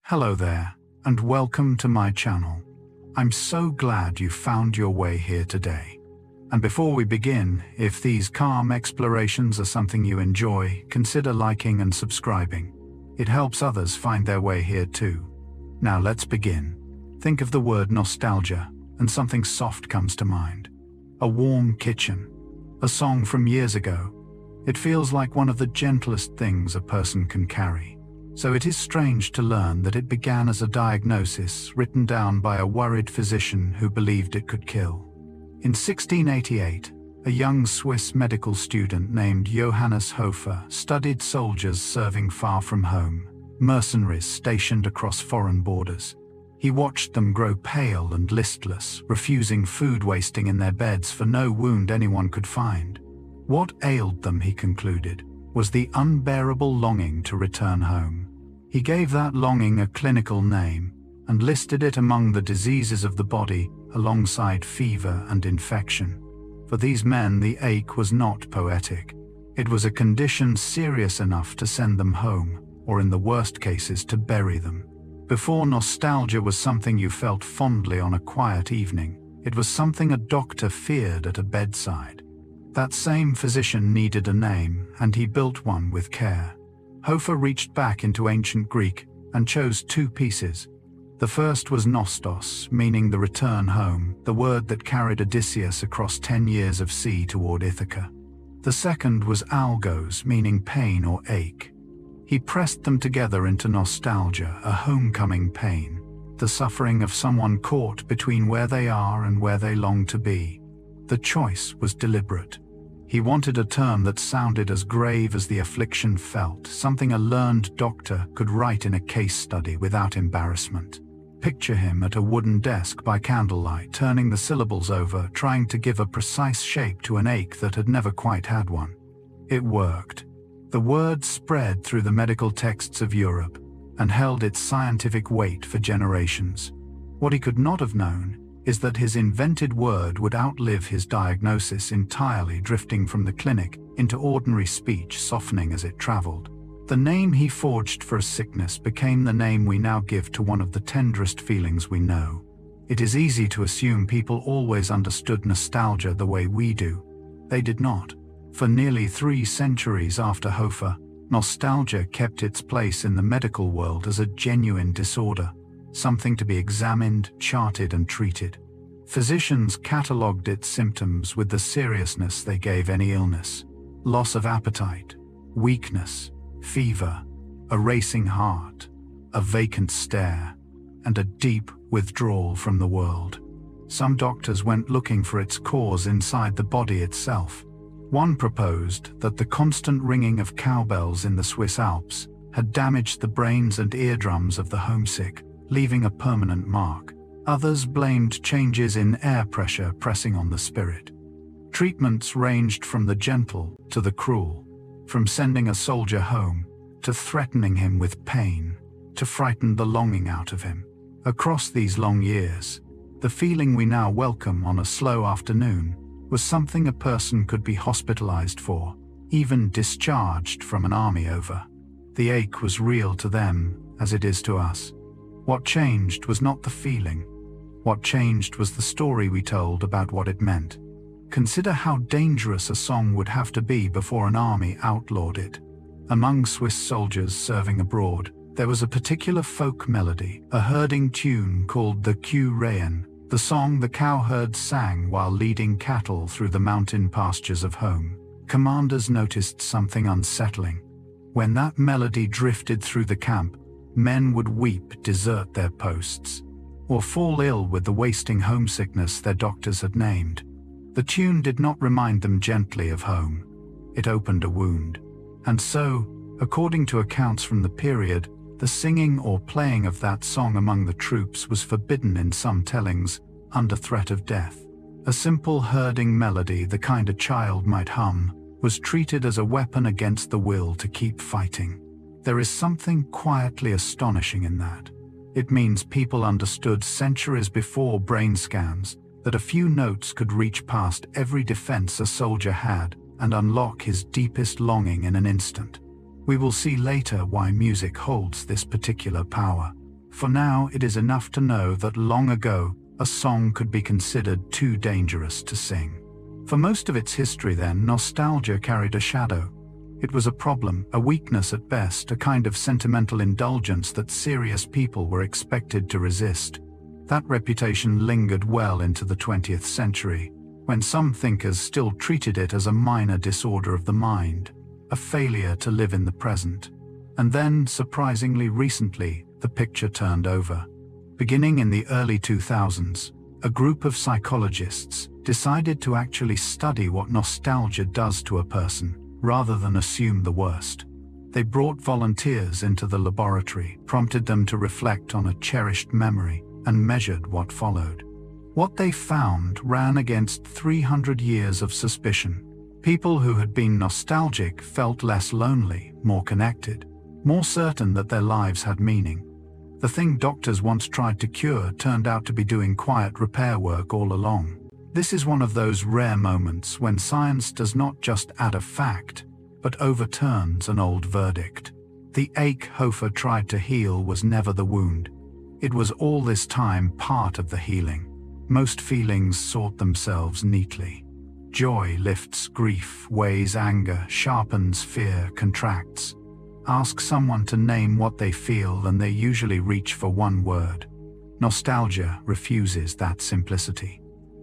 Hello there, and welcome to my channel. I'm so glad you found your way here today. And before we begin, if these calm explorations are something you enjoy, consider liking and subscribing. It helps others find their way here too. Now let's begin. Think of the word nostalgia, and something soft comes to mind. A warm kitchen, a song from years ago. It feels like one of the gentlest things a person can carry. So it is strange to learn that it began as a diagnosis written down by a worried physician who believed it could kill. In 1688, a young Swiss medical student named Johannes Hofer studied soldiers serving far from home, mercenaries stationed across foreign borders. He watched them grow pale and listless, refusing food, wasting in their beds for no wound anyone could find. What ailed them, he concluded, was the unbearable longing to return home. He gave that longing a clinical name and listed it among the diseases of the body alongside fever and infection. For these men, the ache was not poetic. It was a condition serious enough to send them home, or in the worst cases to bury them. Before nostalgia was something you felt fondly on a quiet evening, it was something a doctor feared at a bedside. That same physician needed a name, and he built one with care. Hofer reached back into ancient Greek and chose two pieces. The first was nostos, meaning the return home, the word that carried Odysseus across 10 years of sea toward Ithaca. The second was algos, meaning pain or ache. He pressed them together into nostalgia, a homecoming pain, the suffering of someone caught between where they are and where they long to be. The choice was deliberate. He wanted a term that sounded as grave as the affliction felt, something a learned doctor could write in a case study without embarrassment. Picture him at a wooden desk by candlelight, turning the syllables over, trying to give a precise shape to an ache that had never quite had one. It worked. The word spread through the medical texts of Europe and held its scientific weight for generations. What he could not have known is that his invented word would outlive his diagnosis entirely, drifting from the clinic into ordinary speech, softening as it traveled. The name he forged for a sickness became the name we now give to one of the tenderest feelings we know. It is easy to assume people always understood nostalgia the way we do. They did not. For nearly 3 centuries after Hofer, nostalgia kept its place in the medical world as a genuine disorder, something to be examined, charted, and treated. Physicians catalogued its symptoms with the seriousness they gave any illness: loss of appetite, weakness, fever, a racing heart, a vacant stare, and a deep withdrawal from the world. Some doctors went looking for its cause inside the body itself. One proposed that the constant ringing of cowbells in the Swiss Alps had damaged the brains and eardrums of the homesick, leaving a permanent mark. Others blamed changes in air pressure pressing on the spirit. Treatments ranged from the gentle to the cruel, from sending a soldier home to threatening him with pain, to frighten the longing out of him. Across these long years, the feeling we now welcome on a slow afternoon was something a person could be hospitalized for, even discharged from an army over. The ache was real to them as it is to us. What changed was not the feeling. What changed was the story we told about what it meant. Consider how dangerous a song would have to be before an army outlawed it. Among Swiss soldiers serving abroad, there was a particular folk melody, a herding tune called the Kuh-Reien, the song the cowherds sang while leading cattle through the mountain pastures of home. Commanders noticed something unsettling. When that melody drifted through the camp, men would weep, desert their posts, or fall ill with the wasting homesickness their doctors had named. The tune did not remind them gently of home. It opened a wound. And so, according to accounts from the period, the singing or playing of that song among the troops was forbidden in some tellings, under threat of death. A simple herding melody, the kind a child might hum, was treated as a weapon against the will to keep fighting. There is something quietly astonishing in that. It means people understood centuries before brain scans that a few notes could reach past every defense a soldier had and unlock his deepest longing in an instant. We will see later why music holds this particular power. For now, it is enough to know that long ago, a song could be considered too dangerous to sing. For most of its history then, nostalgia carried a shadow. It was a problem, a weakness at best, a kind of sentimental indulgence that serious people were expected to resist. That reputation lingered well into the 20th century, when some thinkers still treated it as a minor disorder of the mind, a failure to live in the present. And then, surprisingly recently, the picture turned over. Beginning in the early 2000s, a group of psychologists decided to actually study what nostalgia does to a person, rather than assume the worst. They brought volunteers into the laboratory, prompted them to reflect on a cherished memory, and measured what followed. What they found ran against 300 years of suspicion. People who had been nostalgic felt less lonely, more connected, more certain that their lives had meaning. The thing doctors once tried to cure turned out to be doing quiet repair work all along. This is one of those rare moments when science does not just add a fact, but overturns an old verdict. The ache Hofer tried to heal was never the wound. It was all this time part of the healing. Most feelings sort themselves neatly. Joy lifts grief, weighs anger, sharpens fear, contracts. Ask someone to name what they feel and they usually reach for one word. Nostalgia refuses that simplicity.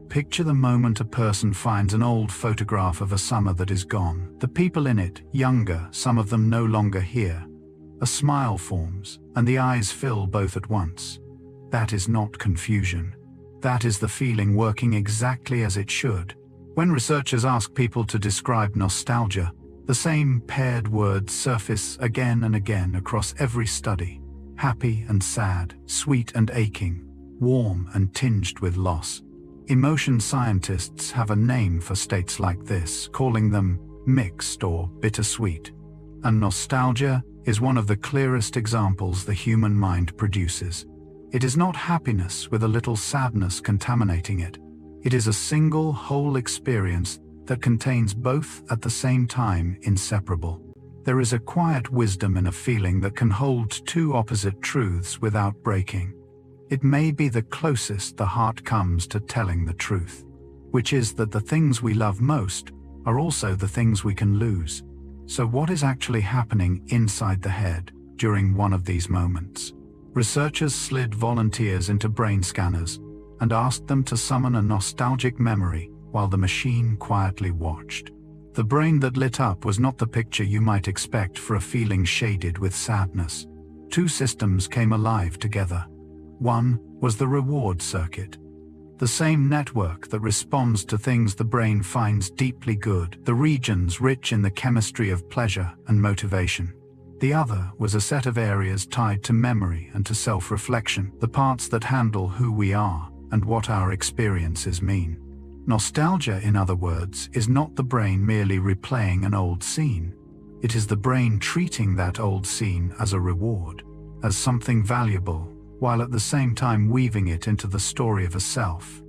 Picture the moment a person finds an old photograph of a summer that is gone. The people in it, younger, some of them no longer here. A smile forms, and the eyes fill both at once. That is not confusion. That is the feeling working exactly as it should. When researchers ask people to describe nostalgia, the same paired words surface again and again across every study. Happy and sad, sweet and aching, warm and tinged with loss. Emotion scientists have a name for states like this, calling them mixed or bittersweet. And nostalgia is one of the clearest examples the human mind produces. It is not happiness with a little sadness contaminating it. It is a single, whole experience that contains both at the same time, inseparable. There is a quiet wisdom in a feeling that can hold two opposite truths without breaking. It may be the closest the heart comes to telling the truth, which is that the things we love most are also the things we can lose. So what is actually happening inside the head during one of these moments? Researchers slid volunteers into brain scanners and asked them to summon a nostalgic memory while the machine quietly watched. The brain that lit up was not the picture you might expect for a feeling shaded with sadness. Two systems came alive together. One was the reward circuit, the same network that responds to things the brain finds deeply good, the regions rich in the chemistry of pleasure and motivation. The other was a set of areas tied to memory and to self-reflection, the parts that handle who we are and what our experiences mean. Nostalgia, in other words, is not the brain merely replaying an old scene. It is the brain treating that old scene as a reward, as something valuable, while at the same time weaving it into the story of a self.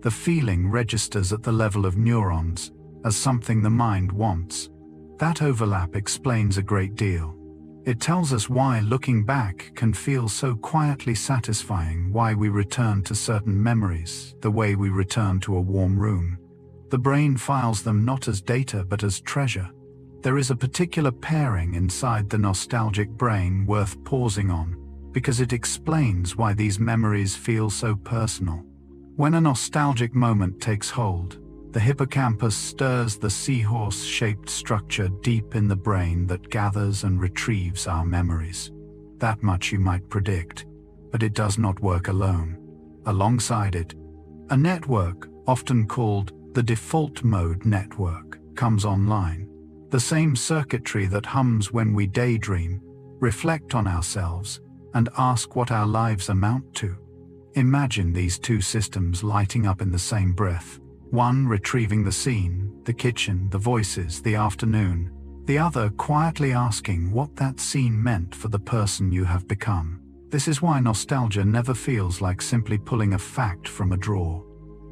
The feeling registers at the level of neurons as something the mind wants. That overlap explains a great deal. It tells us why looking back can feel so quietly satisfying, why we return to certain memories, the way we return to a warm room. The brain files them not as data but as treasure. There is a particular pairing inside the nostalgic brain worth pausing on, because it explains why these memories feel so personal. When a nostalgic moment takes hold, the hippocampus stirs the seahorse-shaped structure deep in the brain that gathers and retrieves our memories. That much you might predict, but it does not work alone. Alongside it, a network, often called the default mode network, comes online. The same circuitry that hums when we daydream, reflect on ourselves, and ask what our lives amount to. Imagine these two systems lighting up in the same breath. One retrieving the scene, the kitchen, the voices, the afternoon. The other quietly asking what that scene meant for the person you have become. This is why nostalgia never feels like simply pulling a fact from a drawer.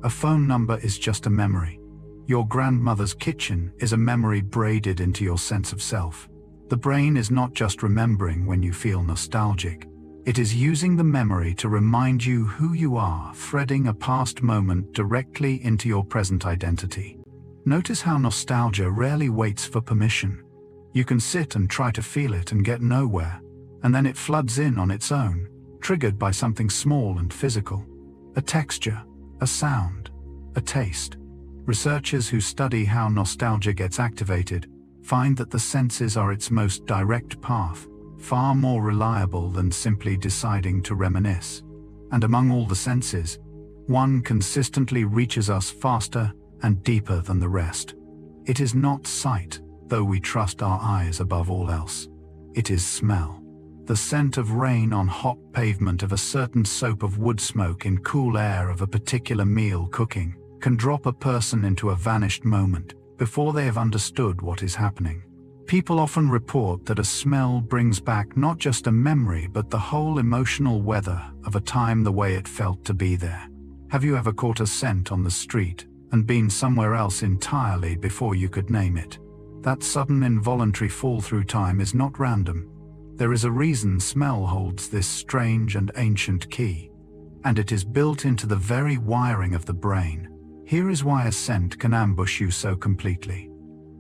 A phone number is just a memory. Your grandmother's kitchen is a memory braided into your sense of self. The brain is not just remembering when you feel nostalgic. It is using the memory to remind you who you are, threading a past moment directly into your present identity. Notice how nostalgia rarely waits for permission. You can sit and try to feel it and get nowhere, and then it floods in on its own, triggered by something small and physical. A texture, a sound, a taste. Researchers who study how nostalgia gets activated find that the senses are its most direct path, far more reliable than simply deciding to reminisce. And among all the senses, one consistently reaches us faster and deeper than the rest. It is not sight, though we trust our eyes above all else. It is smell. The scent of rain on hot pavement, of a certain soap, of wood smoke in cool air, of a particular meal cooking, can drop a person into a vanished moment before they have understood what is happening. People often report that a smell brings back not just a memory but the whole emotional weather of a time, the way it felt to be there. Have you ever caught a scent on the street and been somewhere else entirely before you could name it? That sudden involuntary fall through time is not random. There is a reason smell holds this strange and ancient key, and it is built into the very wiring of the brain. Here is why a scent can ambush you so completely.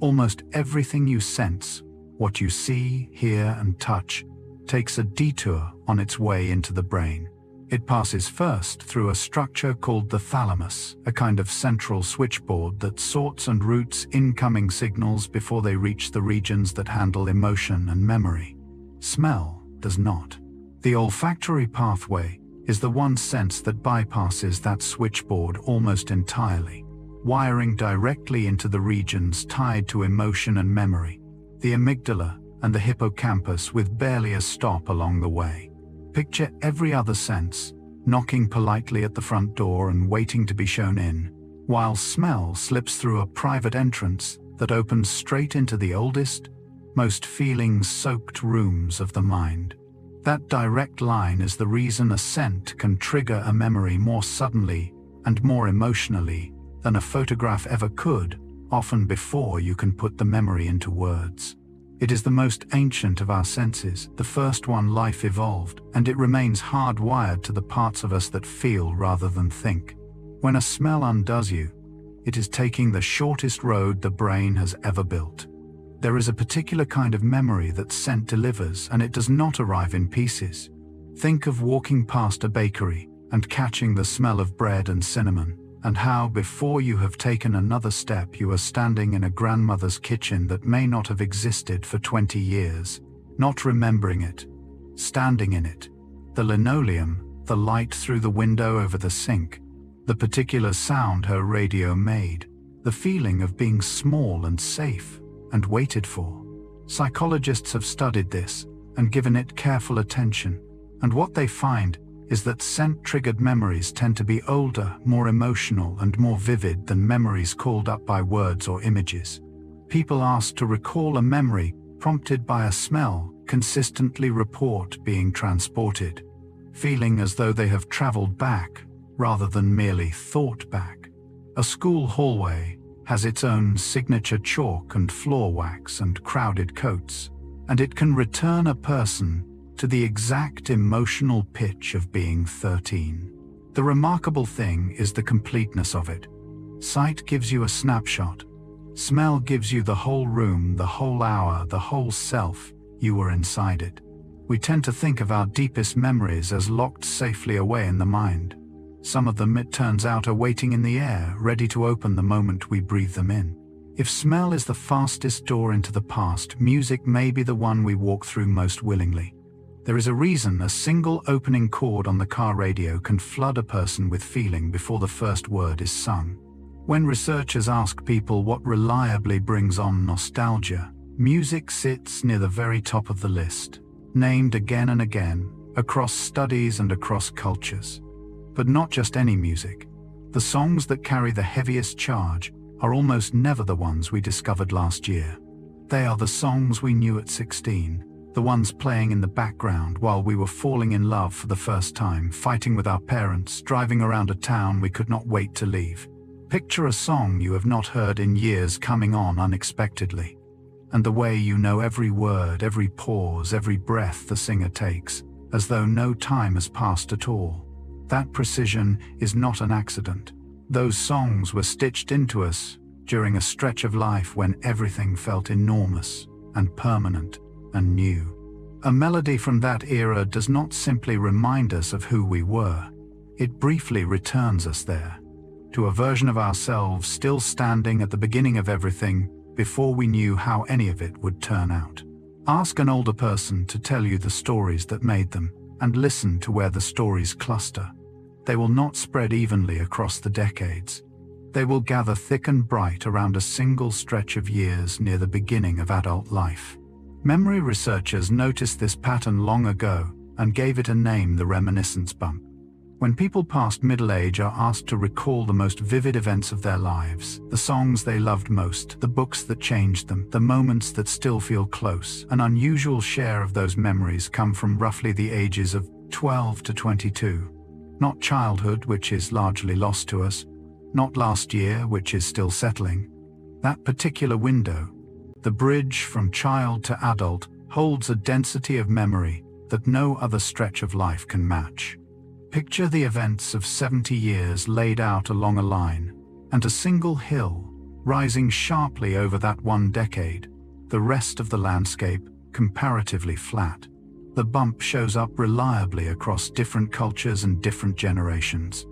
Almost everything you sense, what you see, hear, and touch, takes a detour on its way into the brain. It passes first through a structure called the thalamus, a kind of central switchboard that sorts and routes incoming signals before they reach the regions that handle emotion and memory. Smell does not. The olfactory pathway is the one sense that bypasses that switchboard almost entirely, wiring directly into the regions tied to emotion and memory, the amygdala and the hippocampus, with barely a stop along the way. Picture every other sense knocking politely at the front door and waiting to be shown in, while smell slips through a private entrance that opens straight into the oldest, most feeling-soaked rooms of the mind. That direct line is the reason a scent can trigger a memory more suddenly and more emotionally than a photograph ever could, often before you can put the memory into words. It is the most ancient of our senses, the first one life evolved, and it remains hardwired to the parts of us that feel rather than think. When a smell undoes you, it is taking the shortest road the brain has ever built. There is a particular kind of memory that scent delivers, and it does not arrive in pieces. Think of walking past a bakery and catching the smell of bread and cinnamon, and how before you have taken another step you are standing in a grandmother's kitchen that may not have existed for 20 years, not remembering it, standing in it. The linoleum, the light through the window over the sink, the particular sound her radio made, the feeling of being small and safe and waited for. Psychologists have studied this and given it careful attention, and what they find is that scent-triggered memories tend to be older, more emotional, and more vivid than memories called up by words or images. People asked to recall a memory prompted by a smell consistently report being transported, feeling as though they have traveled back rather than merely thought back. A school hallway has its own signature chalk and floor wax and crowded coats, and it can return a person to the exact emotional pitch of being 13. The remarkable thing is the completeness of it. Sight gives you a snapshot. Smell gives you the whole room, the whole hour, the whole self. You were inside it. We tend to think of our deepest memories as locked safely away in the mind. Some of them, it turns out, are waiting in the air, ready to open the moment we breathe them in. If smell is the fastest door into the past, music may be the one we walk through most willingly. There is a reason a single opening chord on the car radio can flood a person with feeling before the first word is sung. When researchers ask people what reliably brings on nostalgia, music sits near the very top of the list, named again and again, across studies and across cultures. But not just any music. The songs that carry the heaviest charge are almost never the ones we discovered last year. They are the songs we knew at 16, the ones playing in the background while we were falling in love for the first time, fighting with our parents, driving around a town we could not wait to leave. Picture a song you have not heard in years coming on unexpectedly, and the way you know every word, every pause, every breath the singer takes. as though no time has passed at all. That precision is not an accident. Those songs were stitched into us during a stretch of life when everything felt enormous and permanent and new. A melody from that era does not simply remind us of who we were. It briefly returns us there, to a version of ourselves still standing at the beginning of everything before we knew how any of it would turn out. Ask an older person to tell you the stories that made them, and listen to where the stories cluster. They will not spread evenly across the decades. They will gather thick and bright around a single stretch of years near the beginning of adult life. Memory researchers noticed this pattern long ago and gave it a name: the reminiscence bump. When people past middle age are asked to recall the most vivid events of their lives, the songs they loved most, the books that changed them, the moments that still feel close, an unusual share of those memories come from roughly the ages of 12 to 22. Not childhood, which is largely lost to us, not last year, which is still settling. That particular window, the bridge from child to adult, holds a density of memory that no other stretch of life can match. Picture the events of 70 years laid out along a line, and a single hill rising sharply over that one decade, the rest of the landscape comparatively flat. The bump shows up reliably across different cultures and different generations,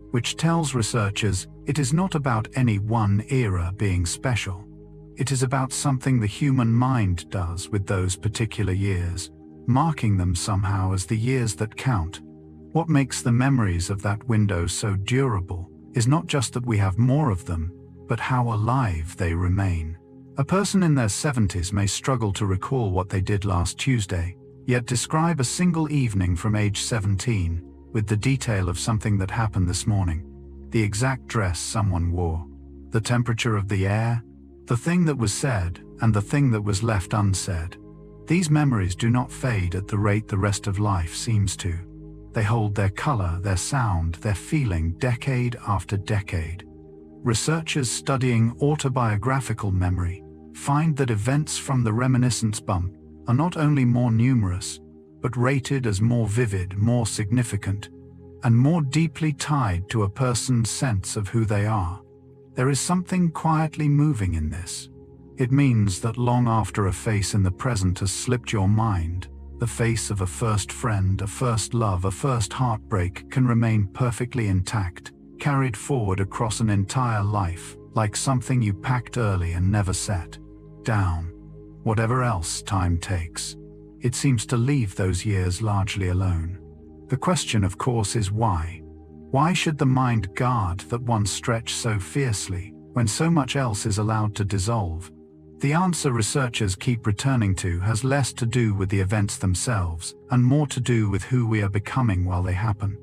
which tells researchers it is not about any one era being special. It is about something the human mind does with those particular years, marking them somehow as the years that count. What makes the memories of that window so durable is not just that we have more of them, but how alive they remain. A person in their 70s may struggle to recall what they did last Tuesday, yet describe a single evening from age 17 with the detail of something that happened this morning. The exact dress someone wore, the temperature of the air, the thing that was said, and the thing that was left unsaid. These memories do not fade at the rate the rest of life seems to. They hold their color, their sound, their feeling decade after decade. Researchers studying autobiographical memory find that events from the reminiscence bump are not only more numerous, but rated as more vivid, more significant, and more deeply tied to a person's sense of who they are. There is something quietly moving in this. It means that long after a face in the present has slipped your mind, the face of a first friend, a first love, a first heartbreak can remain perfectly intact, carried forward across an entire life, like something you packed early and never set down. Whatever else time takes, it seems to leave those years largely alone. The question, of course, is why? Why should the mind guard that one stretch so fiercely, when so much else is allowed to dissolve? The answer researchers keep returning to has less to do with the events themselves, and more to do with who we are becoming while they happen.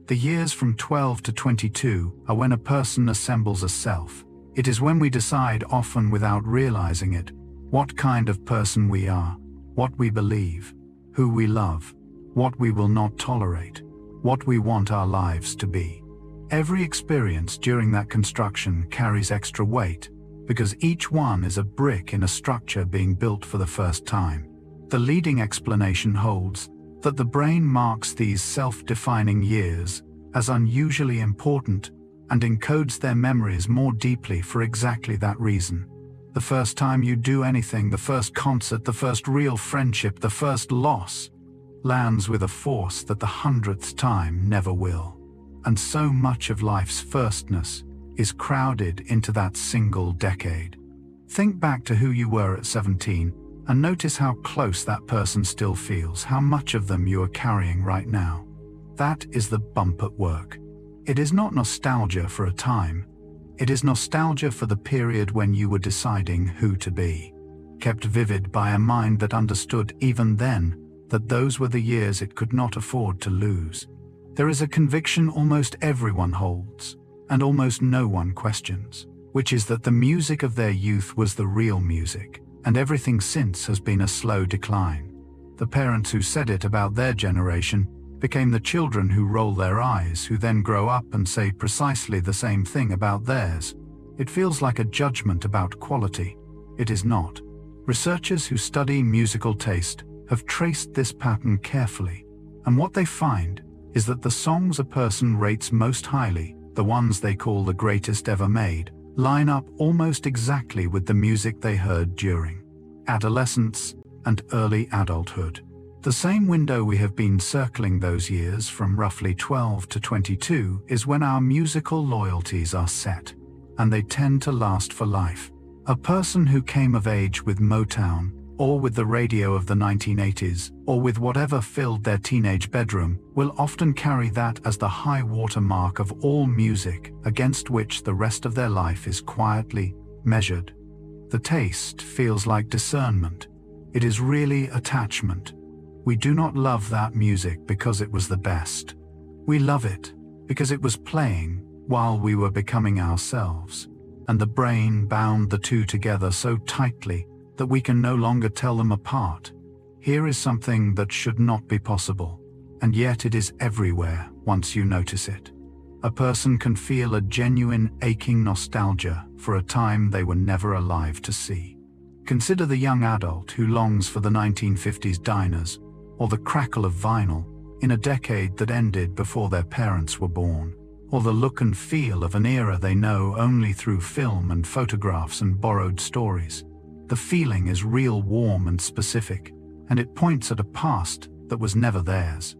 The years from 12 to 22 are when a person assembles a self. It is when we decide, often without realizing it, what kind of person we are, what we believe, who we love, what we will not tolerate, what we want our lives to be. Every experience during that construction carries extra weight, because each one is a brick in a structure being built for the first time. The leading explanation holds that the brain marks these self-defining years as unusually important and encodes their memories more deeply for exactly that reason. The first time you do anything, the first concert, the first real friendship, the first loss, lands with a force that the 100th time never will. And so much of life's firstness is crowded into that single decade. Think back to who you were at 17 and notice how close that person still feels, how much of them you are carrying right now. That is the bump at work. It is not nostalgia for a time. It is nostalgia for the period when you were deciding who to be, kept vivid by a mind that understood even then that those were the years it could not afford to lose. There is a conviction almost everyone holds, and almost no one questions, which is that the music of their youth was the real music, and everything since has been a slow decline. The parents who said it about their generation became the children who roll their eyes, who then grow up and say precisely the same thing about theirs. It feels like a judgment about quality. It is not. Researchers who study musical taste have traced this pattern carefully. And what they find is that the songs a person rates most highly, the ones they call the greatest ever made, line up almost exactly with the music they heard during adolescence and early adulthood. The same window we have been circling those years from roughly 12 to 22 is when our musical loyalties are set, and they tend to last for life. A person who came of age with Motown, or with the radio of the 1980s, or with whatever filled their teenage bedroom, will often carry that as the high water mark of all music against which the rest of their life is quietly measured. The taste feels like discernment. It is really attachment. We do not love that music because it was the best. We love it because it was playing while we were becoming ourselves, and the brain bound the two together so tightly that we can no longer tell them apart. Here is something that should not be possible, and yet it is everywhere once you notice it. A person can feel a genuine aching nostalgia for a time they were never alive to see. Consider the young adult who longs for the 1950s diners, or the crackle of vinyl in a decade that ended before their parents were born, or the look and feel of an era they know only through film and photographs and borrowed stories. The feeling is real, warm and specific, and it points at a past that was never theirs.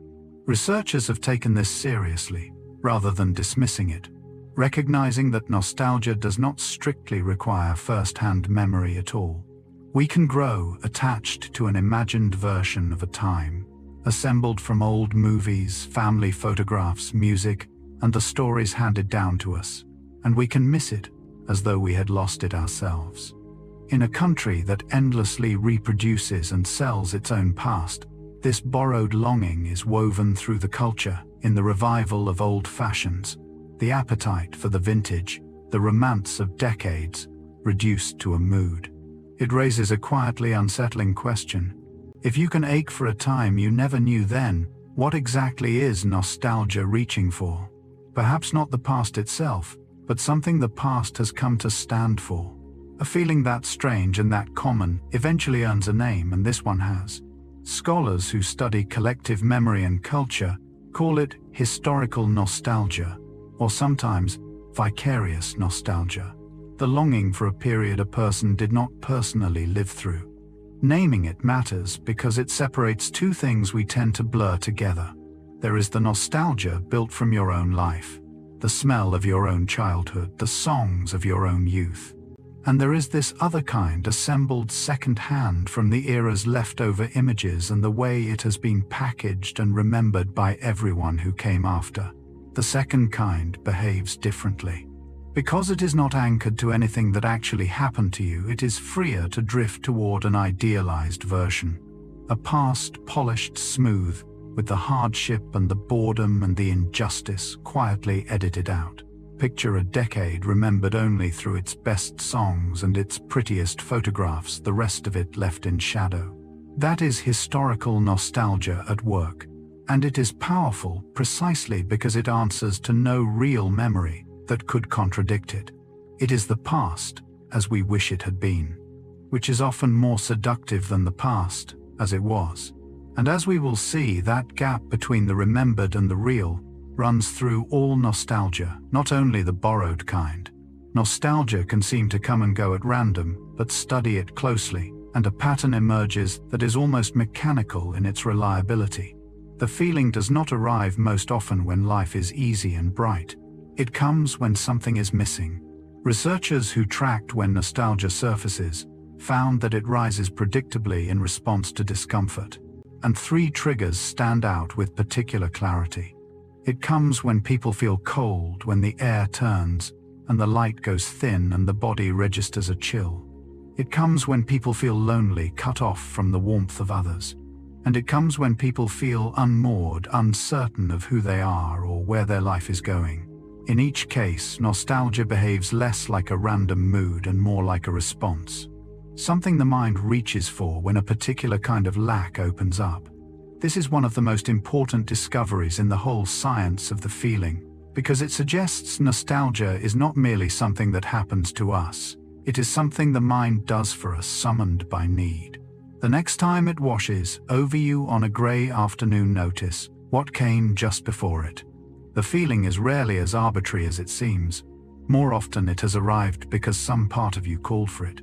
Researchers have taken this seriously, rather than dismissing it, recognizing that nostalgia does not strictly require first-hand memory at all. We can grow attached to an imagined version of a time, assembled from old movies, family photographs, music, and the stories handed down to us, and we can miss it as though we had lost it ourselves. In a country that endlessly reproduces and sells its own past, this borrowed longing is woven through the culture in the revival of old fashions, the appetite for the vintage, the romance of decades, reduced to a mood. It raises a quietly unsettling question. If you can ache for a time you never knew then, what exactly is nostalgia reaching for? Perhaps not the past itself, but something the past has come to stand for. A feeling that strange and that common eventually earns a name, and this one has. Scholars who study collective memory and culture call it historical nostalgia, or sometimes vicarious nostalgia. The longing for a period a person did not personally live through. Naming it matters because it separates two things we tend to blur together. There is the nostalgia built from your own life, the smell of your own childhood, the songs of your own youth. And there is this other kind assembled second-hand from the era's leftover images and the way it has been packaged and remembered by everyone who came after. The second kind behaves differently. Because it is not anchored to anything that actually happened to you, it is freer to drift toward an idealized version. A past polished smooth, with the hardship and the boredom and the injustice quietly edited out. Picture a decade remembered only through its best songs and its prettiest photographs, the rest of it left in shadow. That is historical nostalgia at work, and it is powerful precisely because it answers to no real memory that could contradict it. It is the past as we wish it had been, which is often more seductive than the past as it was. And as we will see, that gap between the remembered and the real runs through all nostalgia, not only the borrowed kind. Nostalgia can seem to come and go at random, but study it closely, and a pattern emerges that is almost mechanical in its reliability. The feeling does not arrive most often when life is easy and bright. It comes when something is missing. Researchers who tracked when nostalgia surfaces found that it rises predictably in response to discomfort. And three triggers stand out with particular clarity. It comes when people feel cold, when the air turns and the light goes thin and the body registers a chill. It comes when people feel lonely, cut off from the warmth of others. And it comes when people feel unmoored, uncertain of who they are or where their life is going. In each case, nostalgia behaves less like a random mood and more like a response. Something the mind reaches for when a particular kind of lack opens up. This is one of the most important discoveries in the whole science of the feeling, because it suggests nostalgia is not merely something that happens to us. It is something the mind does for us, summoned by need. The next time it washes over you on a grey afternoon, notice what came just before it. The feeling is rarely as arbitrary as it seems. More often it has arrived because some part of you called for it.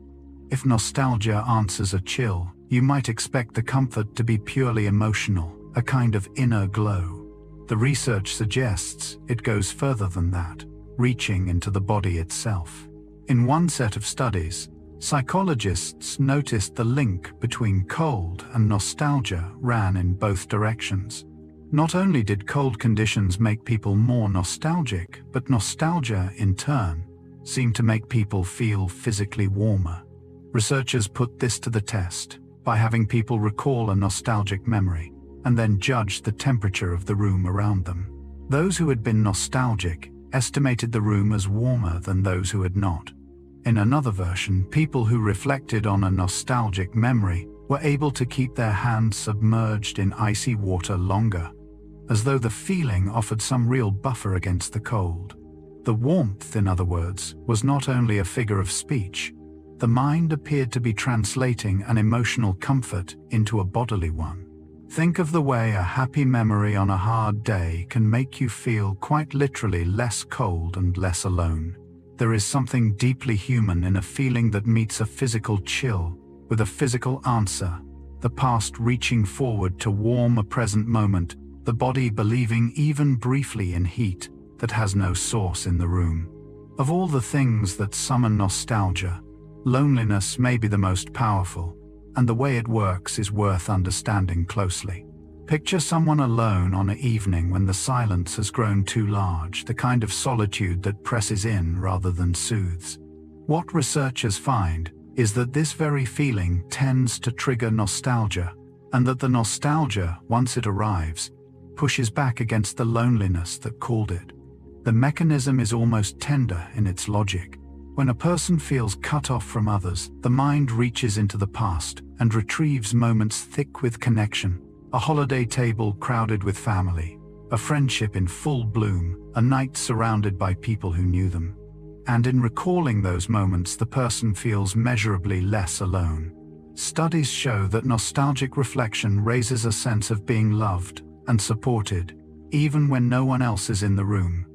If nostalgia answers a chill, you might expect the comfort to be purely emotional, a kind of inner glow. The research suggests it goes further than that, reaching into the body itself. In one set of studies, psychologists noticed the link between cold and nostalgia ran in both directions. Not only did cold conditions make people more nostalgic, but nostalgia, in turn, seemed to make people feel physically warmer. Researchers put this to the test by having people recall a nostalgic memory and then judge the temperature of the room around them. Those who had been nostalgic estimated the room as warmer than those who had not. In another version, people who reflected on a nostalgic memory were able to keep their hands submerged in icy water longer, as though the feeling offered some real buffer against the cold. The warmth, in other words, was not only a figure of speech. The mind appeared to be translating an emotional comfort into a bodily one. Think of the way a happy memory on a hard day can make you feel quite literally less cold and less alone. There is something deeply human in a feeling that meets a physical chill with a physical answer, the past reaching forward to warm a present moment, the body believing even briefly in heat that has no source in the room. Of all the things that summon nostalgia, loneliness may be the most powerful, and the way it works is worth understanding closely. Picture someone alone on an evening when the silence has grown too large, the kind of solitude that presses in rather than soothes. What researchers find is that this very feeling tends to trigger nostalgia, and that the nostalgia, once it arrives, pushes back against the loneliness that called it. The mechanism is almost tender in its logic. When a person feels cut off from others, the mind reaches into the past and retrieves moments thick with connection. A holiday table crowded with family, a friendship in full bloom, a night surrounded by people who knew them. And in recalling those moments, the person feels measurably less alone. Studies show that nostalgic reflection raises a sense of being loved and supported, even when no one else is in the room.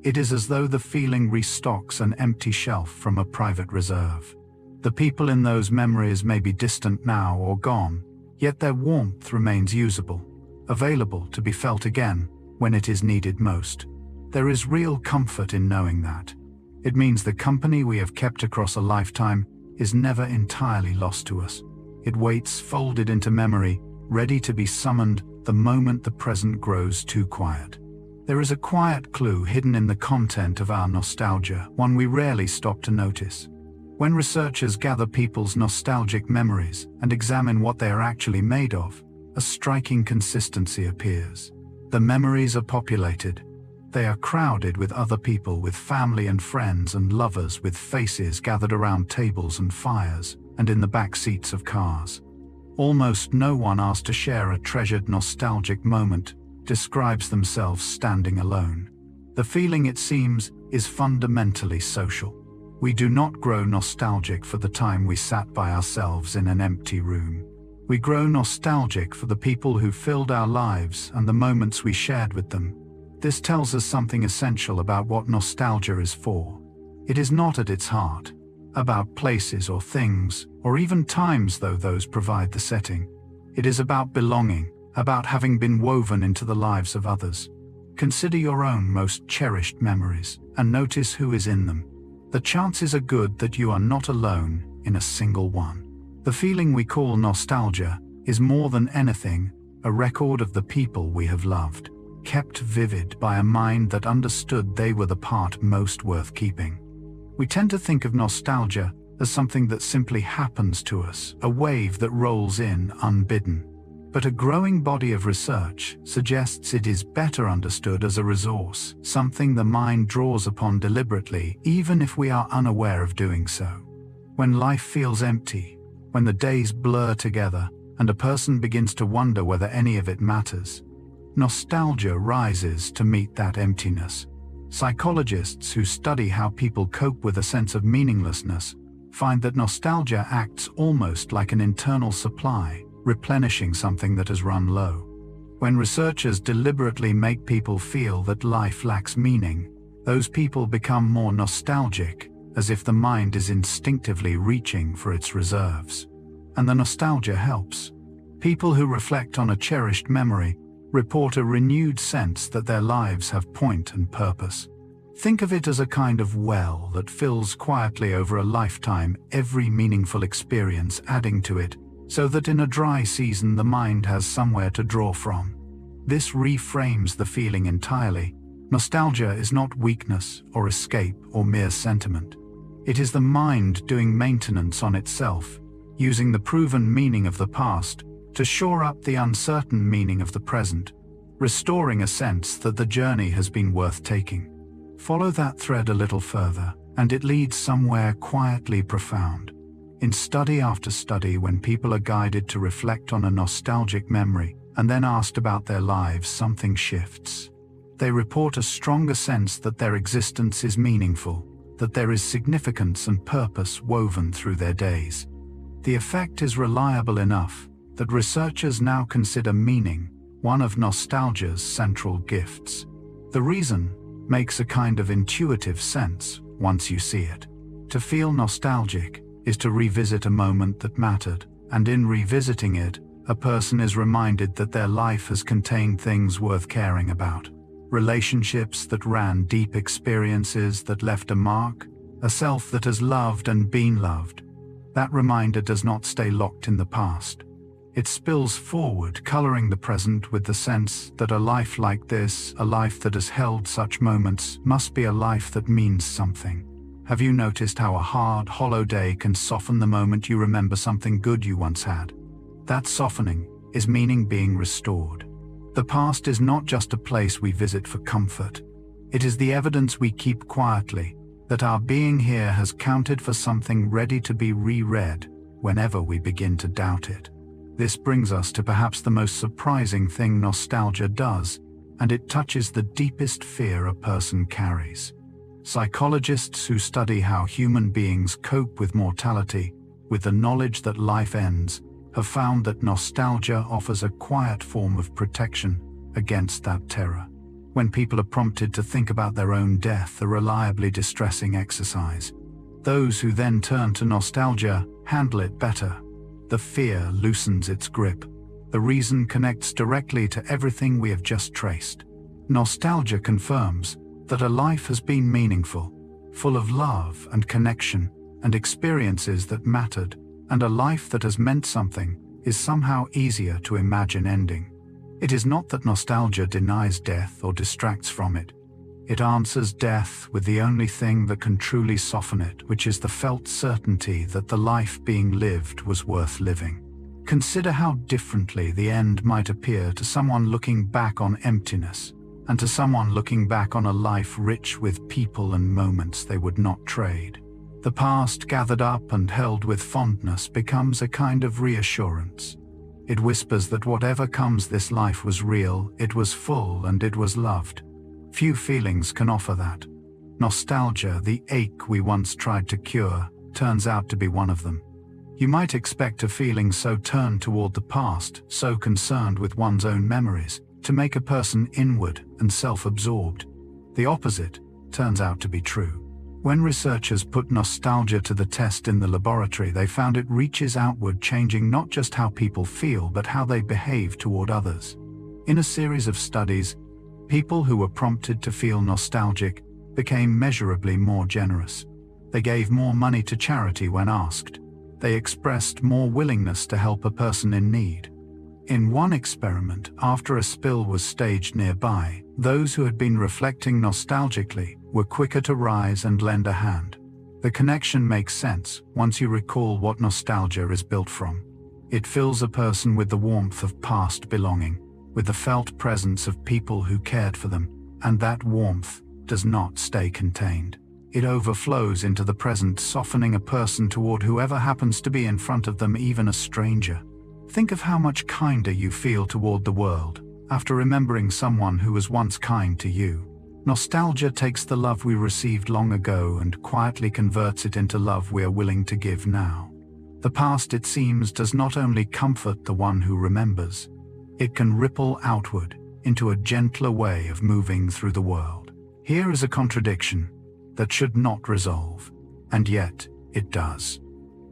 It is as though the feeling restocks an empty shelf from a private reserve. The people in those memories may be distant now or gone, yet their warmth remains usable, available to be felt again when it is needed most. There is real comfort in knowing that. It means the company we have kept across a lifetime is never entirely lost to us. It waits folded into memory, ready to be summoned the moment the present grows too quiet. There is a quiet clue hidden in the content of our nostalgia, one we rarely stop to notice. When researchers gather people's nostalgic memories and examine what they are actually made of, a striking consistency appears. The memories are populated. They are crowded with other people, with family and friends and lovers, with faces gathered around tables and fires, and in the back seats of cars. Almost no one asked to share a treasured nostalgic moment describes themselves standing alone. The feeling, it seems, is fundamentally social. We do not grow nostalgic for the time we sat by ourselves in an empty room. We grow nostalgic for the people who filled our lives and the moments we shared with them. This tells us something essential about what nostalgia is for. It is not at its heart about places or things, or even times, though those provide the setting. It is about belonging, about having been woven into the lives of others. Consider your own most cherished memories and notice who is in them. The chances are good that you are not alone in a single one. The feeling we call nostalgia is more than anything a record of the people we have loved, kept vivid by a mind that understood they were the part most worth keeping. We tend to think of nostalgia as something that simply happens to us, a wave that rolls in unbidden. But a growing body of research suggests it is better understood as a resource, something the mind draws upon deliberately, even if we are unaware of doing so. When life feels empty, when the days blur together, and a person begins to wonder whether any of it matters, nostalgia rises to meet that emptiness. Psychologists who study how people cope with a sense of meaninglessness find that nostalgia acts almost like an internal supply, replenishing something that has run low. When researchers deliberately make people feel that life lacks meaning, those people become more nostalgic, as if the mind is instinctively reaching for its reserves. And the nostalgia helps. People who reflect on a cherished memory report a renewed sense that their lives have point and purpose. Think of it as a kind of well that fills quietly over a lifetime, every meaningful experience adding to it, so that in a dry season the mind has somewhere to draw from. This reframes the feeling entirely. Nostalgia is not weakness or escape or mere sentiment. It is the mind doing maintenance on itself, using the proven meaning of the past to shore up the uncertain meaning of the present, restoring a sense that the journey has been worth taking. Follow that thread a little further, and it leads somewhere quietly profound. In study after study, when people are guided to reflect on a nostalgic memory and then asked about their lives, something shifts. They report a stronger sense that their existence is meaningful, that there is significance and purpose woven through their days. The effect is reliable enough that researchers now consider meaning one of nostalgia's central gifts. The reason makes a kind of intuitive sense once you see it. To feel nostalgic is to revisit a moment that mattered, and in revisiting it, a person is reminded that their life has contained things worth caring about. Relationships that ran deep, experiences that left a mark, a self that has loved and been loved. That reminder does not stay locked in the past. It spills forward, coloring the present with the sense that a life like this, a life that has held such moments, must be a life that means something. Have you noticed how a hard, hollow day can soften the moment you remember something good you once had? That softening is meaning being restored. The past is not just a place we visit for comfort. It is the evidence we keep quietly, that our being here has counted for something ready to be reread whenever we begin to doubt it. This brings us to perhaps the most surprising thing nostalgia does, and it touches the deepest fear a person carries. Psychologists who study how human beings cope with mortality, with the knowledge that life ends, have found that nostalgia offers a quiet form of protection against that terror. When people are prompted to think about their own death, a reliably distressing exercise, those who then turn to nostalgia handle it better. The fear loosens its grip. The reason connects directly to everything we have just traced. Nostalgia confirms that a life has been meaningful, full of love and connection and experiences that mattered, and a life that has meant something is somehow easier to imagine ending. It is not that nostalgia denies death or distracts from it. It answers death with the only thing that can truly soften it, which is the felt certainty that the life being lived was worth living. Consider how differently the end might appear to someone looking back on emptiness, and to someone looking back on a life rich with people and moments they would not trade. The past gathered up and held with fondness becomes a kind of reassurance. It whispers that whatever comes, this life was real, it was full, and it was loved. Few feelings can offer that. Nostalgia, the ache we once tried to cure, turns out to be one of them. You might expect a feeling so turned toward the past, so concerned with one's own memories, to make a person inward and self-absorbed. The opposite turns out to be true. When researchers put nostalgia to the test in the laboratory, they found it reaches outward, changing not just how people feel, but how they behave toward others. In a series of studies, people who were prompted to feel nostalgic became measurably more generous. They gave more money to charity when asked. They expressed more willingness to help a person in need. In one experiment, after a spill was staged nearby, those who had been reflecting nostalgically were quicker to rise and lend a hand. The connection makes sense once you recall what nostalgia is built from. It fills a person with the warmth of past belonging, with the felt presence of people who cared for them, and that warmth does not stay contained. It overflows into the present, softening a person toward whoever happens to be in front of them, even a stranger. Think of how much kinder you feel toward the world after remembering someone who was once kind to you. Nostalgia takes the love we received long ago and quietly converts it into love we are willing to give now. The past, it seems, does not only comfort the one who remembers, it can ripple outward into a gentler way of moving through the world. Here is a contradiction that should not resolve, and yet it does.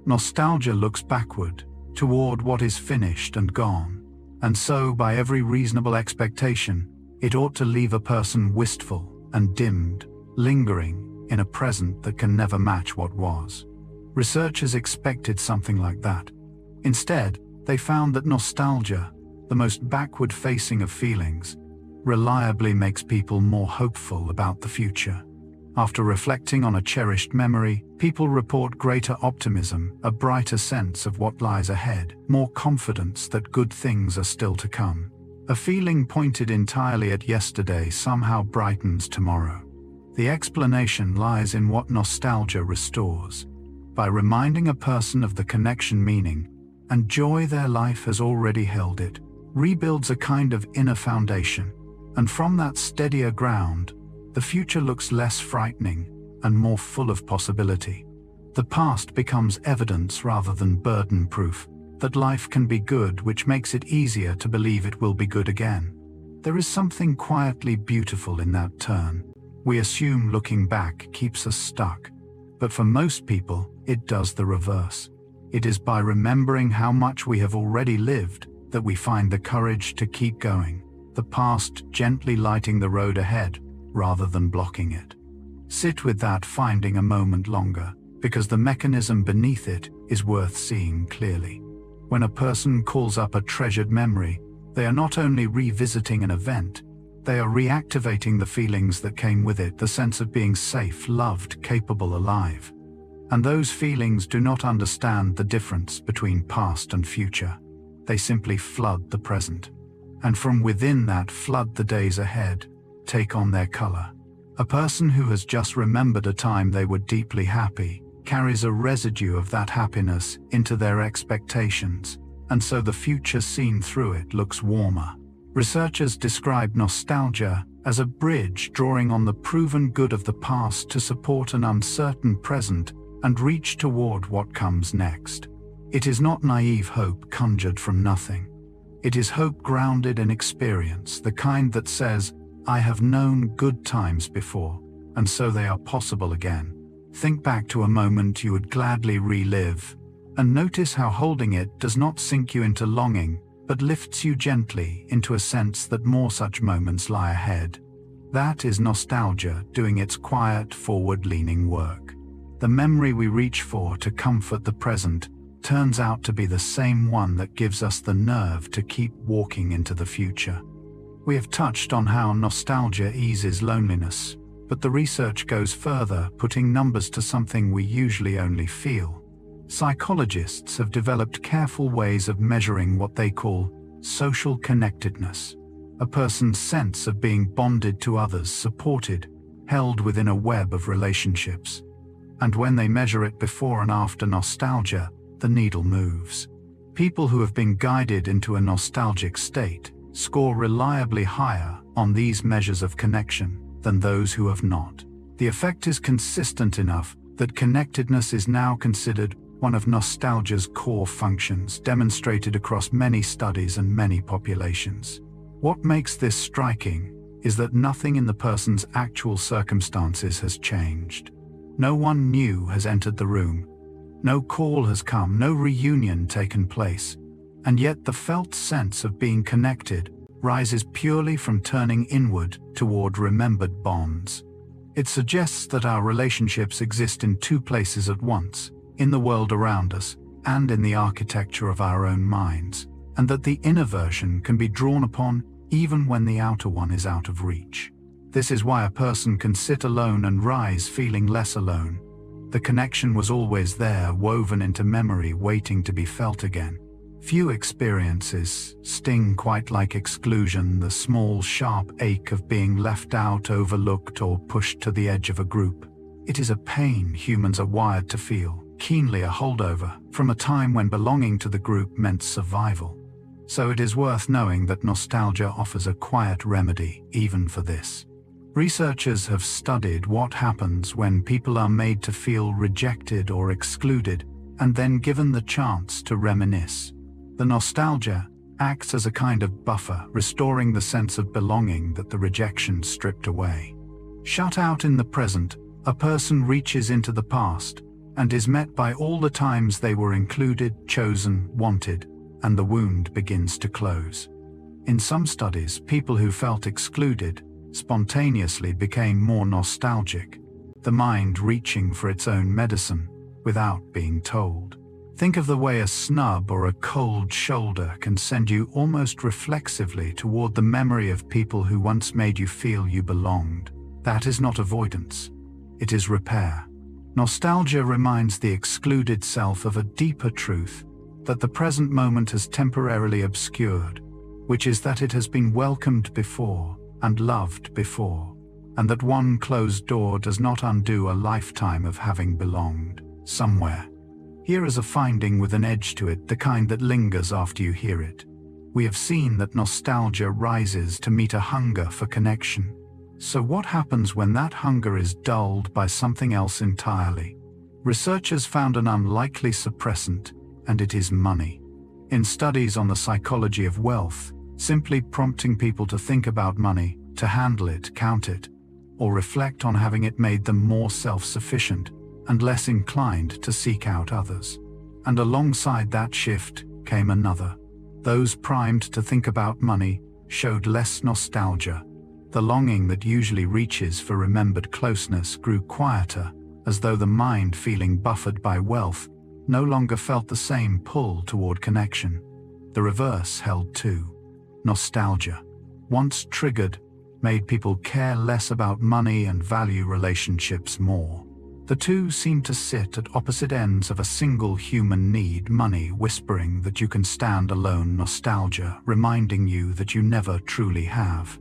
Nostalgia looks backward, toward what is finished and gone, and so, by every reasonable expectation, it ought to leave a person wistful and dimmed, lingering in a present that can never match what was. Researchers expected something like that. Instead, they found that nostalgia, the most backward-facing of feelings, reliably makes people more hopeful about the future. After reflecting on a cherished memory, people report greater optimism, a brighter sense of what lies ahead, more confidence that good things are still to come. A feeling pointed entirely at yesterday somehow brightens tomorrow. The explanation lies in what nostalgia restores. By reminding a person of the connection, meaning, and joy their life has already held, it rebuilds a kind of inner foundation, and from that steadier ground, the future looks less frightening and more full of possibility. The past becomes evidence rather than burden-proof that life can be good, which makes it easier to believe it will be good again. There is something quietly beautiful in that turn. We assume looking back keeps us stuck, but for most people, it does the reverse. It is by remembering how much we have already lived that we find the courage to keep going, the past gently lighting the road ahead rather than blocking it. Sit with that, finding a moment longer, because the mechanism beneath it is worth seeing clearly. When a person calls up a treasured memory, they are not only revisiting an event, they are reactivating the feelings that came with it, the sense of being safe, loved, capable, alive. And those feelings do not understand the difference between past and future. They simply flood the present. And from within that flood the days ahead, take on their color. A person who has just remembered a time they were deeply happy carries a residue of that happiness into their expectations, and so the future seen through it looks warmer. Researchers describe nostalgia as a bridge drawing on the proven good of the past to support an uncertain present and reach toward what comes next. It is not naive hope conjured from nothing. It is hope grounded in experience, the kind that says, I have known good times before, and so they are possible again. Think back to a moment you would gladly relive, and notice how holding it does not sink you into longing, but lifts you gently into a sense that more such moments lie ahead. That is nostalgia doing its quiet, forward-leaning work. The memory we reach for to comfort the present turns out to be the same one that gives us the nerve to keep walking into the future. We have touched on how nostalgia eases loneliness, but the research goes further, putting numbers to something we usually only feel. Psychologists have developed careful ways of measuring what they call social connectedness, a person's sense of being bonded to others, supported, held within a web of relationships. And when they measure it before and after nostalgia, the needle moves. People who have been guided into a nostalgic state score reliably higher on these measures of connection than those who have not. The effect is consistent enough that connectedness is now considered one of nostalgia's core functions, demonstrated across many studies and many populations. What makes this striking is that nothing in the person's actual circumstances has changed. No one new has entered the room. No call has come, no reunion taken place. And yet the felt sense of being connected rises purely from turning inward toward remembered bonds. It suggests that our relationships exist in two places at once, in the world around us and in the architecture of our own minds, and that the inner version can be drawn upon even when the outer one is out of reach. This is why a person can sit alone and rise feeling less alone. The connection was always there, woven into memory, waiting to be felt again. Few experiences sting quite like exclusion, the small, sharp ache of being left out, overlooked, or pushed to the edge of a group. It is a pain humans are wired to feel, keenly a holdover from a time when belonging to the group meant survival. So it is worth knowing that nostalgia offers a quiet remedy even for this. Researchers have studied what happens when people are made to feel rejected or excluded and then given the chance to reminisce. The nostalgia acts as a kind of buffer, restoring the sense of belonging that the rejection stripped away. Shut out in the present, a person reaches into the past and is met by all the times they were included, chosen, wanted, and the wound begins to close. In some studies, people who felt excluded spontaneously became more nostalgic, the mind reaching for its own medicine without being told. Think of the way a snub or a cold shoulder can send you almost reflexively toward the memory of people who once made you feel you belonged. That is not avoidance, it is repair. Nostalgia reminds the excluded self of a deeper truth that the present moment has temporarily obscured, which is that it has been welcomed before and loved before, and that one closed door does not undo a lifetime of having belonged somewhere. Here is a finding with an edge to it, the kind that lingers after you hear it. We have seen that nostalgia rises to meet a hunger for connection. So what happens when that hunger is dulled by something else entirely? Researchers found an unlikely suppressant, and it is money. In studies on the psychology of wealth, simply prompting people to think about money, to handle it, count it, or reflect on having it made them more self-sufficient and less inclined to seek out others. And alongside that shift came another. Those primed to think about money showed less nostalgia. The longing that usually reaches for remembered closeness grew quieter, as though the mind, feeling buffered by wealth, no longer felt the same pull toward connection. The reverse held too. Nostalgia, once triggered, made people care less about money and value relationships more. The two seem to sit at opposite ends of a single human need, money whispering that you can stand alone, nostalgia reminding you that you never truly have.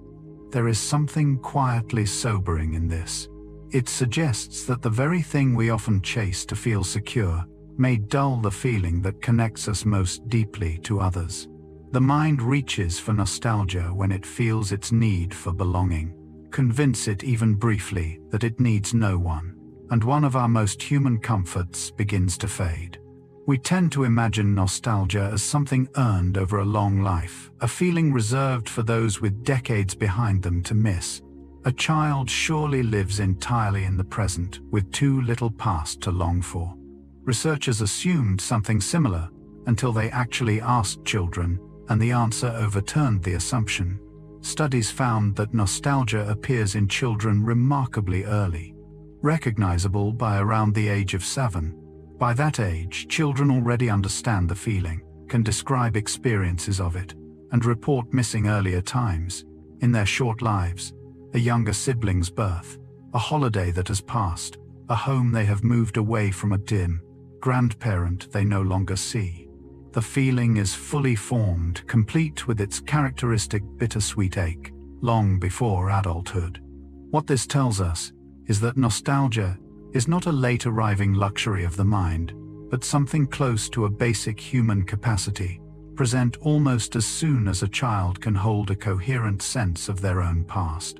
There is something quietly sobering in this. It suggests that the very thing we often chase to feel secure may dull the feeling that connects us most deeply to others. The mind reaches for nostalgia when it feels its need for belonging. Convince it even briefly that it needs no one, and one of our most human comforts begins to fade. We tend to imagine nostalgia as something earned over a long life, a feeling reserved for those with decades behind them to miss. A child surely lives entirely in the present, with too little past to long for. Researchers assumed something similar until they actually asked children, and the answer overturned the assumption. Studies found that nostalgia appears in children remarkably early, recognizable by around the age of 7. By that age, children already understand the feeling, can describe experiences of it, and report missing earlier times in their short lives: a younger sibling's birth, a holiday that has passed, a home they have moved away from, a dim grandparent they no longer see. The feeling is fully formed, complete with its characteristic bittersweet ache, long before adulthood. What this tells us is that nostalgia is not a late arriving luxury of the mind, but something close to a basic human capacity, present almost as soon as a child can hold a coherent sense of their own past.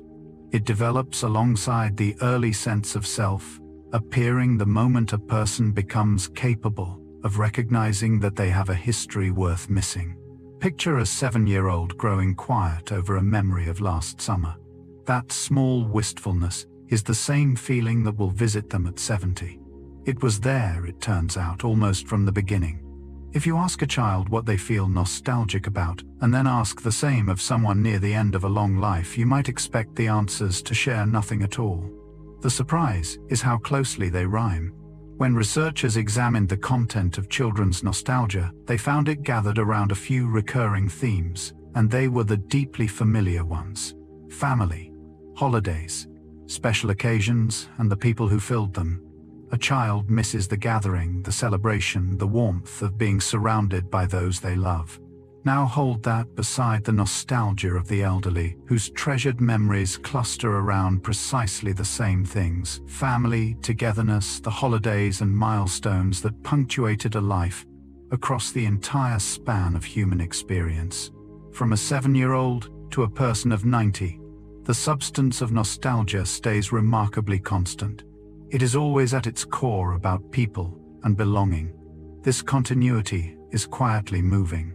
It develops alongside the early sense of self, appearing the moment a person becomes capable of recognizing that they have a history worth missing. Picture a 7-year-old growing quiet over a memory of last summer. That small wistfulness is the same feeling that will visit them at 70. It was there, it turns out, almost from the beginning. If you ask a child what they feel nostalgic about, and then ask the same of someone near the end of a long life, you might expect the answers to share nothing at all. The surprise is how closely they rhyme. When researchers examined the content of children's nostalgia, they found it gathered around a few recurring themes, and they were the deeply familiar ones: family, holidays, special occasions, and the people who filled them. A child misses the gathering, the celebration, the warmth of being surrounded by those they love. Now hold that beside the nostalgia of the elderly, whose treasured memories cluster around precisely the same things: family, togetherness, the holidays and milestones that punctuated a life across the entire span of human experience. From a 7-year-old to a person of 90, the substance of nostalgia stays remarkably constant. It is always at its core about people and belonging. This continuity is quietly moving.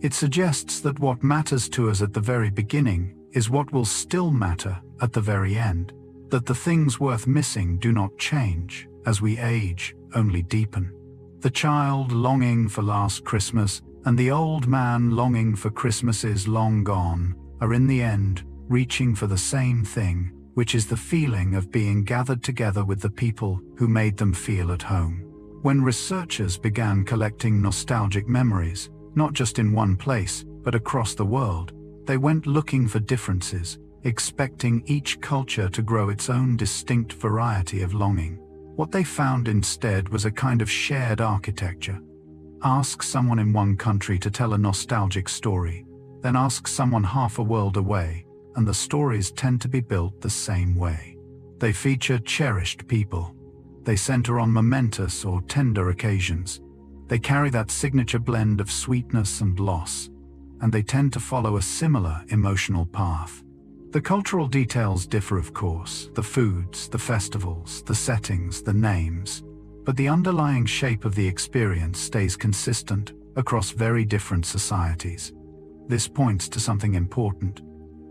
It suggests that what matters to us at the very beginning is what will still matter at the very end, that the things worth missing do not change as we age, only deepen. The child longing for last Christmas and the old man longing for Christmases long gone are in the end reaching for the same thing, which is the feeling of being gathered together with the people who made them feel at home. When researchers began collecting nostalgic memories, not just in one place, but across the world, they went looking for differences, expecting each culture to grow its own distinct variety of longing. What they found instead was a kind of shared architecture. Ask someone in one country to tell a nostalgic story, then ask someone half a world away, and the stories tend to be built the same way. They feature cherished people. They center on momentous or tender occasions. They carry that signature blend of sweetness and loss, and they tend to follow a similar emotional path. The cultural details differ, of course, the foods, the festivals, the settings, the names, but the underlying shape of the experience stays consistent across very different societies. This points to something important.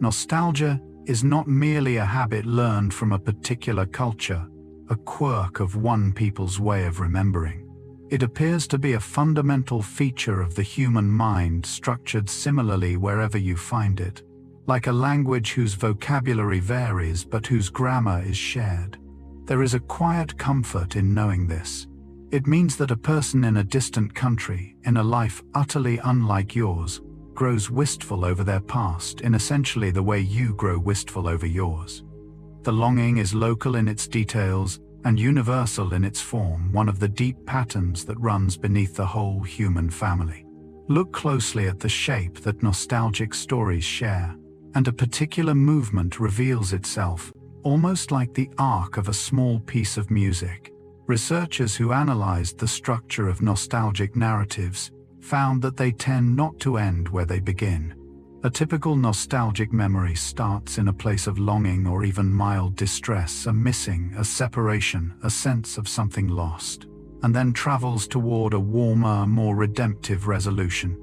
Nostalgia is not merely a habit learned from a particular culture, a quirk of one people's way of remembering. It appears to be a fundamental feature of the human mind, structured similarly wherever you find it, like a language whose vocabulary varies but whose grammar is shared. There is a quiet comfort in knowing this. It means that a person in a distant country, in a life utterly unlike yours, grows wistful over their past in essentially the way you grow wistful over yours. The longing is local in its details and universal in its form, one of the deep patterns that runs beneath the whole human family. Look closely at the shape that nostalgic stories share, and a particular movement reveals itself, almost like the arc of a small piece of music. Researchers who analyzed the structure of nostalgic narratives found that they tend not to end where they begin. A typical nostalgic memory starts in a place of longing or even mild distress, a missing, a separation, a sense of something lost, and then travels toward a warmer, more redemptive resolution.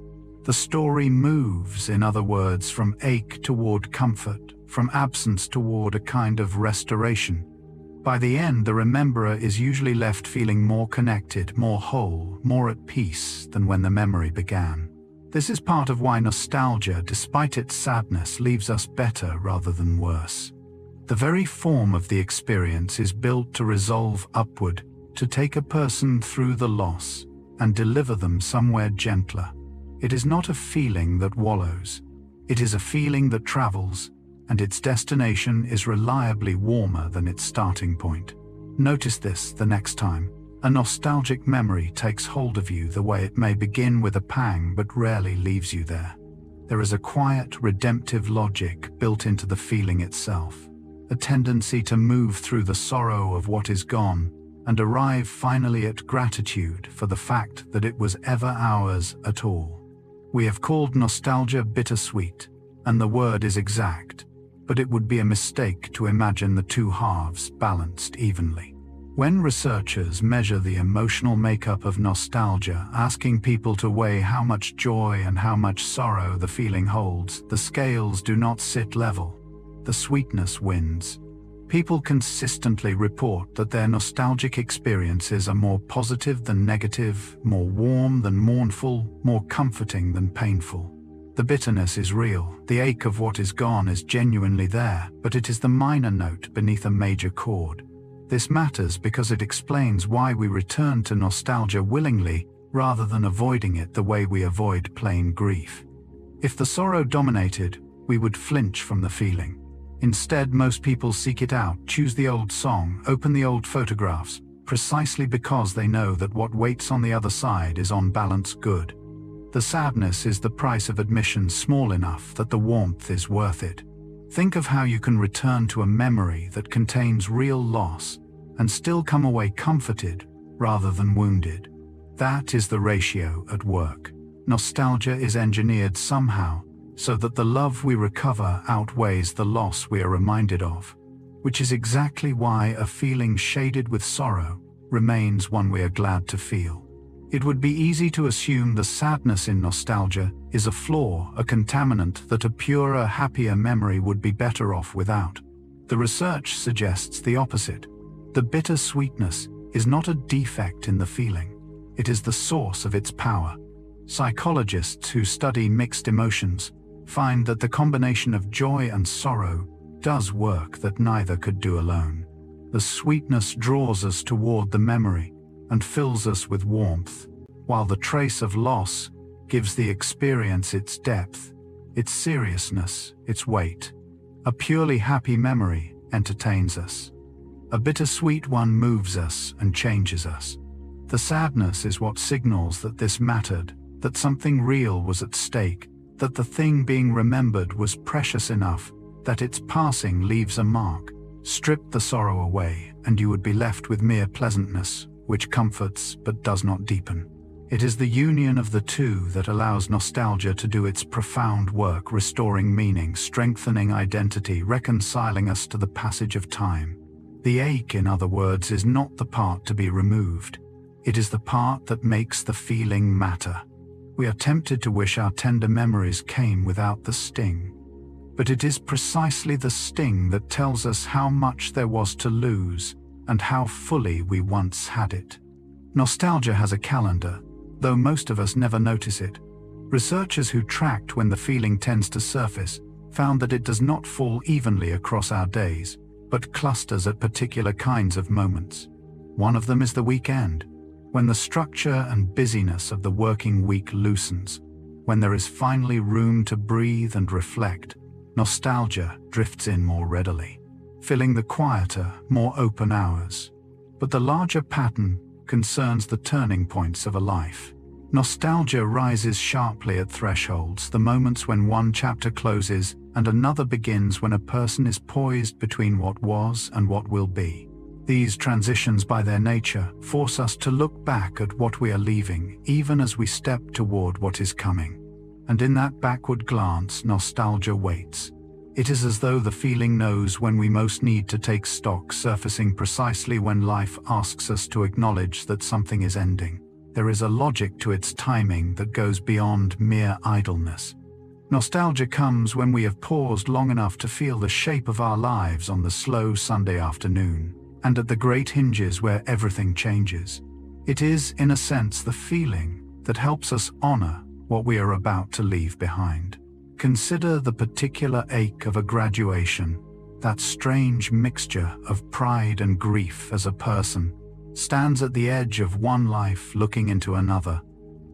The story moves, in other words, from ache toward comfort, from absence toward a kind of restoration. By the end, the rememberer is usually left feeling more connected, more whole, more at peace than when the memory began. This is part of why nostalgia, despite its sadness, leaves us better rather than worse. The very form of the experience is built to resolve upward, to take a person through the loss and deliver them somewhere gentler. It is not a feeling that wallows. It is a feeling that travels, and its destination is reliably warmer than its starting point. Notice this the next time a nostalgic memory takes hold of you, the way it may begin with a pang but rarely leaves you there. There is a quiet, redemptive logic built into the feeling itself, a tendency to move through the sorrow of what is gone and arrive finally at gratitude for the fact that it was ever ours at all. We have called nostalgia bittersweet, and the word is exact, but it would be a mistake to imagine the two halves balanced evenly. When researchers measure the emotional makeup of nostalgia, asking people to weigh how much joy and how much sorrow the feeling holds, the scales do not sit level. The sweetness wins. People consistently report that their nostalgic experiences are more positive than negative, more warm than mournful, more comforting than painful. The bitterness is real, the ache of what is gone is genuinely there, but it is the minor note beneath a major chord. This matters because it explains why we return to nostalgia willingly rather than avoiding it the way we avoid plain grief. If the sorrow dominated, we would flinch from the feeling. Instead, most people seek it out, choose the old song, open the old photographs, precisely because they know that what waits on the other side is on balance good. The sadness is the price of admission small enough that the warmth is worth it. Think of how you can return to a memory that contains real loss and still come away comforted rather than wounded. That is the ratio at work. Nostalgia is engineered somehow, so that the love we recover outweighs the loss we are reminded of, which is exactly why a feeling shaded with sorrow remains one we are glad to feel. It would be easy to assume the sadness in nostalgia is a flaw, a contaminant that a purer, happier memory would be better off without. The research suggests the opposite. The bittersweetness is not a defect in the feeling. It is the source of its power. Psychologists who study mixed emotions find that the combination of joy and sorrow does work that neither could do alone. The sweetness draws us toward the memory and fills us with warmth, while the trace of loss gives the experience its depth, its seriousness, its weight. A purely happy memory entertains us. A bittersweet one moves us and changes us. The sadness is what signals that this mattered, that something real was at stake, that the thing being remembered was precious enough, that its passing leaves a mark. Strip the sorrow away, and you would be left with mere pleasantness, which comforts but does not deepen. It is the union of the two that allows nostalgia to do its profound work, restoring meaning, strengthening identity, reconciling us to the passage of time. The ache, in other words, is not the part to be removed. It is the part that makes the feeling matter. We are tempted to wish our tender memories came without the sting. But it is precisely the sting that tells us how much there was to lose and how fully we once had it. Nostalgia has a calendar, though most of us never notice it. Researchers who tracked when the feeling tends to surface found that it does not fall evenly across our days, but clusters at particular kinds of moments. One of them is the weekend, when the structure and busyness of the working week loosens, when there is finally room to breathe and reflect. Nostalgia drifts in more readily, filling the quieter, more open hours. But the larger pattern concerns the turning points of a life. Nostalgia rises sharply at thresholds, the moments when one chapter closes and another begins, when a person is poised between what was and what will be. These transitions, by their nature, force us to look back at what we are leaving, even as we step toward what is coming. And in that backward glance, nostalgia waits. It is as though the feeling knows when we most need to take stock, surfacing precisely when life asks us to acknowledge that something is ending. There is a logic to its timing that goes beyond mere idleness. Nostalgia comes when we have paused long enough to feel the shape of our lives on the slow Sunday afternoon, and at the great hinges where everything changes. It is, in a sense, the feeling that helps us honor what we are about to leave behind. Consider the particular ache of a graduation, that strange mixture of pride and grief as a person stands at the edge of one life looking into another,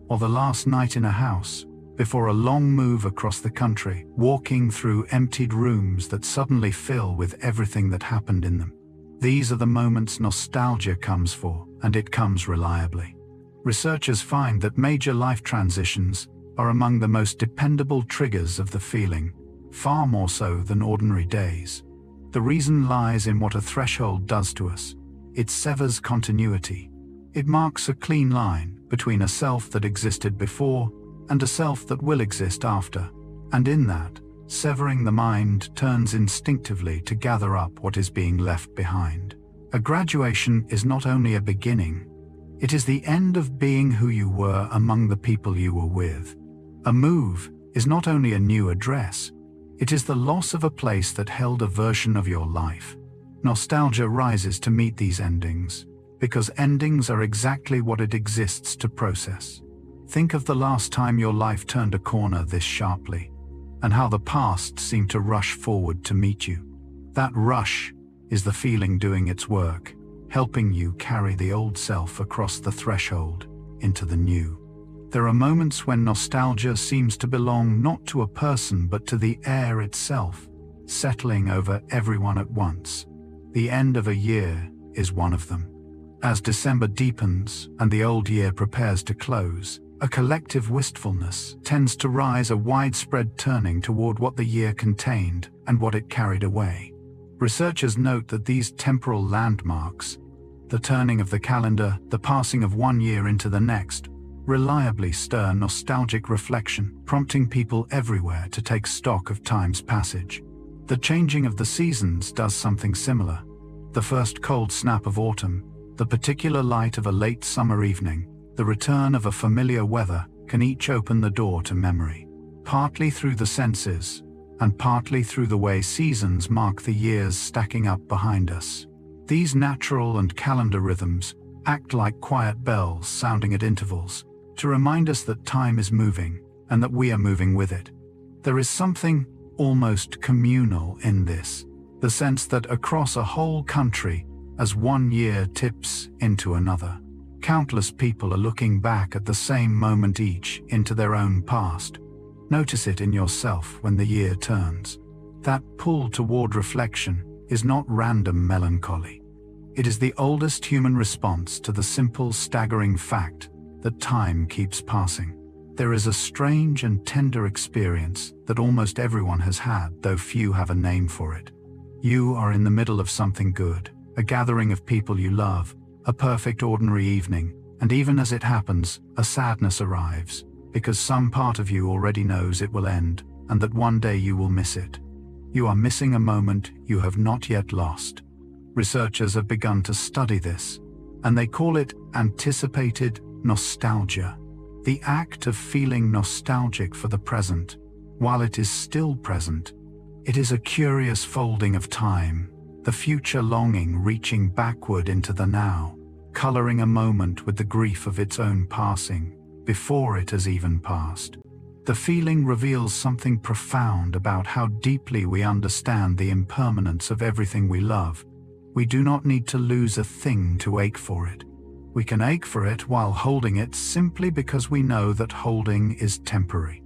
or the last night in a house before a long move across the country, walking through emptied rooms that suddenly fill with everything that happened in them. These are the moments nostalgia comes for, and it comes reliably. Researchers find that major life transitions are among the most dependable triggers of the feeling, far more so than ordinary days. The reason lies in what a threshold does to us. It severs continuity. It marks a clean line between a self that existed before and a self that will exist after, and in that, severing, the mind turns instinctively to gather up what is being left behind. A graduation is not only a beginning, it is the end of being who you were among the people you were with. A move is not only a new address, it is the loss of a place that held a version of your life. Nostalgia rises to meet these endings, because endings are exactly what it exists to process. Think of the last time your life turned a corner this sharply, and how the past seemed to rush forward to meet you. That rush is the feeling doing its work, helping you carry the old self across the threshold into the new. There are moments when nostalgia seems to belong not to a person but to the air itself, settling over everyone at once. The end of a year is one of them. As December deepens and the old year prepares to close, a collective wistfulness tends to rise, a widespread turning toward what the year contained and what it carried away. Researchers note that these temporal landmarks, the turning of the calendar, the passing of one year into the next, reliably stir nostalgic reflection, prompting people everywhere to take stock of time's passage. The changing of the seasons does something similar. The first cold snap of autumn, the particular light of a late summer evening, the return of a familiar weather can each open the door to memory, partly through the senses, and partly through the way seasons mark the years stacking up behind us. These natural and calendar rhythms act like quiet bells sounding at intervals, to remind us that time is moving, and that we are moving with it. There is something almost communal in this, the sense that across a whole country, as one year tips into another, countless people are looking back at the same moment each into their own past. Notice it in yourself when the year turns. That pull toward reflection is not random melancholy. It is the oldest human response to the simple, staggering fact that time keeps passing. There is a strange and tender experience that almost everyone has had, though few have a name for it. You are in the middle of something good, a gathering of people you love, a perfect ordinary evening, and even as it happens, a sadness arrives, because some part of you already knows it will end, and that one day you will miss it. You are missing a moment you have not yet lost. Researchers have begun to study this, and they call it anticipated nostalgia, the act of feeling nostalgic for the present, while it is still present. It is a curious folding of time, the future longing reaching backward into the now, coloring a moment with the grief of its own passing, before it has even passed. The feeling reveals something profound about how deeply we understand the impermanence of everything we love. We do not need to lose a thing to ache for it. We can ache for it while holding it simply because we know that holding is temporary.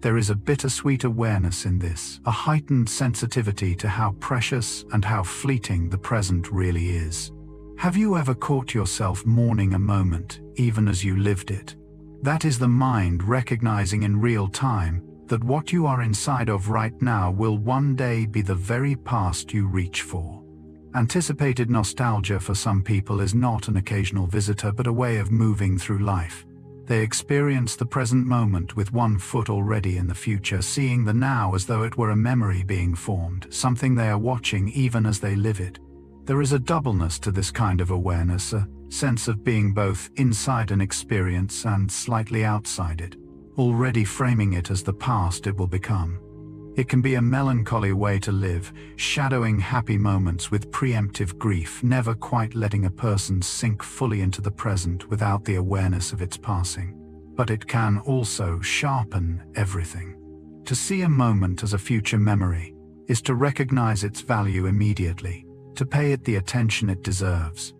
There is a bittersweet awareness in this, a heightened sensitivity to how precious and how fleeting the present really is. Have you ever caught yourself mourning a moment, even as you lived it? That is the mind recognizing in real time that what you are inside of right now will one day be the very past you reach for. Anticipated nostalgia for some people is not an occasional visitor but a way of moving through life. They experience the present moment with one foot already in the future, seeing the now as though it were a memory being formed, something they are watching even as they live it. There is a doubleness to this kind of awareness, a sense of being both inside an experience and slightly outside it, already framing it as the past it will become. It can be a melancholy way to live, shadowing happy moments with preemptive grief, never quite letting a person sink fully into the present without the awareness of its passing. But it can also sharpen everything. To see a moment as a future memory is to recognize its value immediately, to pay it the attention it deserves,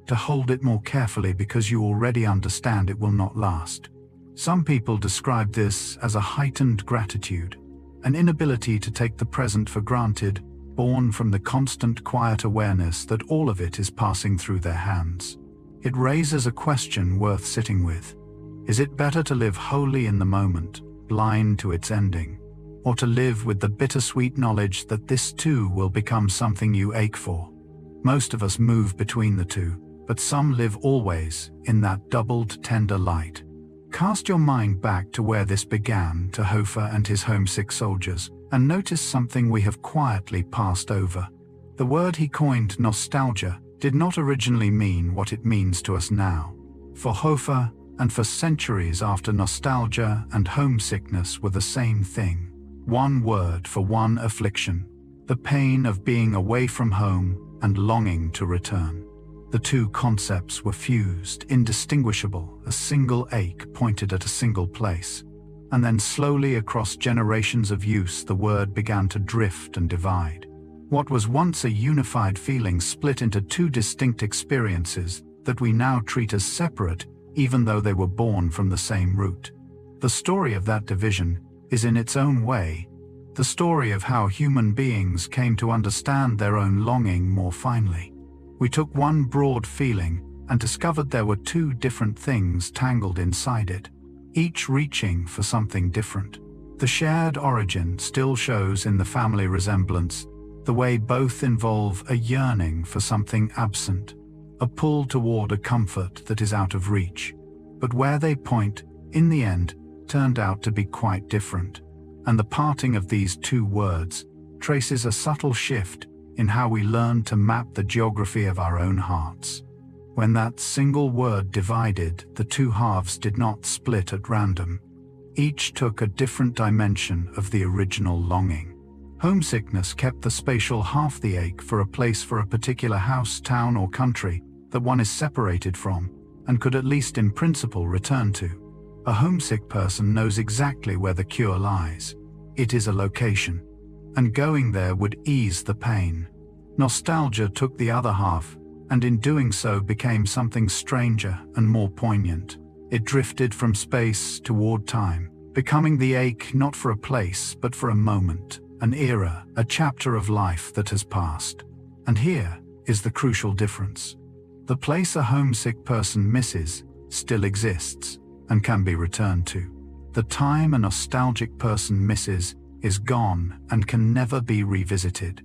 to hold it more carefully because you already understand it will not last. Some people describe this as a heightened gratitude, an inability to take the present for granted, born from the constant quiet awareness that all of it is passing through their hands. It raises a question worth sitting with. Is it better to live wholly in the moment, blind to its ending, or to live with the bittersweet knowledge that this too will become something you ache for? Most of us move between the two, but some live always in that doubled tender light. Cast your mind back to where this began, to Hofer and his homesick soldiers, and notice something we have quietly passed over. The word he coined, nostalgia, did not originally mean what it means to us now. For Hofer, and for centuries after, nostalgia and homesickness were the same thing. One word for one affliction, the pain of being away from home and longing to return. The two concepts were fused, indistinguishable, a single ache pointed at a single place. And then slowly across generations of use, the word began to drift and divide. What was once a unified feeling split into two distinct experiences that we now treat as separate, even though they were born from the same root. The story of that division is, in its own way, the story of how human beings came to understand their own longing more finely. We took one broad feeling and discovered there were two different things tangled inside it, each reaching for something different. The shared origin still shows in the family resemblance, the way both involve a yearning for something absent, a pull toward a comfort that is out of reach. but where they point, in the end, turned out to be quite different. And the parting of these two words traces a subtle shift in how we learn to map the geography of our own hearts. When that single word divided, the two halves did not split at random. Each took a different dimension of the original longing. Homesickness kept the spatial half, the ache for a place, for a particular house, town, or country that one is separated from and could at least in principle return to. A homesick person knows exactly where the cure lies. It is a location, and going there would ease the pain. Nostalgia took the other half, and in doing so became something stranger and more poignant. It drifted from space toward time, becoming the ache not for a place but for a moment, an era, a chapter of life that has passed. And here is the crucial difference. The place a homesick person misses still exists and can be returned to. The time a nostalgic person misses is gone and can never be revisited.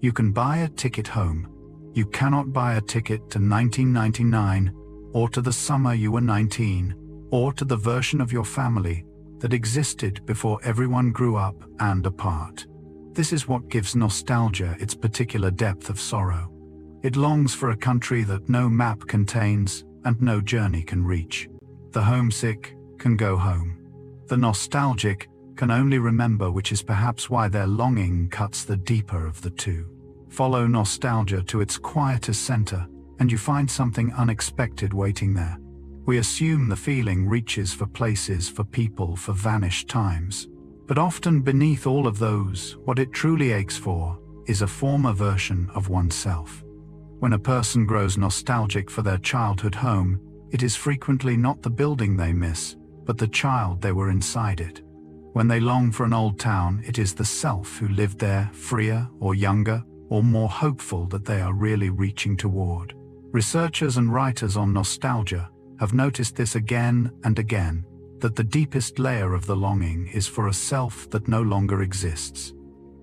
You can buy a ticket home. You cannot buy a ticket to 1999, or to the summer you were 19, or to the version of your family that existed before everyone grew up and apart. This is what gives nostalgia its particular depth of sorrow. It longs for a country that no map contains and no journey can reach. The homesick can go home. The nostalgic can only remember, which is perhaps why their longing cuts the deeper of the two. Follow nostalgia to its quietest center, and you find something unexpected waiting there. We assume the feeling reaches for places, for people, for vanished times. But often beneath all of those, what it truly aches for is a former version of oneself. When a person grows nostalgic for their childhood home, it is frequently not the building they miss, but the child they were inside it. When they long for an old town, it is the self who lived there, freer or younger, or more hopeful that they are really reaching toward. Researchers and writers on nostalgia have noticed this again and again, that the deepest layer of the longing is for a self that no longer exists.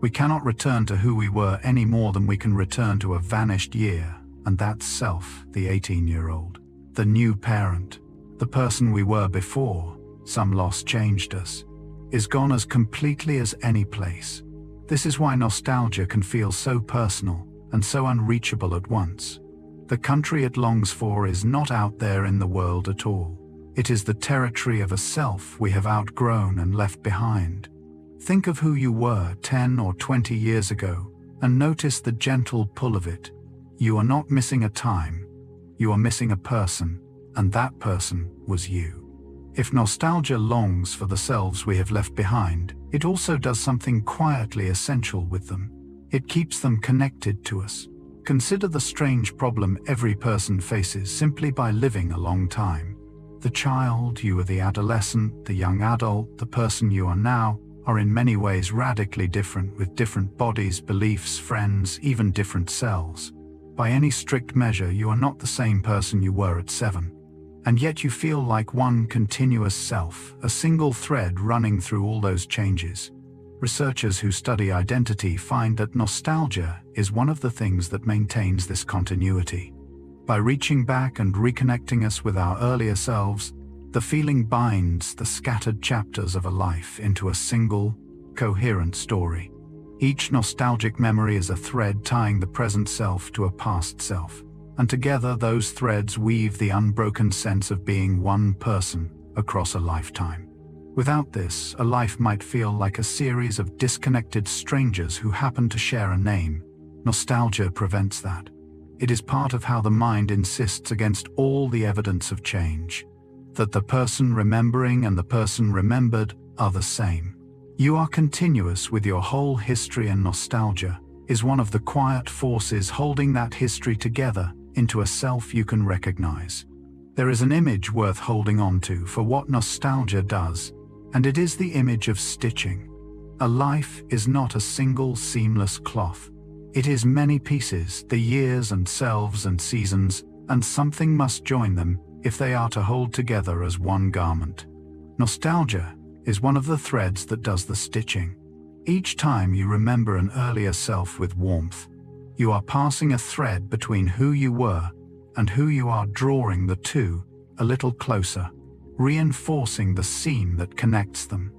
We cannot return to who we were any more than we can return to a vanished year, and that self, the 18-year-old, the new parent, the person we were before some loss changed us, is gone as completely as any place. This is why nostalgia can feel so personal and so unreachable at once. The country it longs for is not out there in the world at all. It is the territory of a self we have outgrown and left behind. Think of who you were 10 or 20 years ago and notice the gentle pull of it. You are not missing a time. You are missing a person, and that person was you. If nostalgia longs for the selves we have left behind, it also does something quietly essential with them. It keeps them connected to us. Consider the strange problem every person faces simply by living a long time. The child, you are the adolescent, the young adult, the person you are now, are in many ways radically different, with different bodies, beliefs, friends, even different selves. By any strict measure, you are not the same person you were at 7. And yet you feel like one continuous self, a single thread running through all those changes. Researchers who study identity find that nostalgia is one of the things that maintains this continuity. By reaching back and reconnecting us with our earlier selves, the feeling binds the scattered chapters of a life into a single, coherent story. Each nostalgic memory is a thread tying the present self to a past self, and together those threads weave the unbroken sense of being one person across a lifetime. Without this, a life might feel like a series of disconnected strangers who happen to share a name. Nostalgia prevents that. It is part of how the mind insists against all the evidence of change, that the person remembering and the person remembered are the same. You are continuous with your whole history, and nostalgia is one of the quiet forces holding that history together into a self you can recognize. There is an image worth holding on to for what nostalgia does, and it is the image of stitching. A life is not a single seamless cloth. It is many pieces, the years and selves and seasons, and something must join them if they are to hold together as one garment. Nostalgia is one of the threads that does the stitching. Each time you remember an earlier self with warmth, you are passing a thread between who you were and who you are, drawing the two a little closer. reinforcing the seam that connects them.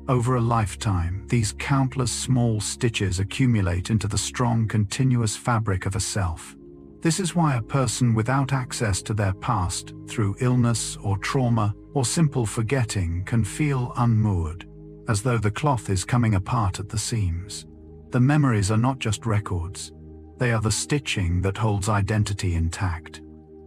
Over a lifetime, these countless small stitches accumulate into the strong, continuous fabric of a self. This is why a person without access to their past, through illness or trauma or simple forgetting, can feel unmoored, as though the cloth is coming apart at the seams. The memories are not just records. They are the stitching that holds identity intact.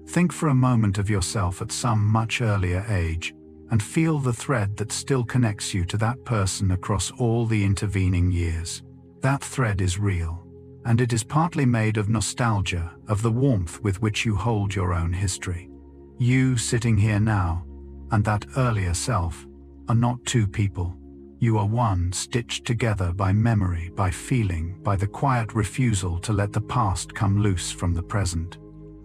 Think for a moment of yourself at some much earlier age, and feel the thread that still connects you to that person across all the intervening years. That thread is real, and it is partly made of nostalgia, of the warmth with which you hold your own history. You sitting here now, and that earlier self, are not two people. You are one, stitched together by memory, by feeling, by the quiet refusal to let the past come loose from the present.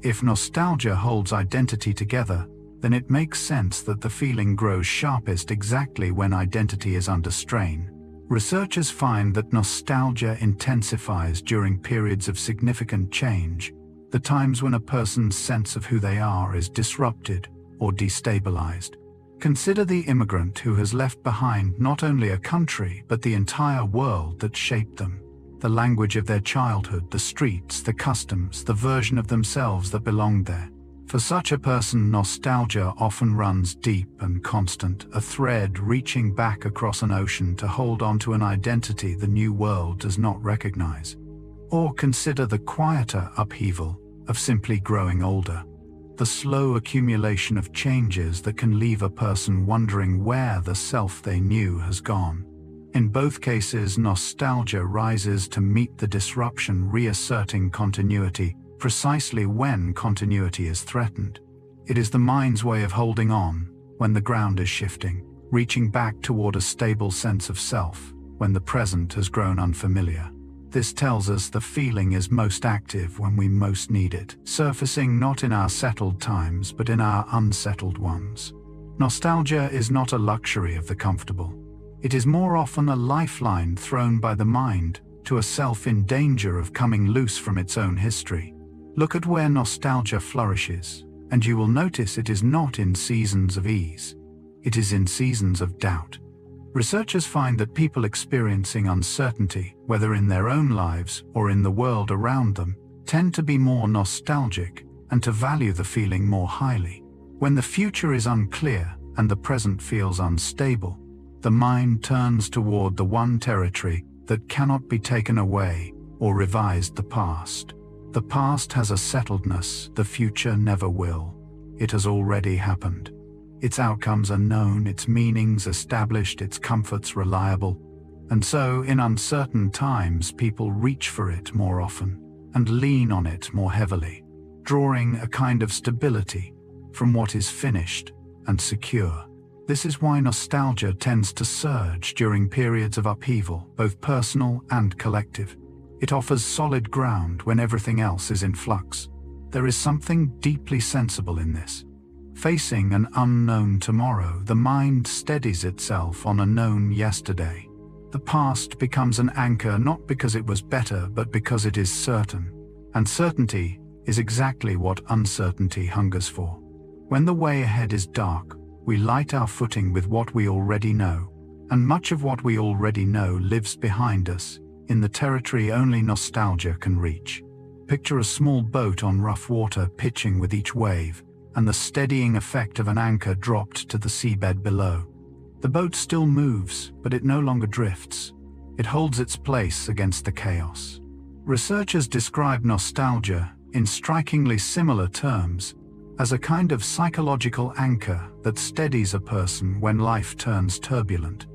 If nostalgia holds identity together, then it makes sense that the feeling grows sharpest exactly when identity is under strain. Researchers find that nostalgia intensifies during periods of significant change, the times when a person's sense of who they are is disrupted or destabilized. Consider the immigrant who has left behind not only a country but the entire world that shaped them. The language of their childhood, the streets, the customs, the version of themselves that belonged there. For such a person, nostalgia often runs deep and constant, a thread reaching back across an ocean to hold on to an identity the new world does not recognize. Or consider the quieter upheaval of simply growing older. The slow accumulation of changes that can leave a person wondering where the self they knew has gone. In both cases, nostalgia rises to meet the disruption, reasserting continuity, precisely when continuity is threatened. It is the mind's way of holding on when the ground is shifting, reaching back toward a stable sense of self when the present has grown unfamiliar. This tells us the feeling is most active when we most need it, surfacing not in our settled times but in our unsettled ones. Nostalgia is not a luxury of the comfortable. It is more often a lifeline thrown by the mind to a self in danger of coming loose from its own history. Look at where nostalgia flourishes, and you will notice it is not in seasons of ease. It is in seasons of doubt. Researchers find that people experiencing uncertainty, whether in their own lives or in the world around them, tend to be more nostalgic and to value the feeling more highly. When the future is unclear and the present feels unstable, the mind turns toward the one territory that cannot be taken away or revised: the past. The past has a settledness, the future never will. It has already happened. Its outcomes are known, its meanings established, its comforts reliable. And so, in uncertain times, people reach for it more often and lean on it more heavily, drawing a kind of stability from what is finished and secure. This is why nostalgia tends to surge during periods of upheaval, both personal and collective. It offers solid ground when everything else is in flux. There is something deeply sensible in this. Facing an unknown tomorrow, the mind steadies itself on a known yesterday. The past becomes an anchor not because it was better, but because it is certain. And certainty is exactly what uncertainty hungers for. When the way ahead is dark, we light our footing with what we already know. And much of what we already know lives behind us, in the territory only nostalgia can reach. Picture a small boat on rough water pitching with each wave, and the steadying effect of an anchor dropped to the seabed below. The boat still moves, but it no longer drifts. It holds its place against the chaos. Researchers describe nostalgia, in strikingly similar terms, as a kind of psychological anchor that steadies a person when life turns turbulent,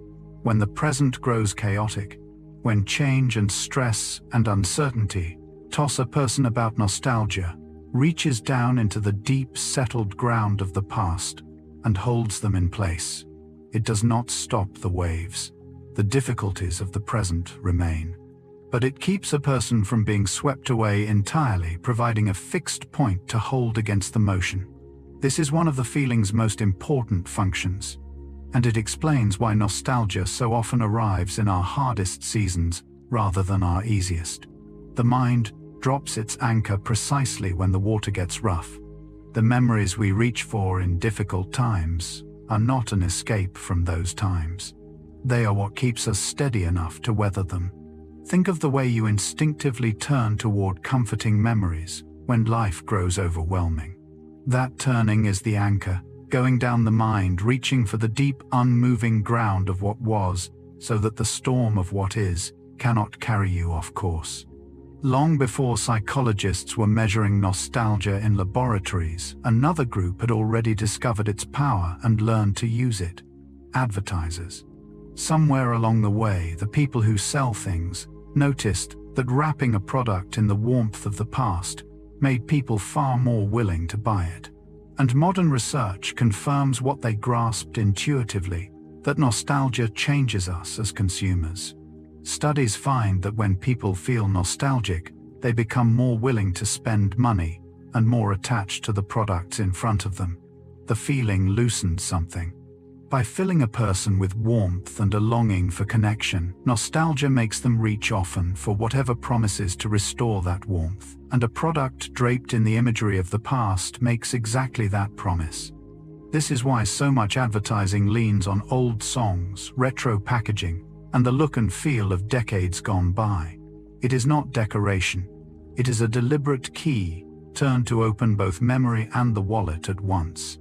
when the present grows chaotic, when change and stress and uncertainty toss a person about. Nostalgia reaches down into the deep, settled ground of the past and holds them in place. It does not stop the waves. The difficulties of the present remain. But it keeps a person from being swept away entirely, providing a fixed point to hold against the motion. This is one of the feeling's most important functions, and it explains why nostalgia so often arrives in our hardest seasons rather than our easiest. The mind drops its anchor precisely when the water gets rough. The memories we reach for in difficult times are not an escape from those times. They are what keeps us steady enough to weather them. Think of the way you instinctively turn toward comforting memories when life grows overwhelming. That turning is the anchor, going down the mind, reaching for the deep, unmoving ground of what was, so that the storm of what is cannot carry you off course. Long before psychologists were measuring nostalgia in laboratories, another group had already discovered its power and learned to use it: advertisers. Somewhere along the way, the people who sell things noticed that wrapping a product in the warmth of the past made people far more willing to buy it. And modern research confirms what they grasped intuitively, that nostalgia changes us as consumers. Studies find that when people feel nostalgic, they become more willing to spend money and more attached to the products in front of them. The feeling loosens something. By filling a person with warmth and a longing for connection, nostalgia makes them reach often for whatever promises to restore that warmth, and a product draped in the imagery of the past makes exactly that promise. This is why so much advertising leans on old songs, retro packaging, and the look and feel of decades gone by. It is not decoration. It is a deliberate key turned to open both memory and the wallet at once.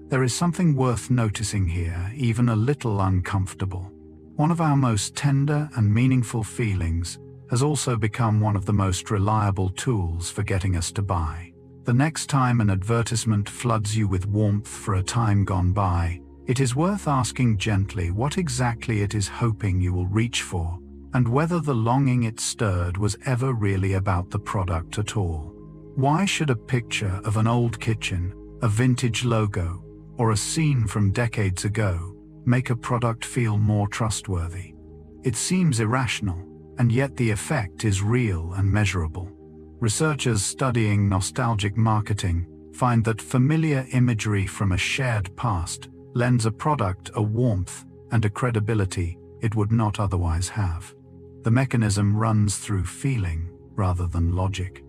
There is something worth noticing here, even a little uncomfortable. One of our most tender and meaningful feelings has also become one of the most reliable tools for getting us to buy. The next time an advertisement floods you with warmth for a time gone by, it is worth asking gently what exactly it is hoping you will reach for, and whether the longing it stirred was ever really about the product at all. Why should a picture of an old kitchen, a vintage logo, or a scene from decades ago make a product feel more trustworthy? It seems irrational, and yet the effect is real and measurable. Researchers studying nostalgic marketing find that familiar imagery from a shared past lends a product a warmth and a credibility it would not otherwise have. The mechanism runs through feeling rather than logic.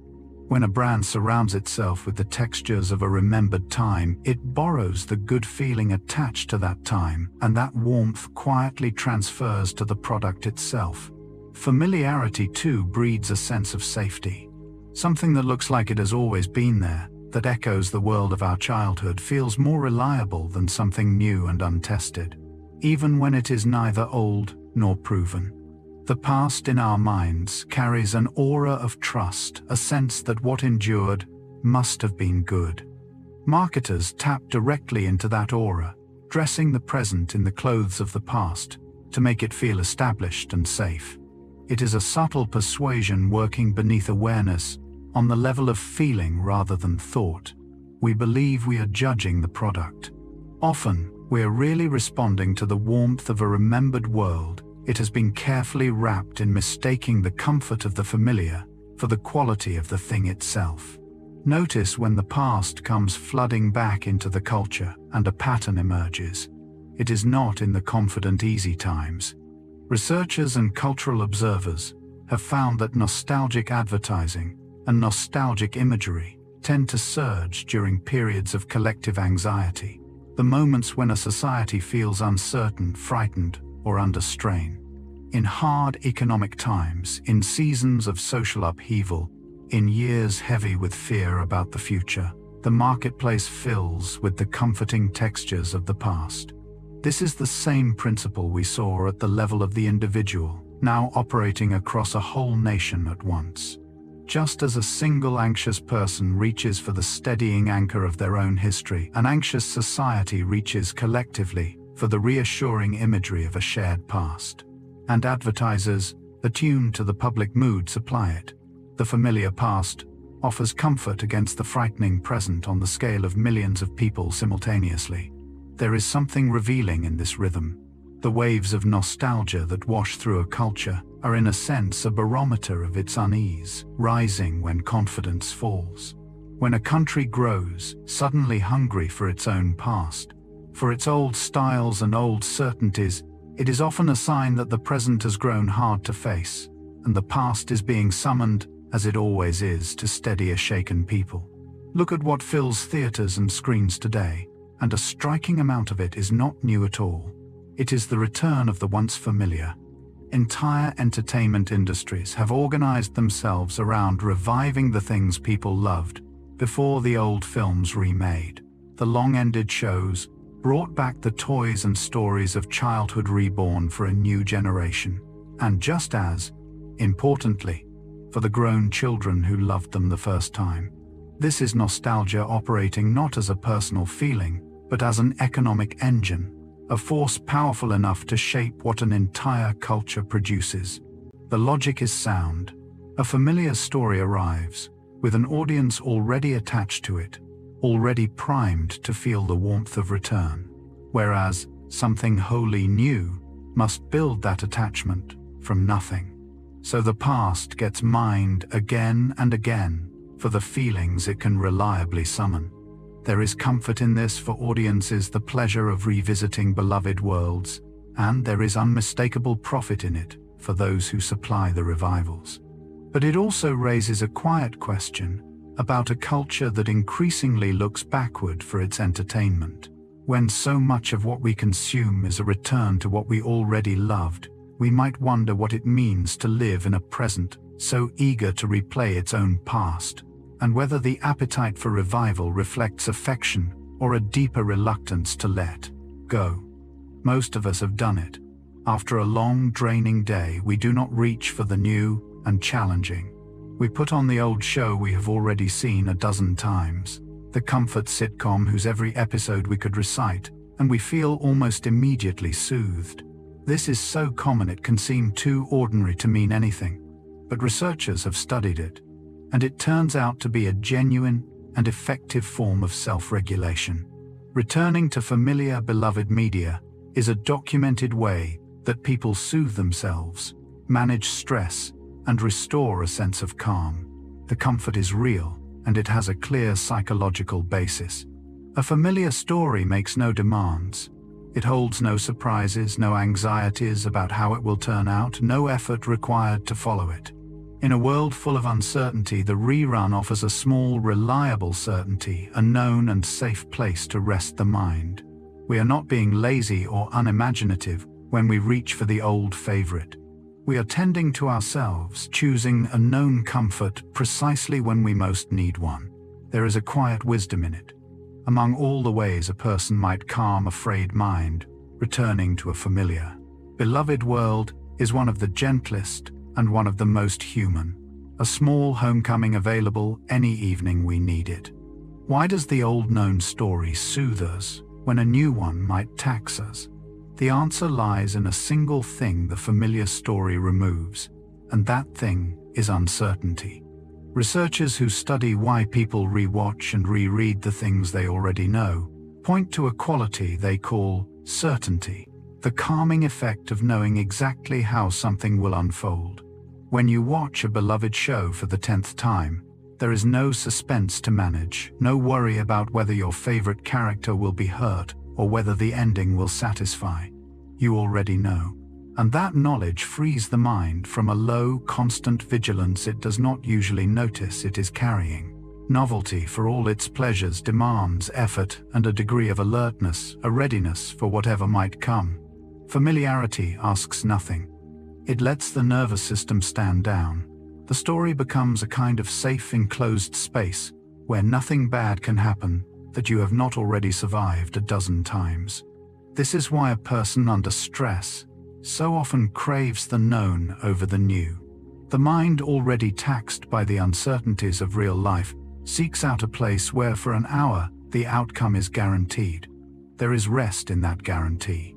When a brand surrounds itself with the textures of a remembered time, it borrows the good feeling attached to that time, and that warmth quietly transfers to the product itself. Familiarity too breeds a sense of safety. Something that looks like it has always been there, that echoes the world of our childhood, feels more reliable than something new and untested, even when it is neither old nor proven. The past in our minds carries an aura of trust, a sense that what endured must have been good. Marketers tap directly into that aura, dressing the present in the clothes of the past to make it feel established and safe. It is a subtle persuasion working beneath awareness, on the level of feeling rather than thought. We believe we are judging the product. Often, we are really responding to the warmth of a remembered world. It has been carefully wrapped in mistaking the comfort of the familiar for the quality of the thing itself. Notice when the past comes flooding back into the culture and a pattern emerges. It is not in the confident, easy times. Researchers and cultural observers have found that nostalgic advertising and nostalgic imagery tend to surge during periods of collective anxiety, the moments when a society feels uncertain, frightened, or under strain. In hard economic times, in seasons of social upheaval, in years heavy with fear about the future, the marketplace fills with the comforting textures of the past. This is the same principle we saw at the level of the individual, now operating across a whole nation at once. Just as a single anxious person reaches for the steadying anchor of their own history, an anxious society reaches collectively for the reassuring imagery of a shared past. And advertisers, attuned to the public mood, supply it. The familiar past offers comfort against the frightening present on the scale of millions of people simultaneously. There is something revealing in this rhythm. The waves of nostalgia that wash through a culture are in a sense a barometer of its unease, rising when confidence falls. When a country grows, suddenly hungry for its own past, for its old styles and old certainties, it is often a sign that the present has grown hard to face, and the past is being summoned, as it always is, to steady a shaken people. Look at what fills theaters and screens today. and a striking amount of it is not new at all. It is the return of the once familiar. Entire entertainment industries have organized themselves around reviving the things people loved before the old films remade. The long-ended shows brought back the toys and stories of childhood reborn for a new generation, and just as importantly, for the grown children who loved them the first time. This is nostalgia operating not as a personal feeling, but as an economic engine, a force powerful enough to shape what an entire culture produces. The logic is sound. A familiar story arrives, with an audience already attached to it, already primed to feel the warmth of return, whereas something wholly new must build that attachment from nothing. So the past gets mined again and again for the feelings it can reliably summon. There is comfort in this for audiences, the pleasure of revisiting beloved worlds, and there is unmistakable profit in it for those who supply the revivals. But it also raises a quiet question about a culture that increasingly looks backward for its entertainment. When so much of what we consume is a return to what we already loved, we might wonder what it means to live in a present so eager to replay its own past, and whether the appetite for revival reflects affection or a deeper reluctance to let go. Most of us have done it. After a long, draining day, we do not reach for the new and challenging. We put on the old show we have already seen a dozen times, the comfort sitcom whose every episode we could recite, and we feel almost immediately soothed. This is so common it can seem too ordinary to mean anything, but researchers have studied it, and it turns out to be a genuine and effective form of self-regulation. Returning to familiar, beloved media is a documented way that people soothe themselves, manage stress, and restore a sense of calm. The comfort is real, and it has a clear psychological basis. A familiar story makes no demands. It holds no surprises, no anxieties about how it will turn out, no effort required to follow it. In a world full of uncertainty, the rerun offers a small, reliable certainty, a known and safe place to rest the mind. We are not being lazy or unimaginative when we reach for the old favorite. We are tending to ourselves, choosing a known comfort precisely when we most need one. There is a quiet wisdom in it. Among all the ways a person might calm a frayed mind, returning to a familiar, beloved world is one of the gentlest and one of the most human. A small homecoming available any evening we need it. Why does the old known story soothe us when a new one might tax us? The answer lies in a single thing the familiar story removes, and that thing is uncertainty. Researchers who study why people rewatch and reread the things they already know point to a quality they call certainty, the calming effect of knowing exactly how something will unfold. When you watch a beloved show for the 10th time, there is no suspense to manage, no worry about whether your favorite character will be hurt or whether the ending will satisfy. You already know. And that knowledge frees the mind from a low, constant vigilance it does not usually notice it is carrying. Novelty, for all its pleasures, demands effort and a degree of alertness, a readiness for whatever might come. Familiarity asks nothing. It lets the nervous system stand down. The story becomes a kind of safe, enclosed space where nothing bad can happen that you have not already survived a dozen times. This is why a person under stress so often craves the known over the new. The mind, already taxed by the uncertainties of real life, seeks out a place where for an hour the outcome is guaranteed. There is rest in that guarantee.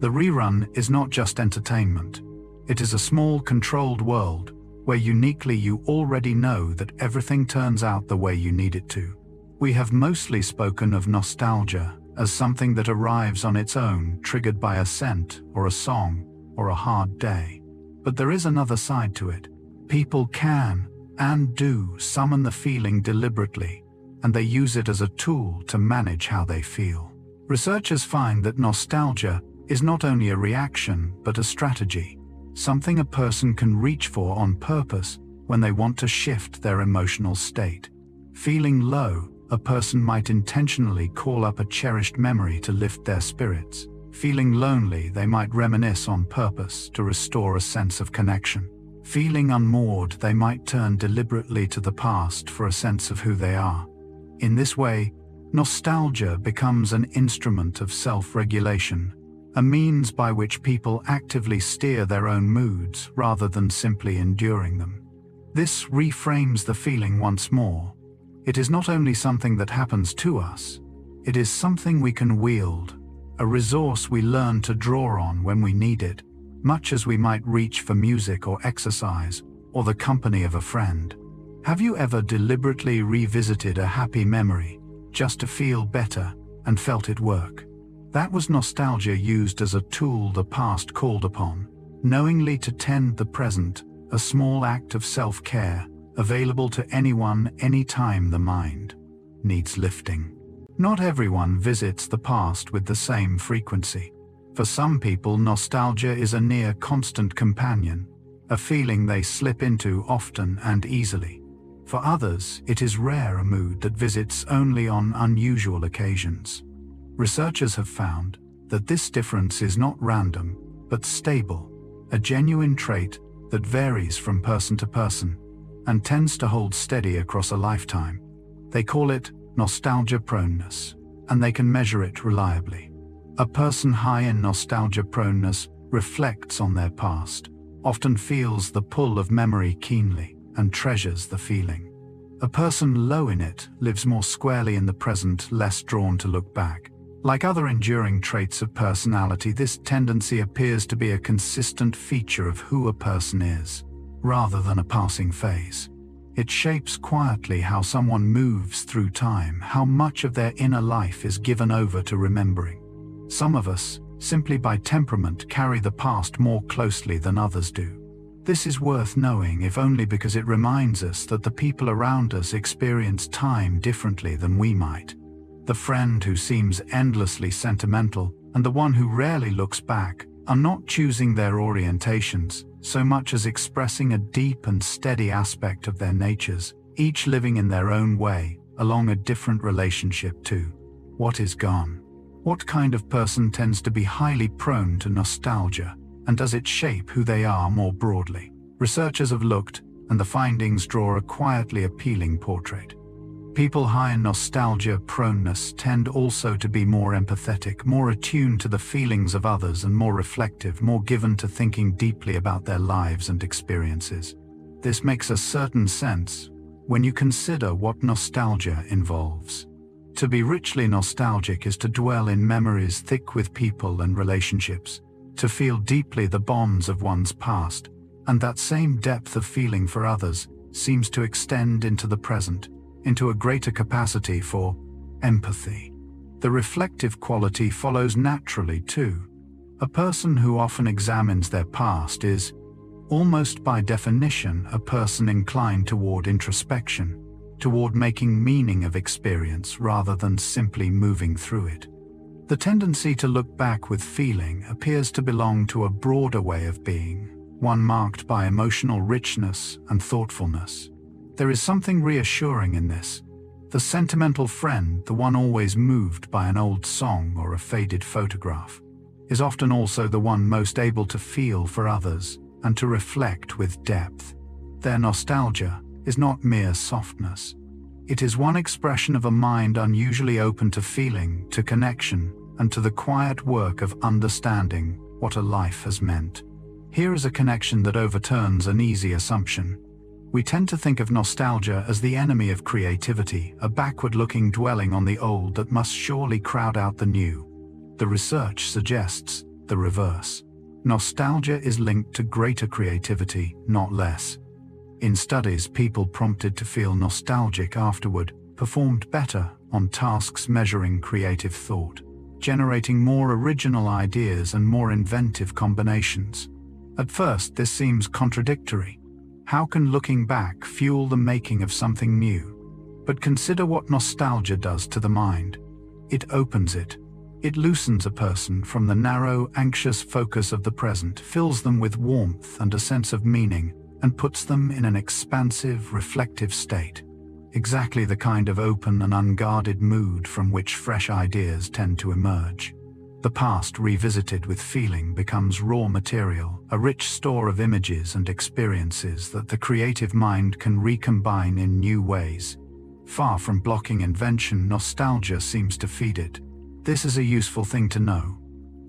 The rerun is not just entertainment. It is a small, controlled world where uniquely you already know that everything turns out the way you need it to. We have mostly spoken of nostalgia as something that arrives on its own, triggered by a scent or a song or a hard day. But there is another side to it. People can and do summon the feeling deliberately, and they use it as a tool to manage how they feel. Researchers find that nostalgia is not only a reaction but a strategy, something a person can reach for on purpose when they want to shift their emotional state. Feeling low a person might intentionally call up a cherished memory to lift their spirits. Feeling lonely, they might reminisce on purpose to restore a sense of connection. Feeling unmoored, they might turn deliberately to the past for a sense of who they are. In this way, nostalgia becomes an instrument of self-regulation, a means by which people actively steer their own moods rather than simply enduring them. This reframes the feeling once more. It is not only something that happens to us, it is something we can wield, a resource we learn to draw on when we need it, much as we might reach for music or exercise, or the company of a friend. Have you ever deliberately revisited a happy memory, just to feel better, and felt it work? That was nostalgia used as a tool the past called upon, knowingly to tend the present, a small act of self-care, available to anyone, anytime the mind needs lifting. Not everyone visits the past with the same frequency. For some people, nostalgia is a near constant companion, a feeling they slip into often and easily. For others, it is rare, a mood that visits only on unusual occasions. Researchers have found that this difference is not random, but stable, a genuine trait that varies from person to person and tends to hold steady across a lifetime. They call it nostalgia proneness, and they can measure it reliably. A person high in nostalgia proneness reflects on their past, often feels the pull of memory keenly, and treasures the feeling. A person low in it lives more squarely in the present, less drawn to look back. Like other enduring traits of personality, this tendency appears to be a consistent feature of who a person is, rather than a passing phase. It shapes quietly how someone moves through time, how much of their inner life is given over to remembering. Some of us, simply by temperament, carry the past more closely than others do. This is worth knowing, if only because it reminds us that the people around us experience time differently than we might. The friend who seems endlessly sentimental and the one who rarely looks back are not choosing their orientations so much as expressing a deep and steady aspect of their natures, each living in their own way, along a different relationship to what is gone. What kind of person tends to be highly prone to nostalgia, and does it shape who they are more broadly? Researchers have looked, and the findings draw a quietly appealing portrait. People high in nostalgia proneness tend also to be more empathetic, more attuned to the feelings of others, and more reflective, more given to thinking deeply about their lives and experiences. This makes a certain sense when you consider what nostalgia involves. To be richly nostalgic is to dwell in memories thick with people and relationships, to feel deeply the bonds of one's past, and that same depth of feeling for others seems to extend into the present, into a greater capacity for empathy. The reflective quality follows naturally too. A person who often examines their past is, almost by definition, a person inclined toward introspection, toward making meaning of experience rather than simply moving through it. The tendency to look back with feeling appears to belong to a broader way of being, one marked by emotional richness and thoughtfulness. There is something reassuring in this. The sentimental friend, the one always moved by an old song or a faded photograph, is often also the one most able to feel for others and to reflect with depth. Their nostalgia is not mere softness. It is one expression of a mind unusually open to feeling, to connection, and to the quiet work of understanding what a life has meant. Here is a connection that overturns an easy assumption. We tend to think of nostalgia as the enemy of creativity, a backward-looking dwelling on the old that must surely crowd out the new. The research suggests the reverse. Nostalgia is linked to greater creativity, not less. In studies, people prompted to feel nostalgic afterward performed better on tasks measuring creative thought, generating more original ideas and more inventive combinations. At first, this seems contradictory. How can looking back fuel the making of something new? But consider what nostalgia does to the mind. It opens it. It loosens a person from the narrow, anxious focus of the present, fills them with warmth and a sense of meaning, and puts them in an expansive, reflective state. exactly the kind of open and unguarded mood from which fresh ideas tend to emerge. The past revisited with feeling becomes raw material, a rich store of images and experiences that the creative mind can recombine in new ways. Far from blocking invention, nostalgia seems to feed it. This is a useful thing to know.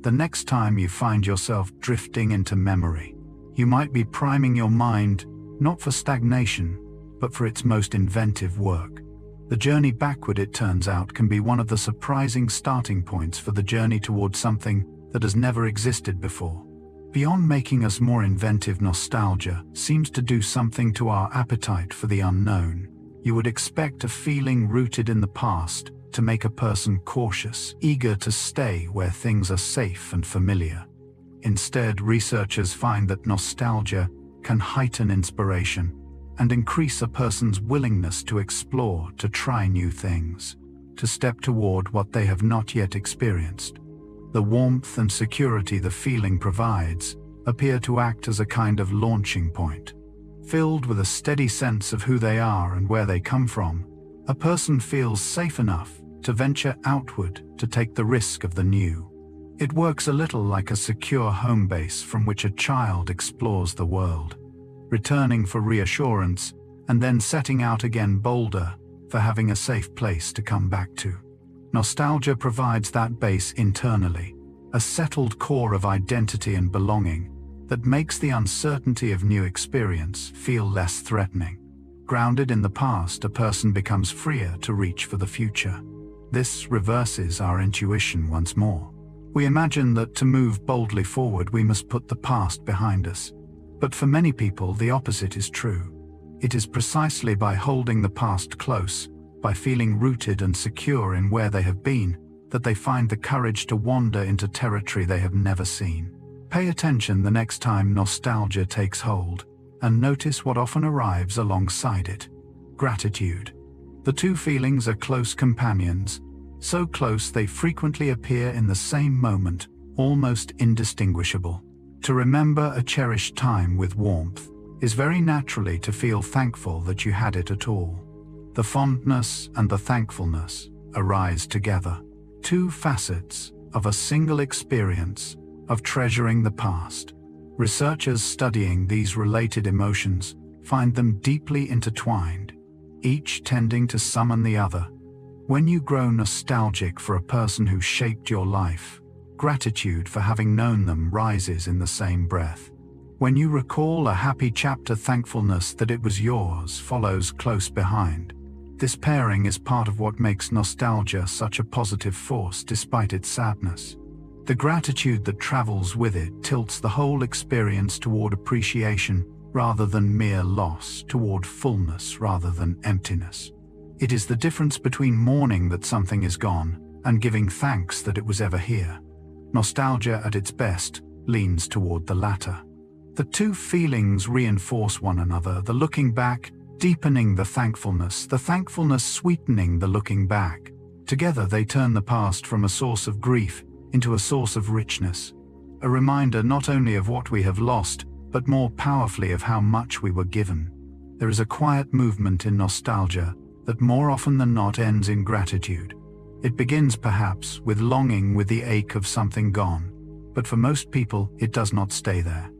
The next time you find yourself drifting into memory, you might be priming your mind not for stagnation, but for its most inventive work. The journey backward, it turns out, can be one of the surprising starting points for the journey towards something that has never existed before. Beyond making us more inventive, nostalgia seems to do something to our appetite for the unknown. You would expect a feeling rooted in the past to make a person cautious, eager to stay where things are safe and familiar. Instead, researchers find that nostalgia can heighten inspiration and increase a person's willingness to explore, to try new things, to step toward what they have not yet experienced. The warmth and security the feeling provides appear to act as a kind of launching point. Filled with a steady sense of who they are and where they come from, a person feels safe enough to venture outward, to take the risk of the new. It works a little like a secure home base from which a child explores the world, returning for reassurance and then setting out again bolder for having a safe place to come back to. Nostalgia provides that base internally, a settled core of identity and belonging that makes the uncertainty of new experience feel less threatening. Grounded in the past, a person becomes freer to reach for the future. This reverses our intuition once more. We imagine that to move boldly forward, we must put the past behind us. But for many people, the opposite is true. It is precisely by holding the past close, by feeling rooted and secure in where they have been, that they find the courage to wander into territory they have never seen. Pay attention the next time nostalgia takes hold, and notice what often arrives alongside it: gratitude. The two feelings are close companions, so close they frequently appear in the same moment, almost indistinguishable. To remember a cherished time with warmth is very naturally to feel thankful that you had it at all. The fondness and the thankfulness arise together, two facets of a single experience of treasuring the past. Researchers studying these related emotions find them deeply intertwined, each tending to summon the other. When you grow nostalgic for a person who shaped your life, gratitude for having known them rises in the same breath. When you recall a happy chapter, thankfulness that it was yours follows close behind. This pairing is part of what makes nostalgia such a positive force despite its sadness. The gratitude that travels with it tilts the whole experience toward appreciation rather than mere loss, toward fullness rather than emptiness. It is the difference between mourning that something is gone and giving thanks that it was ever here. Nostalgia at its best leans toward the latter. The two feelings reinforce one another, the looking back deepening the thankfulness sweetening the looking back. Together they turn the past from a source of grief into a source of richness, a reminder not only of what we have lost, but more powerfully of how much we were given. There is a quiet movement in nostalgia that more often than not ends in gratitude. It begins perhaps with longing, with the ache of something gone, but for most people it does not stay there.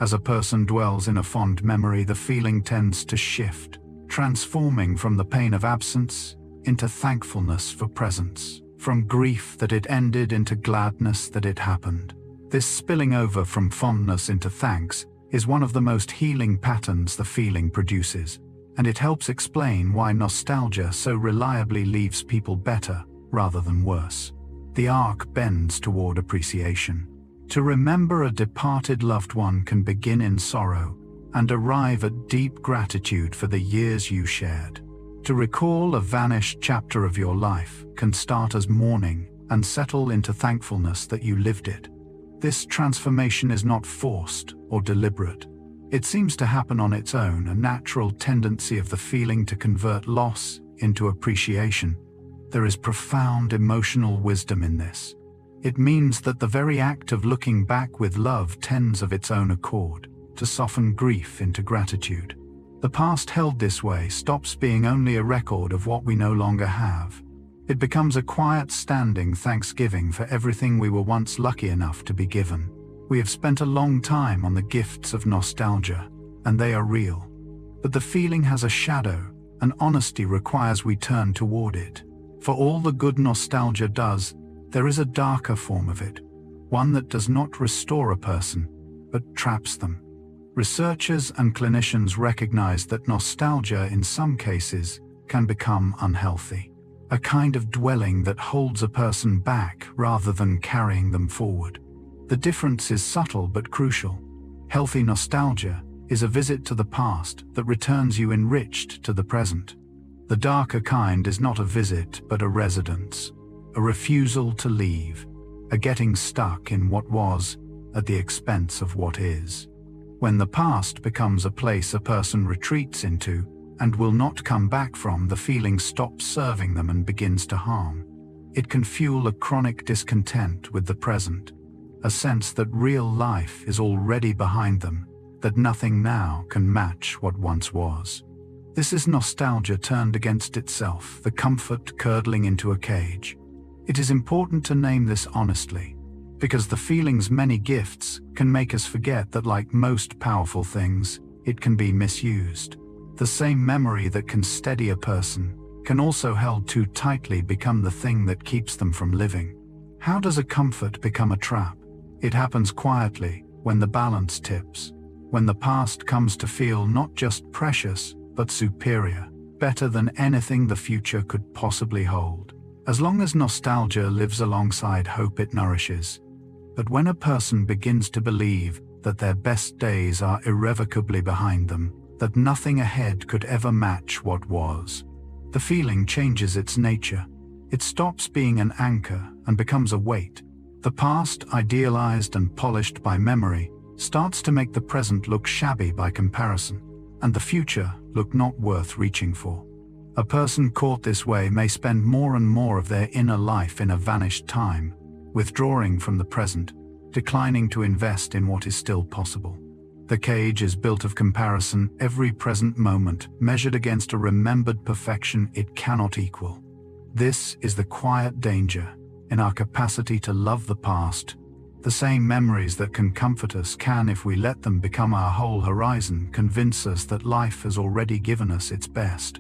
As a person dwells in a fond memory, the feeling tends to shift, transforming from the pain of absence into thankfulness for presence, from grief that it ended into gladness that it happened. This spilling over from fondness into thanks is one of the most healing patterns the feeling produces, and it helps explain why nostalgia so reliably leaves people better rather than worse. The arc bends toward appreciation. To remember a departed loved one can begin in sorrow and arrive at deep gratitude for the years you shared. To recall a vanished chapter of your life can start as mourning and settle into thankfulness that you lived it. This transformation is not forced or deliberate. It seems to happen on its own, a natural tendency of the feeling to convert loss into appreciation. There is profound emotional wisdom in this. It means that the very act of looking back with love tends of its own accord to soften grief into gratitude. The past held this way stops being only a record of what we no longer have. It becomes a quiet standing thanksgiving for everything we were once lucky enough to be given. We have spent a long time on the gifts of nostalgia, and they are real. But the feeling has a shadow, and honesty requires we turn toward it. For all the good nostalgia does, there is a darker form of it, one that does not restore a person, but traps them. Researchers and clinicians recognize that nostalgia in some cases can become unhealthy, a kind of dwelling that holds a person back rather than carrying them forward. The difference is subtle but crucial. Healthy nostalgia is a visit to the past that returns you enriched to the present. The darker kind is not a visit but a residence, a refusal to leave, a getting stuck in what was at the expense of what is. When the past becomes a place a person retreats into and will not come back from, the feeling stops serving them and begins to harm. It can fuel a chronic discontent with the present, a sense that real life is already behind them, that nothing now can match what once was. This is nostalgia turned against itself, the comfort curdling into a cage. It is important to name this honestly, because the feeling's many gifts can make us forget that, like most powerful things, it can be misused. The same memory that can steady a person can also, held too tightly, become the thing that keeps them from living. How does a comfort become a trap? It happens quietly, when the balance tips, when the past comes to feel not just precious, but superior, better than anything the future could possibly hold. As long as nostalgia lives alongside hope, it nourishes. But when a person begins to believe that their best days are irrevocably behind them, that nothing ahead could ever match what was, the feeling changes its nature. It stops being an anchor and becomes a weight. The past, idealized and polished by memory, starts to make the present look shabby by comparison, and the future look not worth reaching for. A person caught this way may spend more and more of their inner life in a vanished time, withdrawing from the present, declining to invest in what is still possible. The cage is built of comparison, every present moment measured against a remembered perfection it cannot equal. This is the quiet danger in our capacity to love the past. The same memories that can comfort us can, if we let them become our whole horizon, convince us that life has already given us its best.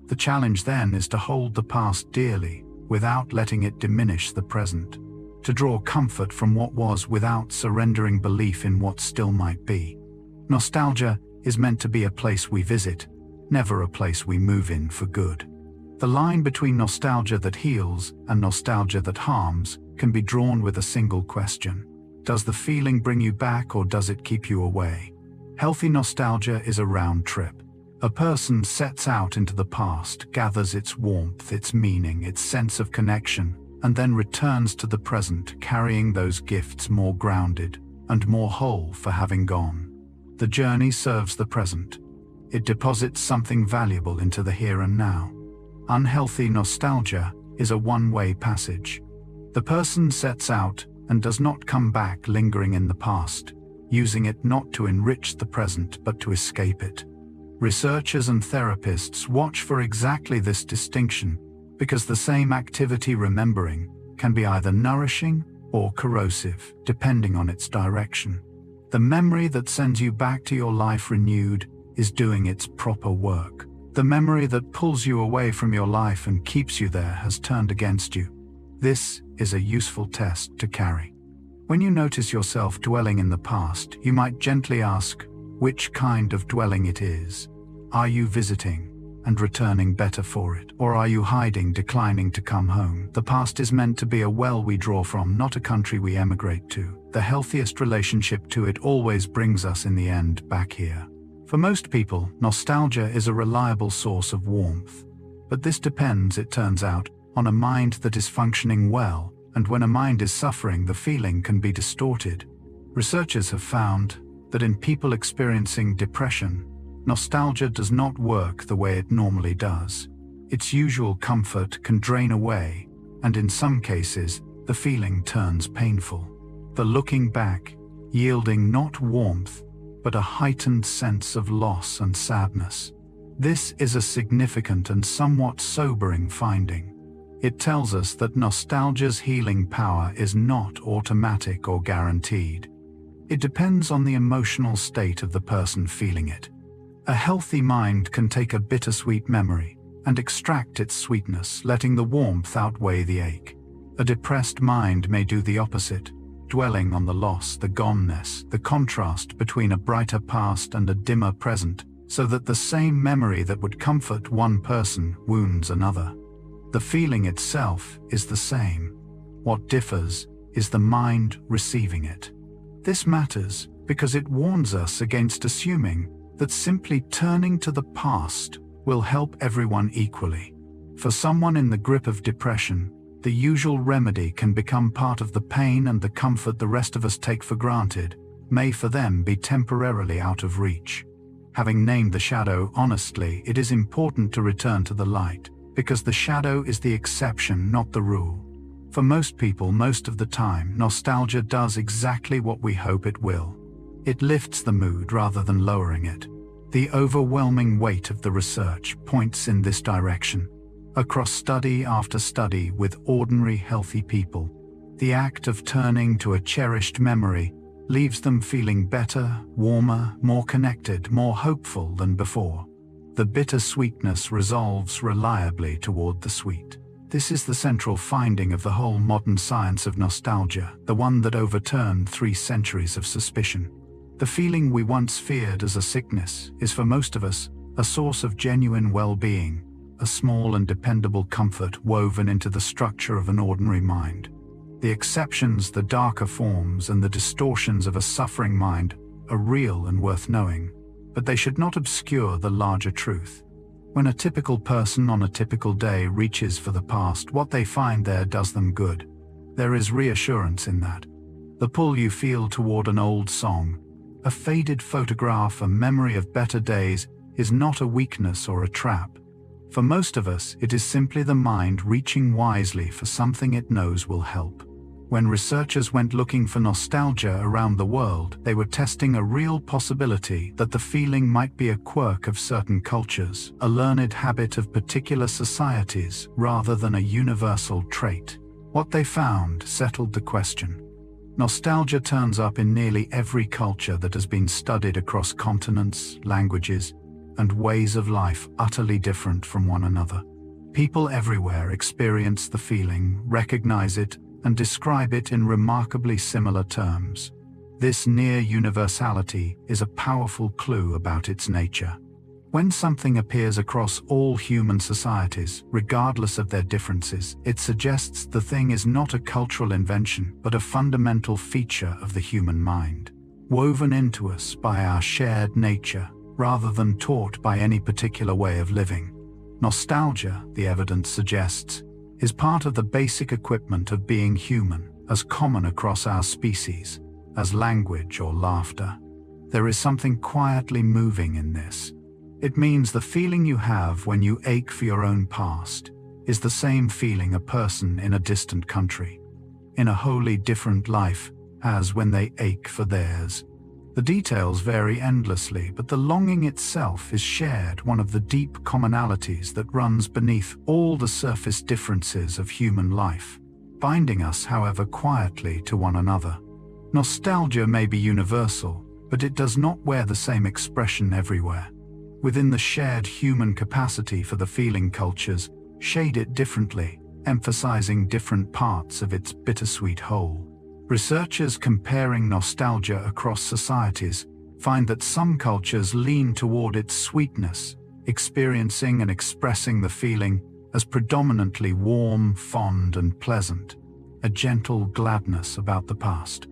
The challenge then is to hold the past dearly without letting it diminish the present, to draw comfort from what was without surrendering belief in what still might be. Nostalgia is meant to be a place we visit, never a place we move in for good. The line between nostalgia that heals and nostalgia that harms can be drawn with a single question. Does the feeling bring you back, or does it keep you away? Healthy nostalgia is a round trip. A person sets out into the past, gathers its warmth, its meaning, its sense of connection, and then returns to the present, carrying those gifts more grounded and more whole for having gone. The journey serves the present. It deposits something valuable into the here and now. Unhealthy nostalgia is a one-way passage. The person sets out and does not come back, lingering in the past, using it not to enrich the present but to escape it. Researchers and therapists watch for exactly this distinction, because the same activity, remembering, can be either nourishing or corrosive, depending on its direction. The memory that sends you back to your life renewed is doing its proper work. The memory that pulls you away from your life and keeps you there has turned against you. This is a useful test to carry. When you notice yourself dwelling in the past, you might gently ask which kind of dwelling it is. Are you visiting and returning better for it, or are you hiding, declining to come home? The past is meant to be a well we draw from, not a country we emigrate to. The healthiest relationship to it always brings us in the end back here. For most people, nostalgia is a reliable source of warmth. But this depends, it turns out, on a mind that is functioning well, and when a mind is suffering, the feeling can be distorted. Researchers have found that in people experiencing depression, nostalgia does not work the way it normally does. Its usual comfort can drain away, and in some cases, the feeling turns painful. The looking back, yielding not warmth, but a heightened sense of loss and sadness. This is a significant and somewhat sobering finding. It tells us that nostalgia's healing power is not automatic or guaranteed. It depends on the emotional state of the person feeling it. A healthy mind can take a bittersweet memory and extract its sweetness, letting the warmth outweigh the ache. A depressed mind may do the opposite, dwelling on the loss, the goneness, the contrast between a brighter past and a dimmer present, so that the same memory that would comfort one person wounds another. The feeling itself is the same. What differs is the mind receiving it. This matters because it warns us against assuming that simply turning to the past will help everyone equally. For someone in the grip of depression, the usual remedy can become part of the pain, and the comfort the rest of us take for granted may for them be temporarily out of reach. Having named the shadow honestly, it is important to return to the light, because the shadow is the exception, not the rule. For most people, most of the time, nostalgia does exactly what we hope it will. It lifts the mood rather than lowering it. The overwhelming weight of the research points in this direction. Across study after study with ordinary healthy people, the act of turning to a cherished memory leaves them feeling better, warmer, more connected, more hopeful than before. The bitter sweetness resolves reliably toward the sweet. This is the central finding of the whole modern science of nostalgia, the one that overturned 3 centuries of suspicion. The feeling we once feared as a sickness is for most of us a source of genuine well-being, a small and dependable comfort woven into the structure of an ordinary mind. The exceptions, the darker forms, and the distortions of a suffering mind are real and worth knowing, but they should not obscure the larger truth. When a typical person on a typical day reaches for the past, what they find there does them good. There is reassurance in that. The pull you feel toward an old song, a faded photograph, a memory of better days, is not a weakness or a trap. For most of us, it is simply the mind reaching wisely for something it knows will help. When researchers went looking for nostalgia around the world, they were testing a real possibility that the feeling might be a quirk of certain cultures, a learned habit of particular societies, rather than a universal trait. What they found settled the question. Nostalgia turns up in nearly every culture that has been studied across continents, languages, and ways of life utterly different from one another. People everywhere experience the feeling, recognize it, and describe it in remarkably similar terms. This near universality is a powerful clue about its nature. When something appears across all human societies, regardless of their differences, it suggests the thing is not a cultural invention, but a fundamental feature of the human mind, woven into us by our shared nature, rather than taught by any particular way of living. Nostalgia, the evidence suggests, is part of the basic equipment of being human, as common across our species as language or laughter. There is something quietly moving in this. It means the feeling you have when you ache for your own past is the same feeling a person in a distant country, in a wholly different life, has when they ache for theirs. The details vary endlessly, but the longing itself is shared, one of the deep commonalities that runs beneath all the surface differences of human life, binding us, however, quietly to one another. Nostalgia may be universal, but it does not wear the same expression everywhere. Within the shared human capacity for the feeling, cultures shade it differently, emphasizing different parts of its bittersweet whole. Researchers comparing nostalgia across societies find that some cultures lean toward its sweetness, experiencing and expressing the feeling as predominantly warm, fond, and pleasant, a gentle gladness about the past.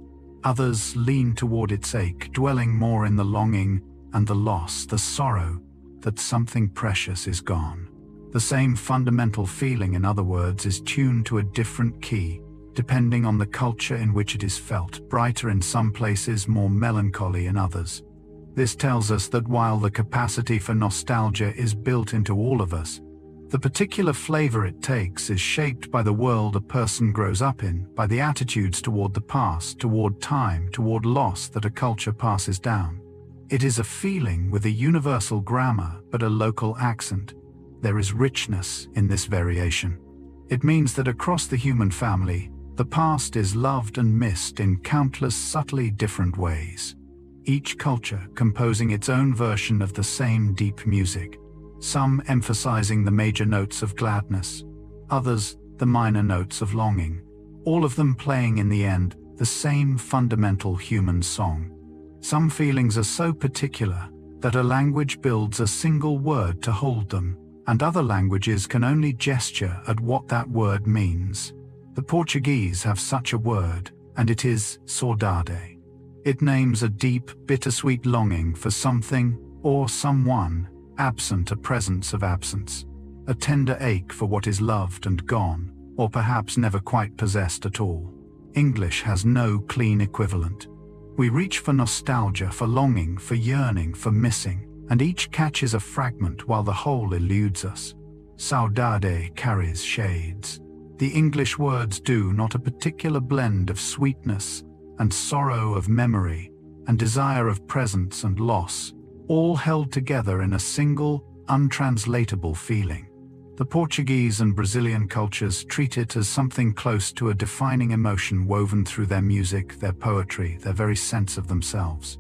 Others lean toward its ache, dwelling more in the longing and the loss, the sorrow that something precious is gone. The same fundamental feeling, in other words, is tuned to a different key, depending on the culture in which it is felt, brighter in some places, more melancholy in others. This tells us that while the capacity for nostalgia is built into all of us, the particular flavor it takes is shaped by the world a person grows up in, by the attitudes toward the past, toward time, toward loss that a culture passes down. It is a feeling with a universal grammar but a local accent. There is richness in this variation. It means that across the human family, the past is loved and missed in countless subtly different ways. Each culture composing its own version of the same deep music, some emphasizing the major notes of gladness, others the minor notes of longing, all of them playing in the end the same fundamental human song. Some feelings are so particular that a language builds a single word to hold them, and other languages can only gesture at what that word means. The Portuguese have such a word, and it is saudade. It names a deep, bittersweet longing for something or someone, absent a presence of absence, a tender ache for what is loved and gone, or perhaps never quite possessed at all. English has no clean equivalent. We reach for nostalgia, for longing, for yearning, for missing, and each catches a fragment while the whole eludes us. Saudade carries shades. The English words do not a particular blend of sweetness and sorrow, of memory and desire, of presence and loss, all held together in a single, untranslatable feeling. The Portuguese and Brazilian cultures treat it as something close to a defining emotion woven through their music, their poetry, their very sense of themselves.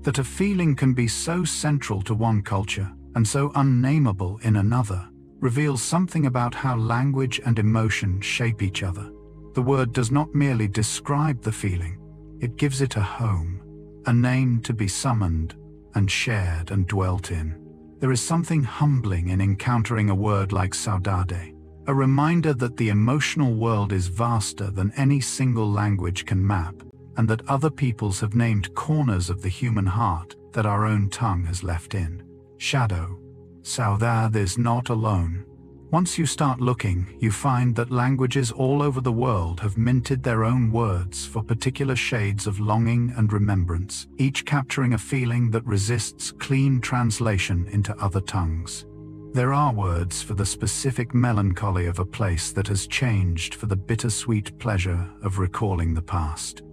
That a feeling can be so central to one culture and so unnameable in another reveals something about how language and emotion shape each other. The word does not merely describe the feeling, it gives it a home, a name to be summoned and shared and dwelt in. There is something humbling in encountering a word like saudade, a reminder that the emotional world is vaster than any single language can map, and that other peoples have named corners of the human heart that our own tongue has left in. Shadow. Saudade is not alone. Once you start looking, you find that languages all over the world have minted their own words for particular shades of longing and remembrance, each capturing a feeling that resists clean translation into other tongues. There are words for the specific melancholy of a place that has changed, for the bittersweet pleasure of recalling the past,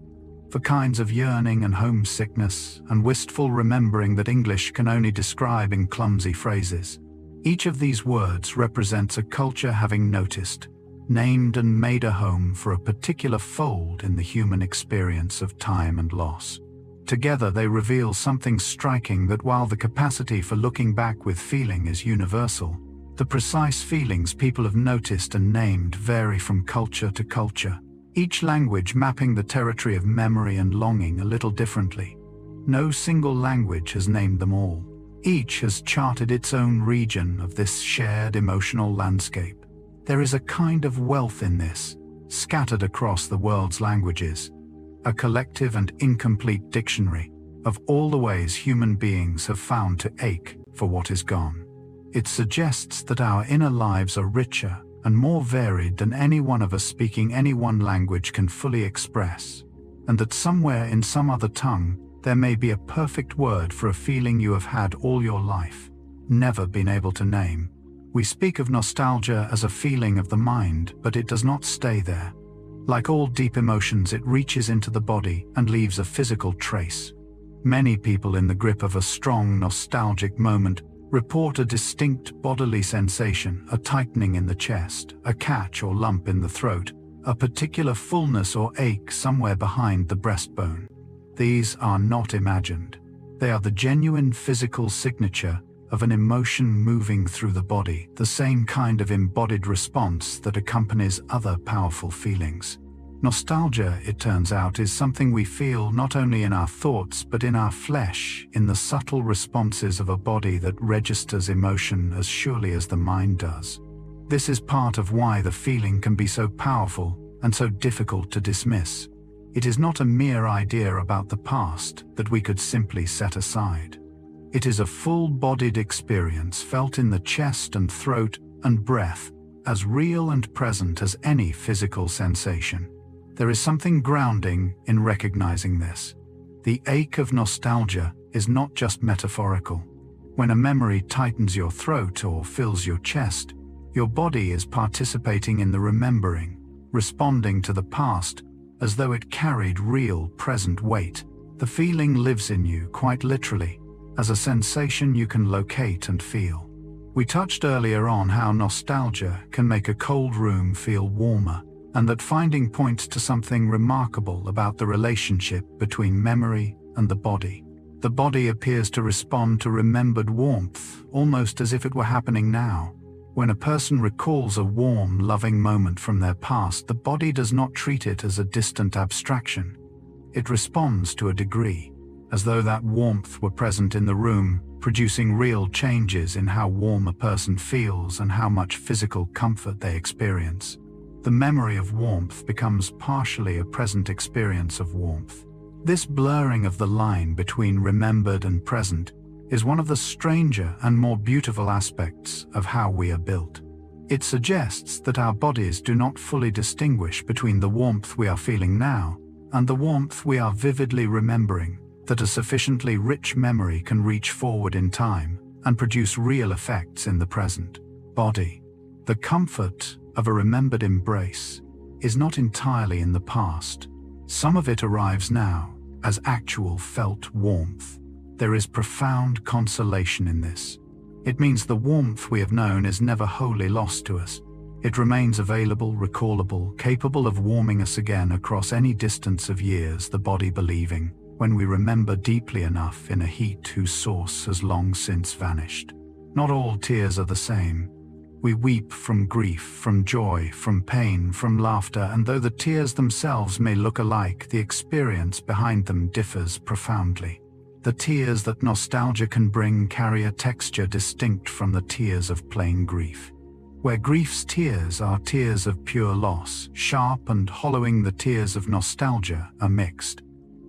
for kinds of yearning and homesickness and wistful remembering that English can only describe in clumsy phrases. Each of these words represents a culture having noticed, named and made a home for a particular fold in the human experience of time and loss. Together they reveal something striking, that while the capacity for looking back with feeling is universal, the precise feelings people have noticed and named vary from culture to culture, each language mapping the territory of memory and longing a little differently. No single language has named them all. Each has charted its own region of this shared emotional landscape. There is a kind of wealth in this, scattered across the world's languages, a collective and incomplete dictionary of all the ways human beings have found to ache for what is gone. It suggests that our inner lives are richer and more varied than any one of us speaking any one language can fully express, and that somewhere in some other tongue there may be a perfect word for a feeling you have had all your life, never been able to name. We speak of nostalgia as a feeling of the mind, but it does not stay there. Like all deep emotions, it reaches into the body and leaves a physical trace. Many people in the grip of a strong nostalgic moment report a distinct bodily sensation, a tightening in the chest, a catch or lump in the throat, a particular fullness or ache somewhere behind the breastbone. These are not imagined. They are the genuine physical signature of an emotion moving through the body, the same kind of embodied response that accompanies other powerful feelings. Nostalgia, it turns out, is something we feel not only in our thoughts but in our flesh, in the subtle responses of a body that registers emotion as surely as the mind does. This is part of why the feeling can be so powerful and so difficult to dismiss. It is not a mere idea about the past that we could simply set aside. It is a full-bodied experience felt in the chest and throat and breath, as real and present as any physical sensation. There is something grounding in recognizing this. The ache of nostalgia is not just metaphorical. When a memory tightens your throat or fills your chest, your body is participating in the remembering, responding to the past as though it carried real, present weight. The feeling lives in you, quite literally. as a sensation you can locate and feel. We touched earlier on how nostalgia can make a cold room feel warmer, and that finding points to something remarkable about the relationship between memory and the body. The body appears to respond to remembered warmth, almost as if it were happening now. When a person recalls a warm, loving moment from their past, the body does not treat it as a distant abstraction. It responds to a degree, as though that warmth were present in the room, producing real changes in how warm a person feels and how much physical comfort they experience. The memory of warmth becomes partially a present experience of warmth. This blurring of the line between remembered and present is one of the stranger and more beautiful aspects of how we are built. It suggests that our bodies do not fully distinguish between the warmth we are feeling now and the warmth we are vividly remembering, that a sufficiently rich memory can reach forward in time and produce real effects in the present. Body. The comfort of a remembered embrace is not entirely in the past. Some of it arrives now as actual felt warmth. There is profound consolation in this. It means the warmth we have known is never wholly lost to us. It remains available, recallable, capable of warming us again across any distance of years, the body believing, when we remember deeply enough in a heat whose source has long since vanished. Not all tears are the same. We weep from grief, from joy, from pain, from laughter, and though the tears themselves may look alike, the experience behind them differs profoundly. The tears that nostalgia can bring carry a texture distinct from the tears of plain grief. Where grief's tears are tears of pure loss, sharp and hollowing, the tears of nostalgia are mixed,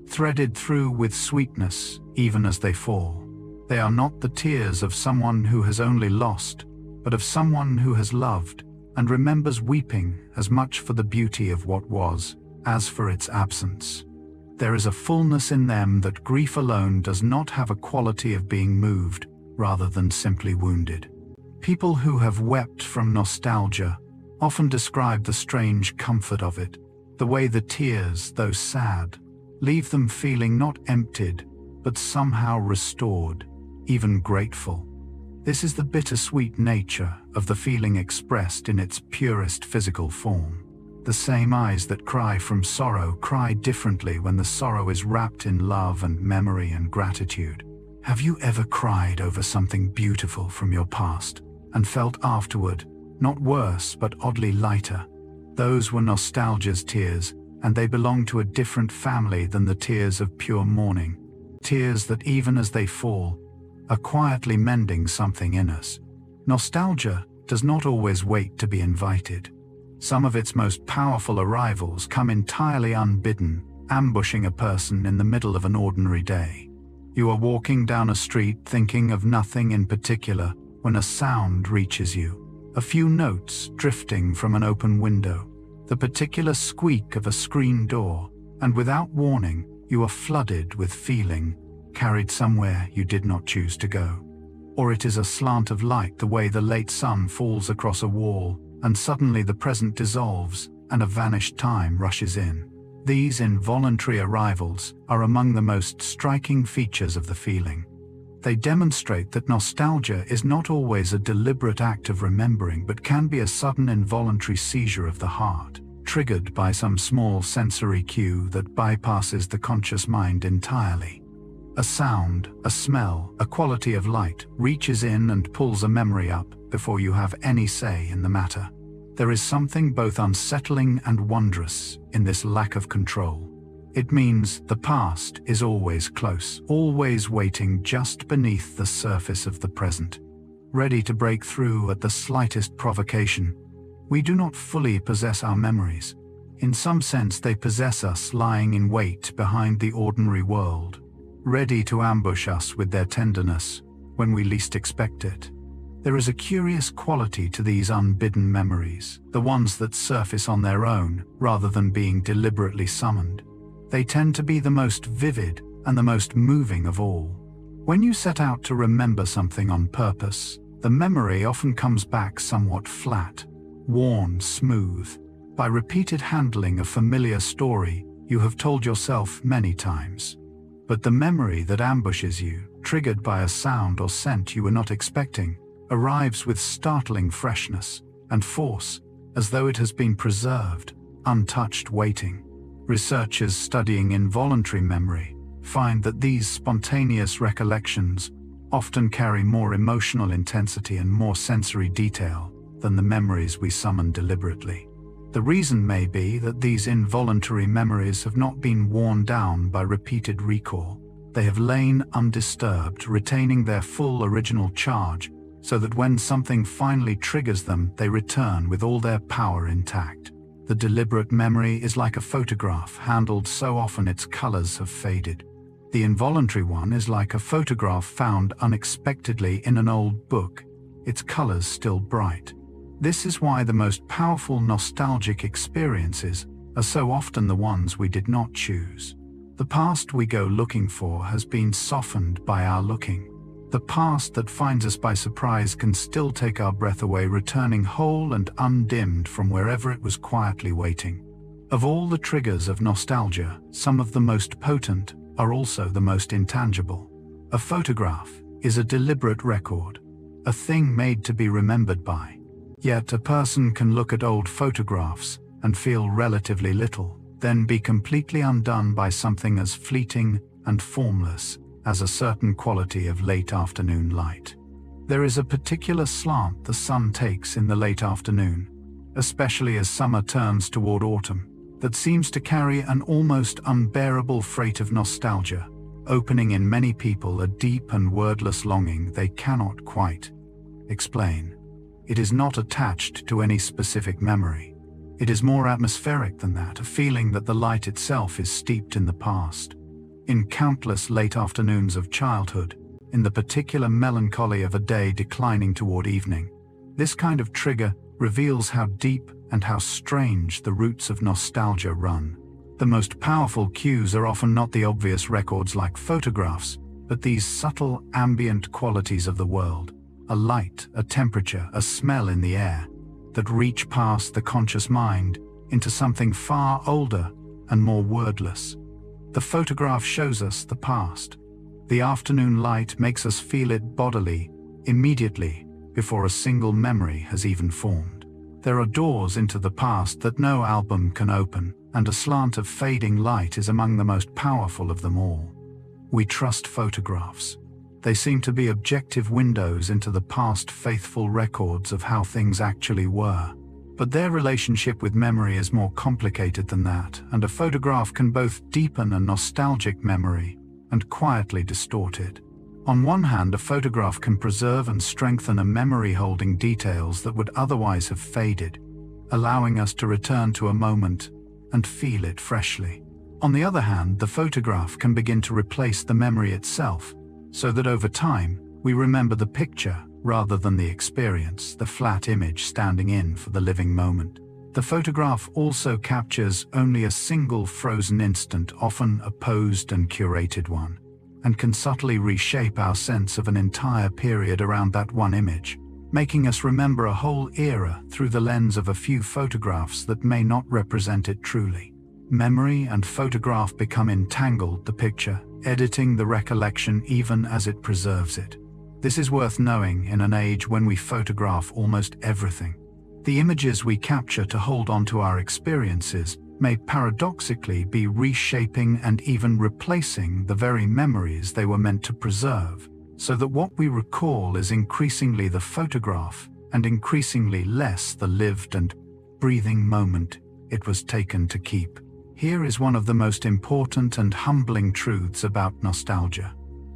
threaded through with sweetness even as they fall. They are not the tears of someone who has only lost, but of someone who has loved and remembers weeping as much for the beauty of what was as for its absence. There is a fullness in them that grief alone does not have a quality of being moved rather than simply wounded. People who have wept from nostalgia often describe the strange comfort of it, the way the tears, though sad, leave them feeling not emptied, but somehow restored, even grateful. This is the bittersweet nature of the feeling expressed in its purest physical form. The same eyes that cry from sorrow cry differently when the sorrow is wrapped in love and memory and gratitude. Have you ever cried over something beautiful from your past and felt afterward, not worse but oddly lighter? Those were nostalgia's tears, and they belong to a different family than the tears of pure mourning. Tears that even as they fall, are quietly mending something in us. Nostalgia does not always wait to be invited. Some of its most powerful arrivals come entirely unbidden, ambushing a person in the middle of an ordinary day. You are walking down a street thinking of nothing in particular when a sound reaches you. A few notes drifting from an open window, the particular squeak of a screen door, and without warning, you are flooded with feeling, carried somewhere you did not choose to go. Or it is a slant of light, the way the late sun falls across a wall, and suddenly the present dissolves and a vanished time rushes in. These involuntary arrivals are among the most striking features of the feeling. They demonstrate that nostalgia is not always a deliberate act of remembering, but can be a sudden involuntary seizure of the heart, triggered by some small sensory cue that bypasses the conscious mind entirely. A sound, a smell, a quality of light reaches in and pulls a memory up before you have any say in the matter. There is something both unsettling and wondrous in this lack of control. It means the past is always close, always waiting just beneath the surface of the present, ready to break through at the slightest provocation. We do not fully possess our memories. In some sense, they possess us, lying in wait behind the ordinary world, ready to ambush us with their tenderness when we least expect it. There is a curious quality to these unbidden memories, the ones that surface on their own rather than being deliberately summoned. They tend to be the most vivid and the most moving of all. When you set out to remember something on purpose, the memory often comes back somewhat flat, worn smooth, by repeated handling a familiar story you have told yourself many times. But the memory that ambushes you triggered by a sound or scent you were not expecting, arrives with startling freshness and force, as though it has been preserved, untouched, waiting. Researchers studying involuntary memory find that these spontaneous recollections often carry more emotional intensity and more sensory detail than the memories we summon deliberately. The reason may be that these involuntary memories have not been worn down by repeated recall. They have lain undisturbed, retaining their full original charge, so that when something finally triggers them, they return with all their power intact. The deliberate memory is like a photograph handled so often its colors have faded. The involuntary one is like a photograph found unexpectedly in an old book, its colors still bright. This is why the most powerful nostalgic experiences are so often the ones we did not choose. The past we go looking for has been softened by our looking. The past that finds us by surprise can still take our breath away, returning whole and undimmed from wherever it was quietly waiting. Of all the triggers of nostalgia, some of the most potent are also the most intangible. A photograph is a deliberate record, a thing made to be remembered by. Yet a person can look at old photographs and feel relatively little, then be completely undone by something as fleeting and formless as a certain quality of late afternoon light. There is a particular slant the sun takes in the late afternoon, especially as summer turns toward autumn, that seems to carry an almost unbearable freight of nostalgia, opening in many people a deep and wordless longing they cannot quite explain. It is not attached to any specific memory. It is more atmospheric than that, a feeling that the light itself is steeped in the past. In countless late afternoons of childhood, in the particular melancholy of a day declining toward evening, this kind of trigger reveals how deep and how strange the roots of nostalgia run. The most powerful cues are often not the obvious records like photographs, but these subtle ambient qualities of the world, a light, a temperature, a smell in the air, that reach past the conscious mind into something far older and more wordless. The photograph shows us the past. The afternoon light makes us feel it bodily, immediately, before a single memory has even formed. There are doors into the past that no album can open, and a slant of fading light is among the most powerful of them all. We trust photographs. They seem to be objective windows into the past, faithful records of how things actually were. But their relationship with memory is more complicated than that, and a photograph can both deepen a nostalgic memory and quietly distort it. On one hand, a photograph can preserve and strengthen a memory holding details that would otherwise have faded, allowing us to return to a moment and feel it freshly. On the other hand, the photograph can begin to replace the memory itself, so that over time, we remember the picture rather than the experience, the flat image standing in for the living moment. The photograph also captures only a single frozen instant, often a posed and curated one, and can subtly reshape our sense of an entire period around that one image, making us remember a whole era through the lens of a few photographs that may not represent it truly. Memory and photograph become entangled, the picture editing the recollection even as it preserves it. This is worth knowing in an age when we photograph almost everything. The images we capture to hold on to our experiences may paradoxically be reshaping and even replacing the very memories they were meant to preserve, so that what we recall is increasingly the photograph and increasingly less the lived and breathing moment it was taken to keep. Here is one of the most important and humbling truths about nostalgia.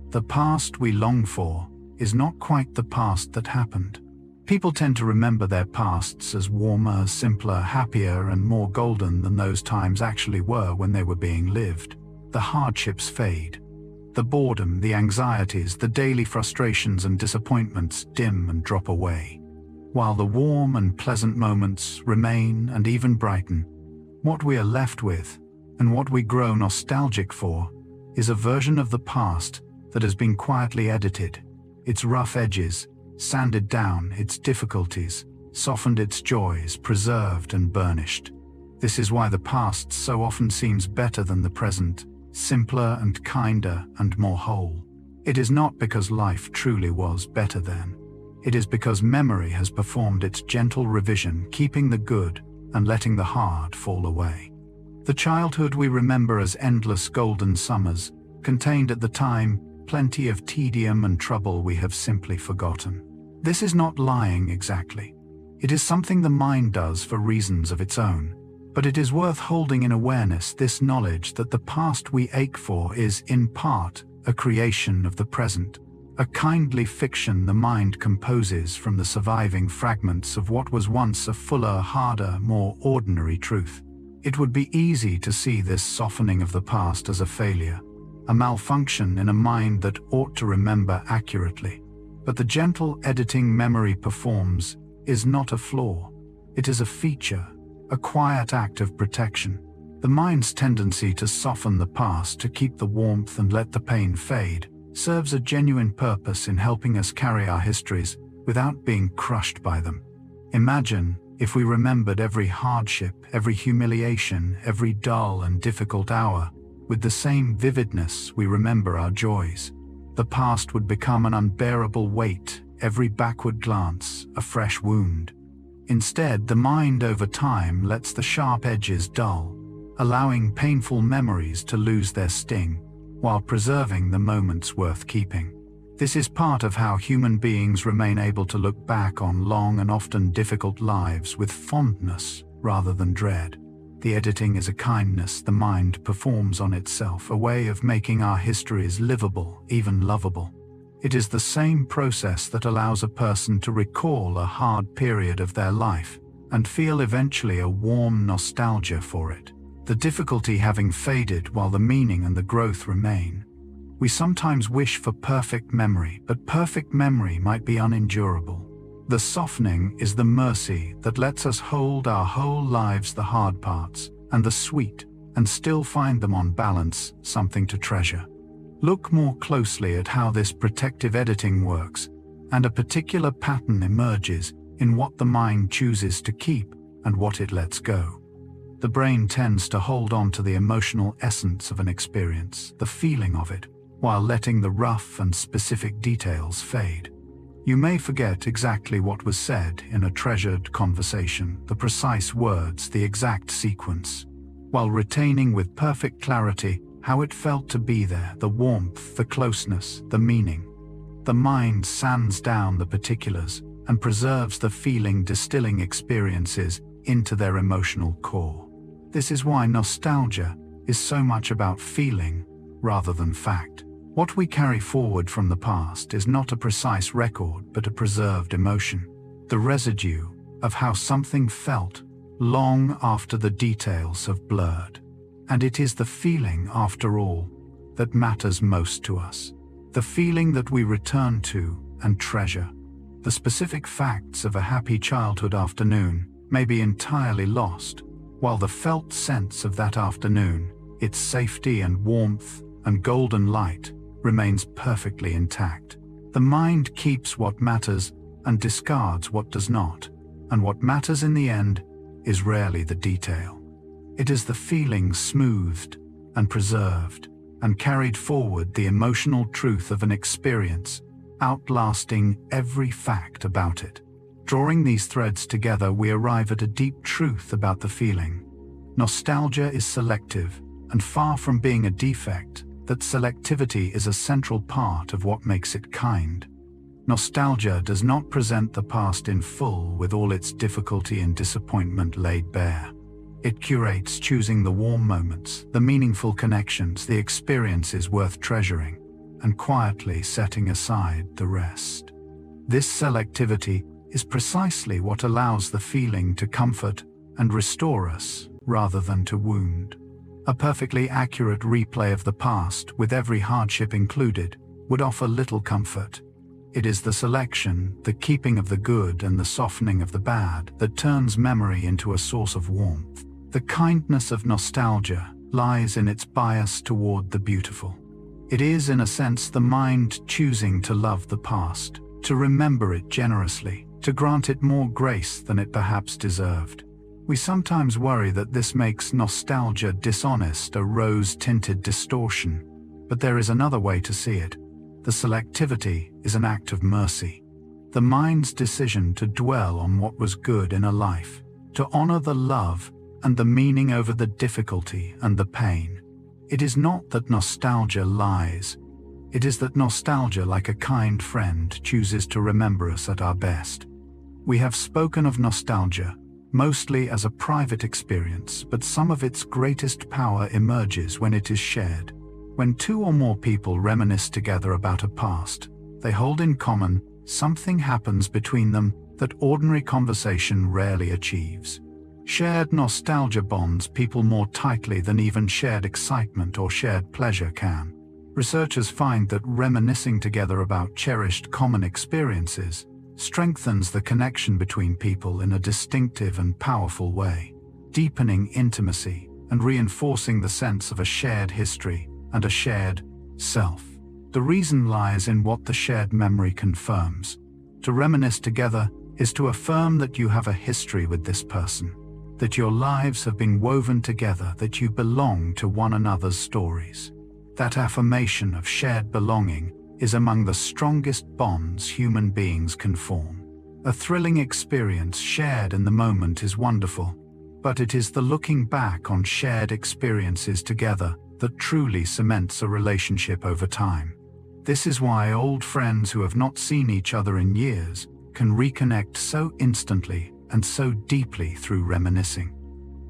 The past we long for is not quite the past that happened. People tend to remember their pasts as warmer, simpler, happier, and more golden than those times actually were when they were being lived. The hardships fade. The boredom, the anxieties, the daily frustrations and disappointments dim and drop away, while the warm and pleasant moments remain and even brighten. What we are left with, and what we grow nostalgic for, is a version of the past that has been quietly edited, its rough edges sanded down, its difficulties softened, its joys preserved and burnished. This is why the past so often seems better than the present, simpler and kinder and more whole. It is not because life truly was better then. It is because memory has performed its gentle revision, keeping the good and letting the hard fall away. The childhood we remember as endless golden summers contained at the time plenty of tedium and trouble we have simply forgotten. This is not lying exactly. It is something the mind does for reasons of its own. But it is worth holding in awareness this knowledge that the past we ache for is, in part, a creation of the present, a kindly fiction the mind composes from the surviving fragments of what was once a fuller, harder, more ordinary truth. It would be easy to see this softening of the past as a failure, a malfunction in a mind that ought to remember accurately. But the gentle editing memory performs is not a flaw. It is a feature, a quiet act of protection. The mind's tendency to soften the past, to keep the warmth and let the pain fade, serves a genuine purpose in helping us carry our histories without being crushed by them. Imagine if we remembered every hardship, every humiliation, every dull and difficult hour with the same vividness we remember our joys. The past would become an unbearable weight, every backward glance a fresh wound. Instead, the mind over time lets the sharp edges dull, allowing painful memories to lose their sting, while preserving the moments worth keeping. This is part of how human beings remain able to look back on long and often difficult lives with fondness rather than dread. The editing is a kindness the mind performs on itself, a way of making our histories livable, even lovable. It is the same process that allows a person to recall a hard period of their life and feel eventually a warm nostalgia for it, the difficulty having faded while the meaning and the growth remain. We sometimes wish for perfect memory, but perfect memory might be unendurable. The softening is the mercy that lets us hold our whole lives the hard parts and the sweet, and still find them on balance, something to treasure. Look more closely at how this protective editing works, and a particular pattern emerges in what the mind chooses to keep and what it lets go. The brain tends to hold on to the emotional essence of an experience, the feeling of it, while letting the rough and specific details fade. You may forget exactly what was said in a treasured conversation, the precise words, the exact sequence, while retaining with perfect clarity how it felt to be there, the warmth, the closeness, the meaning. The mind sands down the particulars and preserves the feeling, distilling experiences into their emotional core. This is why nostalgia is so much about feeling rather than fact. What we carry forward from the past is not a precise record, but a preserved emotion, the residue of how something felt long after the details have blurred. And it is the feeling, after all, that matters most to us. The feeling that we return to and treasure. The specific facts of a happy childhood afternoon may be entirely lost, while the felt sense of that afternoon, its safety and warmth and golden light, remains perfectly intact. The mind keeps what matters and discards what does not, and what matters in the end is rarely the detail. It is the feeling smoothed and preserved and carried forward, the emotional truth of an experience, outlasting every fact about it. Drawing these threads together, we arrive at a deep truth about the feeling. Nostalgia is selective, and far from being a defect, that selectivity is a central part of what makes it kind. Nostalgia does not present the past in full with all its difficulty and disappointment laid bare. It curates, choosing the warm moments, the meaningful connections, the experiences worth treasuring, and quietly setting aside the rest. This selectivity is precisely what allows the feeling to comfort and restore us rather than to wound. A perfectly accurate replay of the past, with every hardship included, would offer little comfort. It is the selection, the keeping of the good and the softening of the bad, that turns memory into a source of warmth. The kindness of nostalgia lies in its bias toward the beautiful. It is, in a sense, the mind choosing to love the past, to remember it generously, to grant it more grace than it perhaps deserved. We sometimes worry that this makes nostalgia dishonest, a rose-tinted distortion, but there is another way to see it. The selectivity is an act of mercy. The mind's decision to dwell on what was good in a life, to honor the love and the meaning over the difficulty and the pain. It is not that nostalgia lies. It is that nostalgia, like a kind friend, chooses to remember us at our best. We have spoken of nostalgia, mostly as a private experience, but some of its greatest power emerges when it is shared. When two or more people reminisce together about a past they hold in common, something happens between them that ordinary conversation rarely achieves. Shared nostalgia bonds people more tightly than even shared excitement or shared pleasure can. Researchers find that reminiscing together about cherished common experiences strengthens the connection between people in a distinctive and powerful way, deepening intimacy and reinforcing the sense of a shared history and a shared self. The reason lies in what the shared memory confirms. To reminisce together is to affirm that you have a history with this person, that your lives have been woven together, that you belong to one another's stories. That affirmation of shared belonging is among the strongest bonds human beings can form. A thrilling experience shared in the moment is wonderful, but it is the looking back on shared experiences together that truly cements a relationship over time. This is why old friends who have not seen each other in years can reconnect so instantly and so deeply through reminiscing.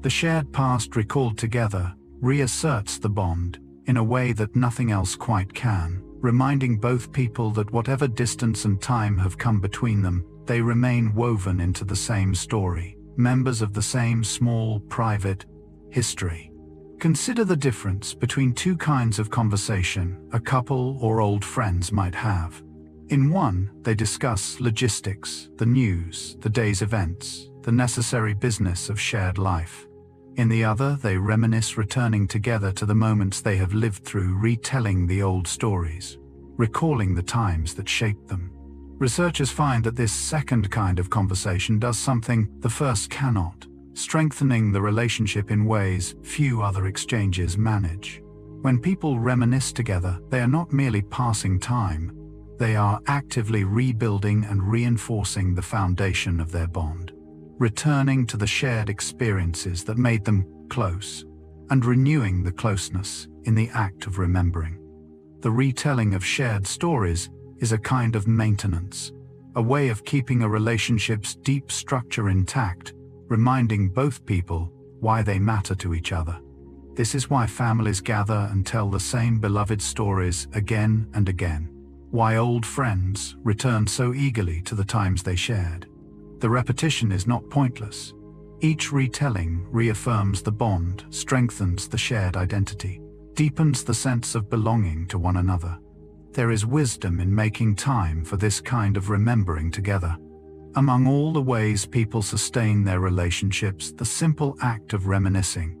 The shared past recalled together reasserts the bond in a way that nothing else quite can, reminding both people that whatever distance and time have come between them, they remain woven into the same story, members of the same small, private history. Consider the difference between two kinds of conversation a couple or old friends might have. In one, they discuss logistics, the news, the day's events, the necessary business of shared life. In the other, they reminisce, returning together to the moments they have lived through, retelling the old stories, recalling the times that shaped them. Researchers find that this second kind of conversation does something the first cannot, strengthening the relationship in ways few other exchanges manage. When people reminisce together, they are not merely passing time, they are actively rebuilding and reinforcing the foundation of their bond, returning to the shared experiences that made them close, and renewing the closeness in the act of remembering. The retelling of shared stories is a kind of maintenance, a way of keeping a relationship's deep structure intact, reminding both people why they matter to each other. This is why families gather and tell the same beloved stories again and again, why old friends return so eagerly to the times they shared. The repetition is not pointless. Each retelling reaffirms the bond, strengthens the shared identity, deepens the sense of belonging to one another. There is wisdom in making time for this kind of remembering together. Among all the ways people sustain their relationships, the simple act of reminiscing,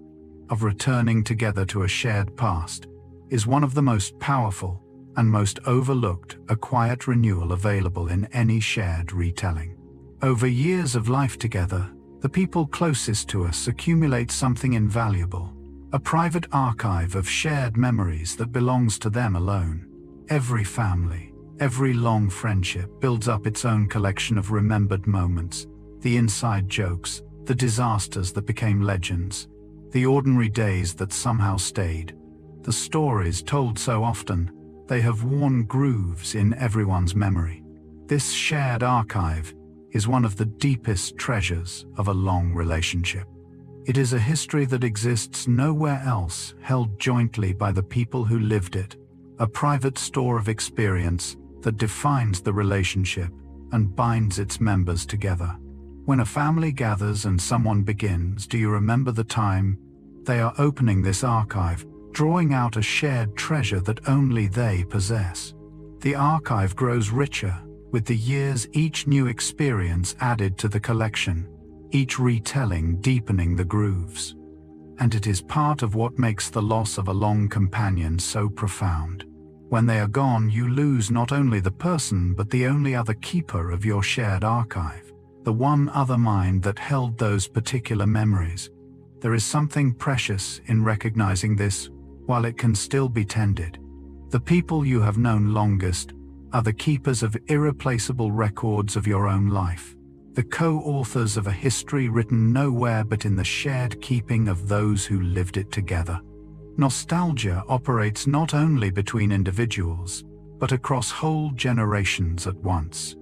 of returning together to a shared past, is one of the most powerful and most overlooked, a quiet renewal available in any shared retelling. Over years of life together, the people closest to us accumulate something invaluable, a private archive of shared memories that belongs to them alone. Every family, every long friendship builds up its own collection of remembered moments, the inside jokes, the disasters that became legends, the ordinary days that somehow stayed. The stories told so often, they have worn grooves in everyone's memory. This shared archive is one of the deepest treasures of a long relationship. It is a history that exists nowhere else, held jointly by the people who lived it, a private store of experience that defines the relationship and binds its members together. When a family gathers and someone begins, "Do you remember the time?" they are opening this archive, drawing out a shared treasure that only they possess. The archive grows richer with the years, each new experience added to the collection, each retelling deepening the grooves. And it is part of what makes the loss of a long companion so profound. When they are gone, you lose not only the person but the only other keeper of your shared archive, the one other mind that held those particular memories. There is something precious in recognizing this while it can still be tended. The people you have known longest are the keepers of irreplaceable records of your own life, the co-authors of a history written nowhere but in the shared keeping of those who lived it together. Nostalgia operates not only between individuals, but across whole generations at once.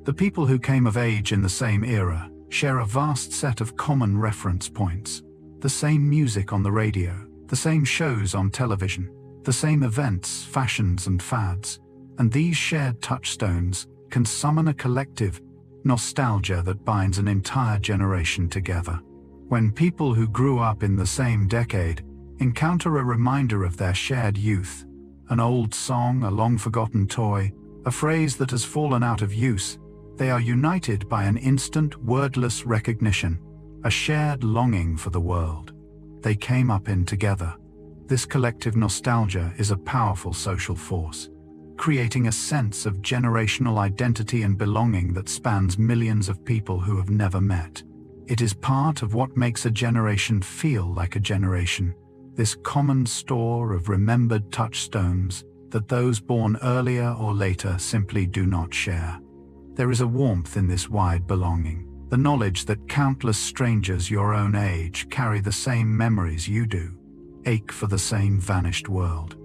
The people who came of age in the same era share a vast set of common reference points: the same music on the radio, the same shows on television, the same events, fashions, and fads. And these shared touchstones can summon a collective nostalgia that binds an entire generation together. When people who grew up in the same decade encounter a reminder of their shared youth, an old song, a long-forgotten toy, a phrase that has fallen out of use, they are united by an instant, wordless recognition, a shared longing for the world they came up in together. This collective nostalgia is a powerful social force, creating a sense of generational identity and belonging that spans millions of people who have never met. It is part of what makes a generation feel like a generation, this common store of remembered touchstones that those born earlier or later simply do not share. There is a warmth in this wide belonging, the knowledge that countless strangers your own age carry the same memories you do, ache for the same vanished world.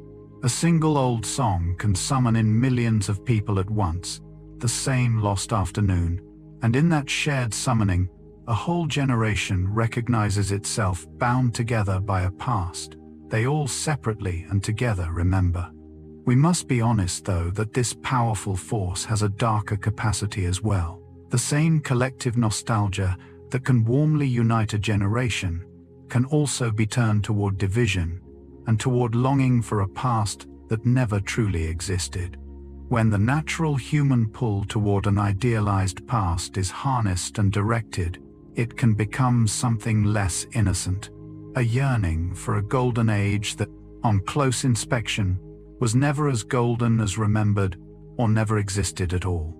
A single old song can summon in millions of people at once, the same lost afternoon, and in that shared summoning, a whole generation recognizes itself bound together by a past they all separately and together remember. We must be honest, though, that this powerful force has a darker capacity as well. The same collective nostalgia that can warmly unite a generation can also be turned toward division and toward longing for a past that never truly existed. When the natural human pull toward an idealized past is harnessed and directed, it can become something less innocent, a yearning for a golden age that, on close inspection, was never as golden as remembered or never existed at all.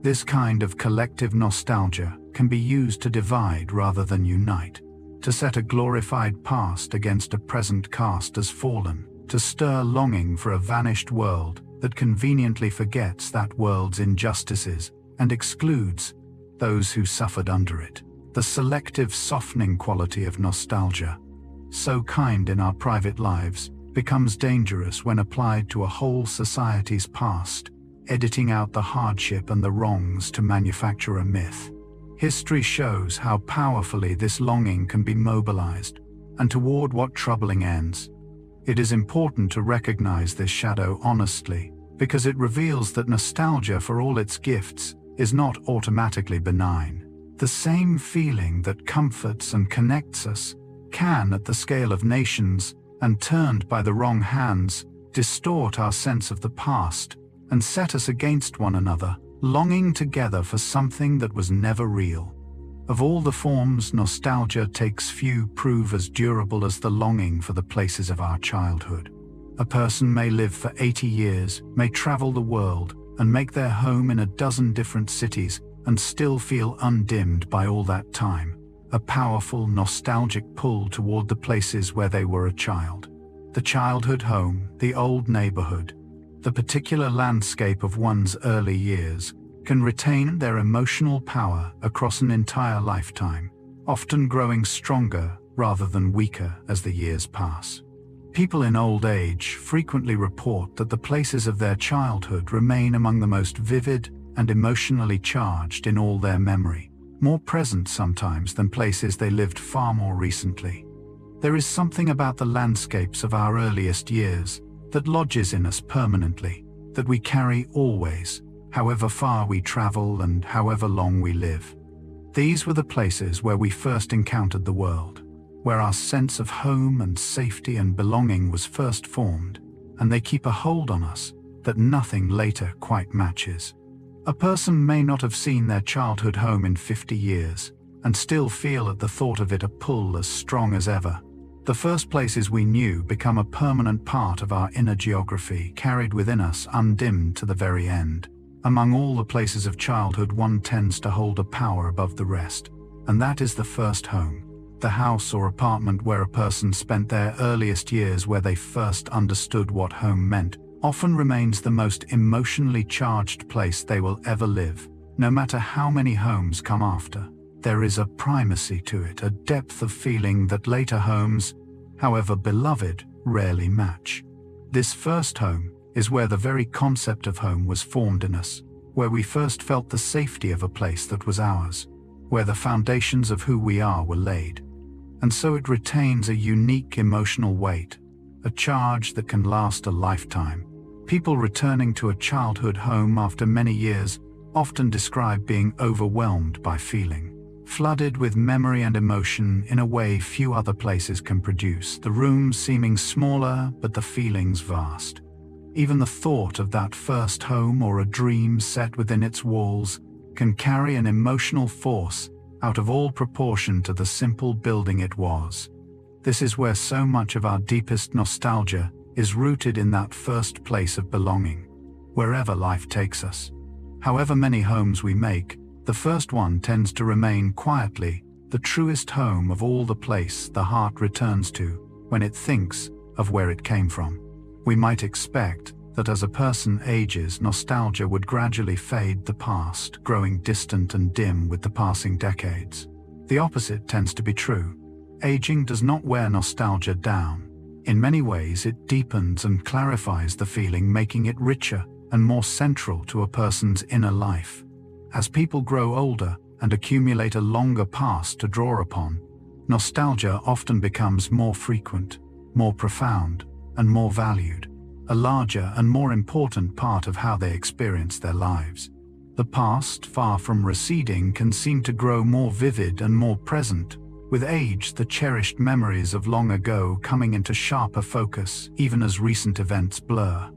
This kind of collective nostalgia can be used to divide rather than unite, to set a glorified past against a present cast as fallen, to stir longing for a vanished world that conveniently forgets that world's injustices and excludes those who suffered under it. The selective softening quality of nostalgia, so kind in our private lives, becomes dangerous when applied to a whole society's past, editing out the hardship and the wrongs to manufacture a myth. History shows how powerfully this longing can be mobilized, and toward what troubling ends. It is important to recognize this shadow honestly, because it reveals that nostalgia, for all its gifts, is not automatically benign. The same feeling that comforts and connects us can, at the scale of nations, and turned by the wrong hands, distort our sense of the past and set us against one another, longing together for something that was never real. Of all the forms nostalgia takes, few prove as durable as the longing for the places of our childhood. A person may live for 80 years, may travel the world, and make their home in a dozen different cities, and still feel undimmed by all that time. A powerful, nostalgic pull toward the places where they were a child. The childhood home, the old neighborhood, the particular landscape of one's early years, can retain their emotional power across an entire lifetime, often growing stronger rather than weaker as the years pass. People in old age frequently report that the places of their childhood remain among the most vivid and emotionally charged in all their memory, more present sometimes than places they lived far more recently. There is something about the landscapes of our earliest years that lodges in us permanently, that we carry always, however far we travel and however long we live. These were the places where we first encountered the world, where our sense of home and safety and belonging was first formed, and they keep a hold on us that nothing later quite matches. A person may not have seen their childhood home in 50 years, and still feel at the thought of it a pull as strong as ever. The first places we knew become a permanent part of our inner geography, carried within us undimmed to the very end. Among all the places of childhood, one tends to hold a power above the rest, and that is the first home, the house or apartment where a person spent their earliest years, where they first understood what home meant, often remains the most emotionally charged place they will ever live. No matter how many homes come after, there is a primacy to it, a depth of feeling that later homes, however beloved, rarely match. This first home is where the very concept of home was formed in us, where we first felt the safety of a place that was ours, where the foundations of who we are were laid. And so it retains a unique emotional weight, a charge that can last a lifetime. People returning to a childhood home after many years often describe being overwhelmed by feeling, flooded with memory and emotion in a way few other places can produce, the rooms seeming smaller but the feelings vast. Even the thought of that first home or a dream set within its walls can carry an emotional force out of all proportion to the simple building it was. This is where so much of our deepest nostalgia is rooted, in that first place of belonging, wherever life takes us. However many homes we make, the first one tends to remain quietly the truest home of all, the place the heart returns to when it thinks of where it came from. We might expect that as a person ages, nostalgia would gradually fade the past, growing distant and dim with the passing decades. The opposite tends to be true. Aging does not wear nostalgia down. In many ways, it deepens and clarifies the feeling, making it richer and more central to a person's inner life. As people grow older and accumulate a longer past to draw upon, nostalgia often becomes more frequent, more profound, and more valued, a larger and more important part of how they experience their lives. The past, far from receding, can seem to grow more vivid and more present. With age, the cherished memories of long ago coming into sharper focus, even as recent events blur.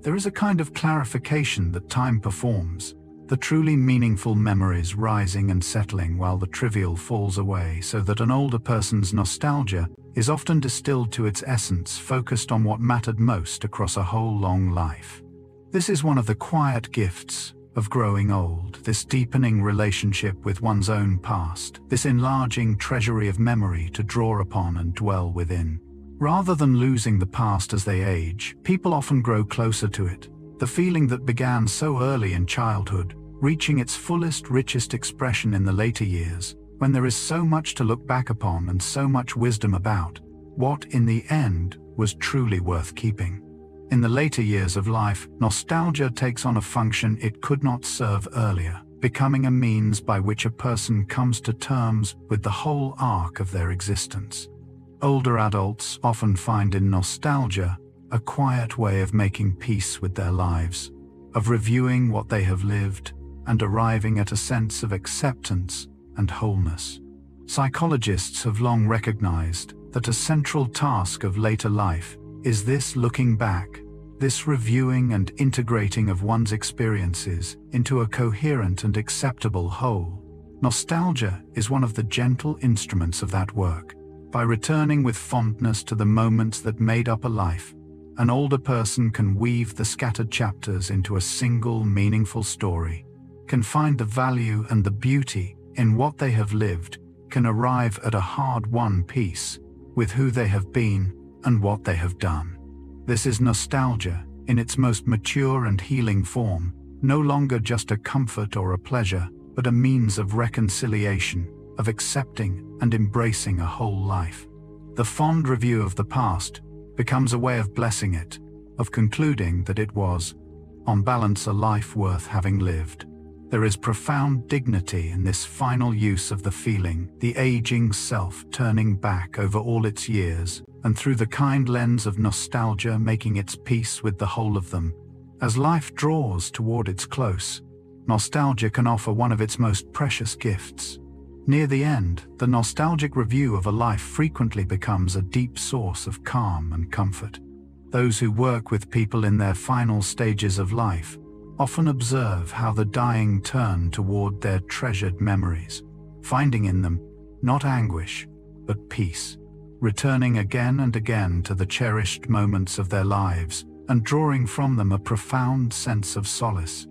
There is a kind of clarification that time performs, the truly meaningful memories rising and settling while the trivial falls away, so that an older person's nostalgia is often distilled to its essence, focused on what mattered most across a whole long life. This is one of the quiet gifts of growing old, this deepening relationship with one's own past, this enlarging treasury of memory to draw upon and dwell within. Rather than losing the past as they age, people often grow closer to it, the feeling that began so early in childhood, reaching its fullest, richest expression in the later years, when there is so much to look back upon and so much wisdom about what, in the end, was truly worth keeping. In the later years of life, nostalgia takes on a function it could not serve earlier, becoming a means by which a person comes to terms with the whole arc of their existence. Older adults often find in nostalgia a quiet way of making peace with their lives, of reviewing what they have lived and arriving at a sense of acceptance and wholeness. Psychologists have long recognized that a central task of later life is this looking back, this reviewing and integrating of one's experiences into a coherent and acceptable whole. Nostalgia is one of the gentle instruments of that work. By returning with fondness to the moments that made up a life, an older person can weave the scattered chapters into a single meaningful story, can find the value and the beauty in what they have lived, can arrive at a hard-won peace with who they have been and what they have done. This is nostalgia in its most mature and healing form, no longer just a comfort or a pleasure, but a means of reconciliation, of accepting and embracing a whole life. The fond review of the past becomes a way of blessing it, of concluding that it was, on balance, a life worth having lived. There is profound dignity in this final use of the feeling, the aging self turning back over all its years, and through the kind lens of nostalgia making its peace with the whole of them. As life draws toward its close, nostalgia can offer one of its most precious gifts. Near the end, the nostalgic review of a life frequently becomes a deep source of calm and comfort. Those who work with people in their final stages of life often observe how the dying turn toward their treasured memories, finding in them not anguish, but peace, returning again and again to the cherished moments of their lives and drawing from them a profound sense of solace.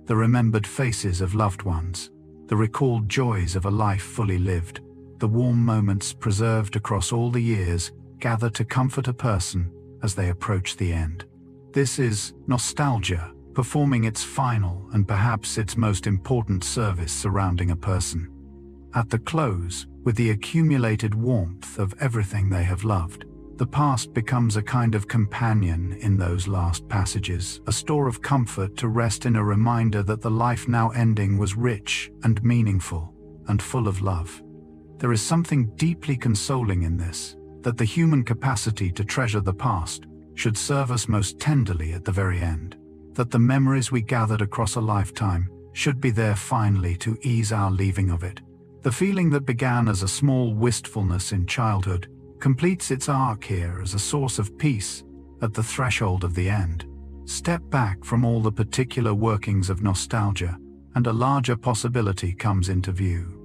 The remembered faces of loved ones, the recalled joys of a life fully lived, the warm moments preserved across all the years gather to comfort a person as they approach the end. This is nostalgia, performing its final and perhaps its most important service surrounding a person. At the close, with the accumulated warmth of everything they have loved, the past becomes a kind of companion in those last passages, a store of comfort to rest in, a reminder that the life now ending was rich and meaningful and full of love. There is something deeply consoling in this, that the human capacity to treasure the past should serve us most tenderly at the very end, that the memories we gathered across a lifetime should be there finally to ease our leaving of it. The feeling that began as a small wistfulness in childhood completes its arc here as a source of peace at the threshold of the end. Step back from all the particular workings of nostalgia, and a larger possibility comes into view.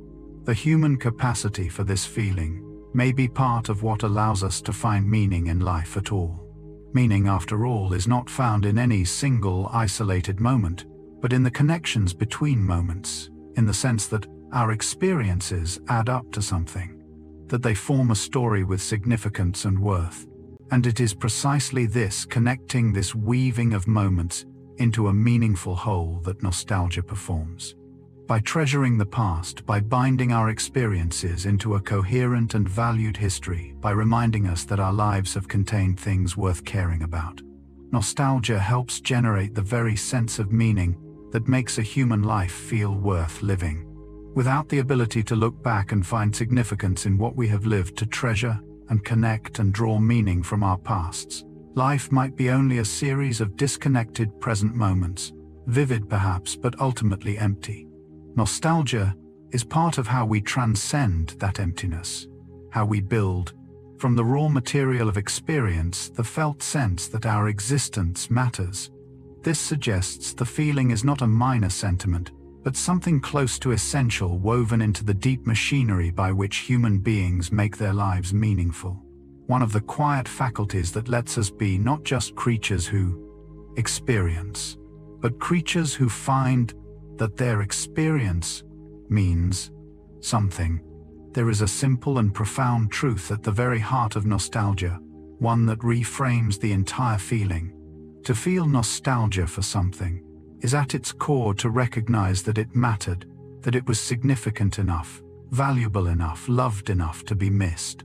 The human capacity for this feeling may be part of what allows us to find meaning in life at all. Meaning, after all, is not found in any single isolated moment, but in the connections between moments, in the sense that our experiences add up to something, that they form a story with significance and worth. And it is precisely this connecting, this weaving of moments into a meaningful whole that nostalgia performs. By treasuring the past, by binding our experiences into a coherent and valued history, by reminding us that our lives have contained things worth caring about, nostalgia helps generate the very sense of meaning that makes a human life feel worth living. Without the ability to look back and find significance in what we have lived, to treasure and connect and draw meaning from our pasts, life might be only a series of disconnected present moments, vivid perhaps, but ultimately empty. Nostalgia is part of how we transcend that emptiness, how we build, from the raw material of experience, the felt sense that our existence matters. This suggests the feeling is not a minor sentiment, but something close to essential, woven into the deep machinery by which human beings make their lives meaningful. One of the quiet faculties that lets us be not just creatures who experience, but creatures who find that their experience means something. There is a simple and profound truth at the very heart of nostalgia, one that reframes the entire feeling. To feel nostalgia for something is at its core to recognize that it mattered, that it was significant enough, valuable enough, loved enough to be missed.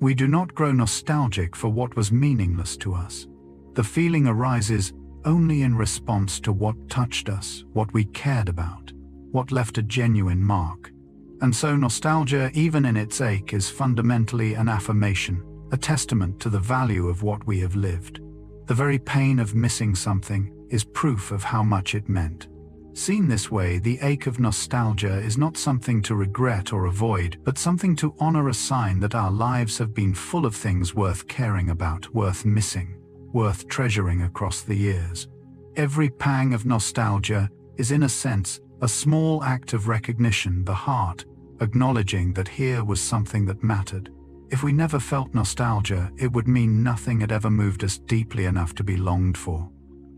We do not grow nostalgic for what was meaningless to us. The feeling arises only in response to what touched us, what we cared about, what left a genuine mark. And so nostalgia, even in its ache, is fundamentally an affirmation, a testament to the value of what we have lived. The very pain of missing something is proof of how much it meant. Seen this way, the ache of nostalgia is not something to regret or avoid, but something to honor, a sign that our lives have been full of things worth caring about, worth missing, worth treasuring across the years. Every pang of nostalgia is, in a sense, a small act of recognition, the heart acknowledging that here was something that mattered. If we never felt nostalgia, it would mean nothing had ever moved us deeply enough to be longed for.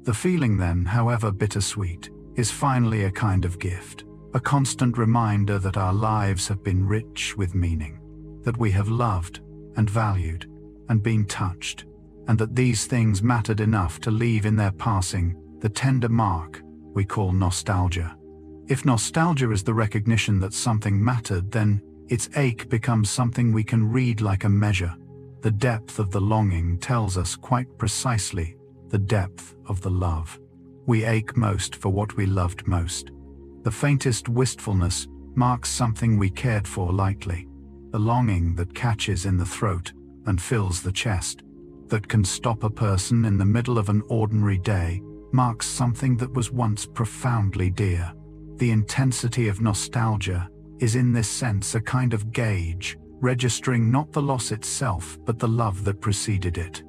The feeling then, however bittersweet, is finally a kind of gift, a constant reminder that our lives have been rich with meaning, that we have loved and valued and been touched, and that these things mattered enough to leave in their passing the tender mark we call nostalgia. If nostalgia is the recognition that something mattered, then its ache becomes something we can read like a measure. The depth of the longing tells us quite precisely the depth of the love. We ache most for what we loved most. The faintest wistfulness marks something we cared for lightly. The longing that catches in the throat and fills the chest, that can stop a person in the middle of an ordinary day, marks something that was once profoundly dear. The intensity of nostalgia is in this sense a kind of gauge, registering not the loss itself but the love that preceded it.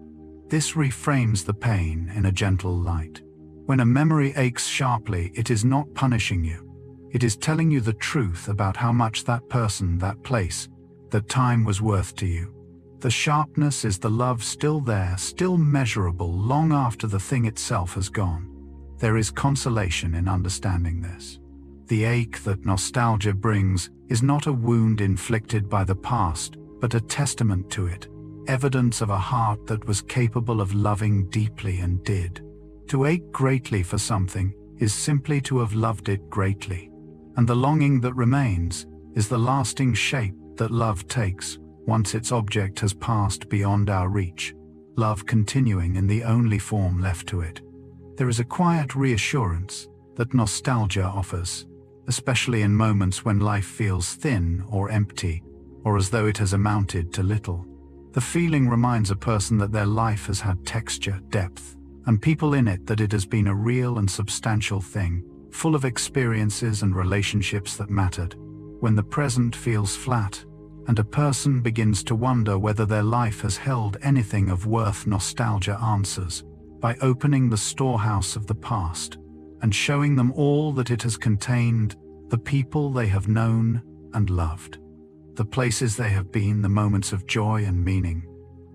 This reframes the pain in a gentle light. When a memory aches sharply, it is not punishing you. It is telling you the truth about how much that person, that place, that time was worth to you. The sharpness is the love still there, still measurable long after the thing itself has gone. There is consolation in understanding this. The ache that nostalgia brings is not a wound inflicted by the past, but a testament to it, evidence of a heart that was capable of loving deeply and did. To ache greatly for something is simply to have loved it greatly. And the longing that remains is the lasting shape that love takes once its object has passed beyond our reach, love continuing in the only form left to it. There is a quiet reassurance that nostalgia offers, especially in moments when life feels thin or empty, or as though it has amounted to little. The feeling reminds a person that their life has had texture, depth, and people in it, that it has been a real and substantial thing, full of experiences and relationships that mattered. When the present feels flat, and a person begins to wonder whether their life has held anything of worth, nostalgia answers by opening the storehouse of the past and showing them all that it has contained: the people they have known and loved, the places they have been, the moments of joy and meaning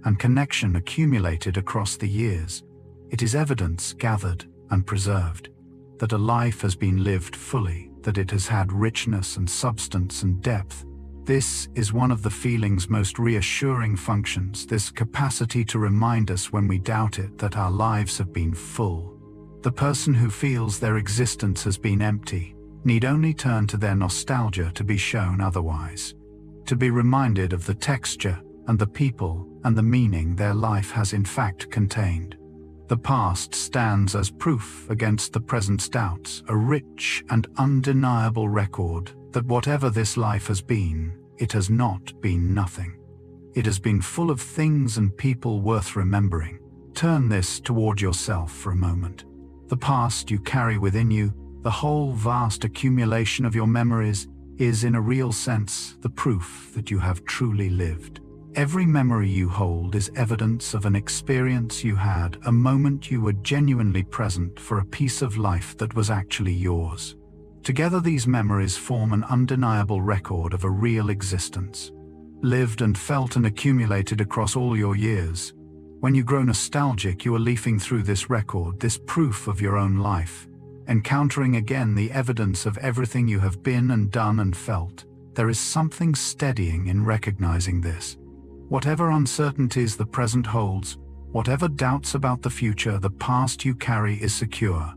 and connection accumulated across the years. It is evidence gathered and preserved that a life has been lived fully, that it has had richness and substance and depth. This is one of the feeling's most reassuring functions, this capacity to remind us when we doubt it that our lives have been full. The person who feels their existence has been empty need only turn to their nostalgia to be shown otherwise, to be reminded of the texture and the people and the meaning their life has in fact contained. The past stands as proof against the present's doubts, a rich and undeniable record that whatever this life has been, it has not been nothing. It has been full of things and people worth remembering. Turn this toward yourself for a moment. The past you carry within you, the whole vast accumulation of your memories, is in a real sense the proof that you have truly lived. Every memory you hold is evidence of an experience you had, a moment you were genuinely present for, a piece of life that was actually yours. Together these memories form an undeniable record of a real existence, lived and felt and accumulated across all your years. When you grow nostalgic, you are leafing through this record, this proof of your own life, encountering again the evidence of everything you have been and done and felt. There is something steadying in recognizing this. Whatever uncertainties the present holds, whatever doubts about the future, the past you carry is secure,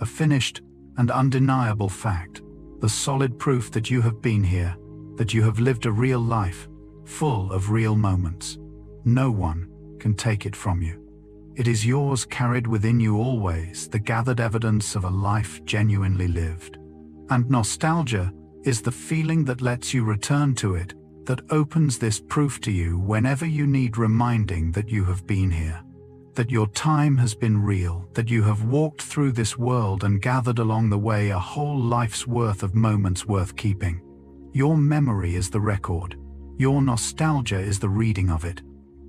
a finished and undeniable fact, the solid proof that you have been here, that you have lived a real life, full of real moments. No one can take it from you. It is yours, carried within you always, the gathered evidence of a life genuinely lived. And nostalgia is the feeling that lets you return to it, that opens this proof to you whenever you need reminding that you have been here, that your time has been real, that you have walked through this world and gathered along the way a whole life's worth of moments worth keeping. Your memory is the record. Your nostalgia is the reading of it.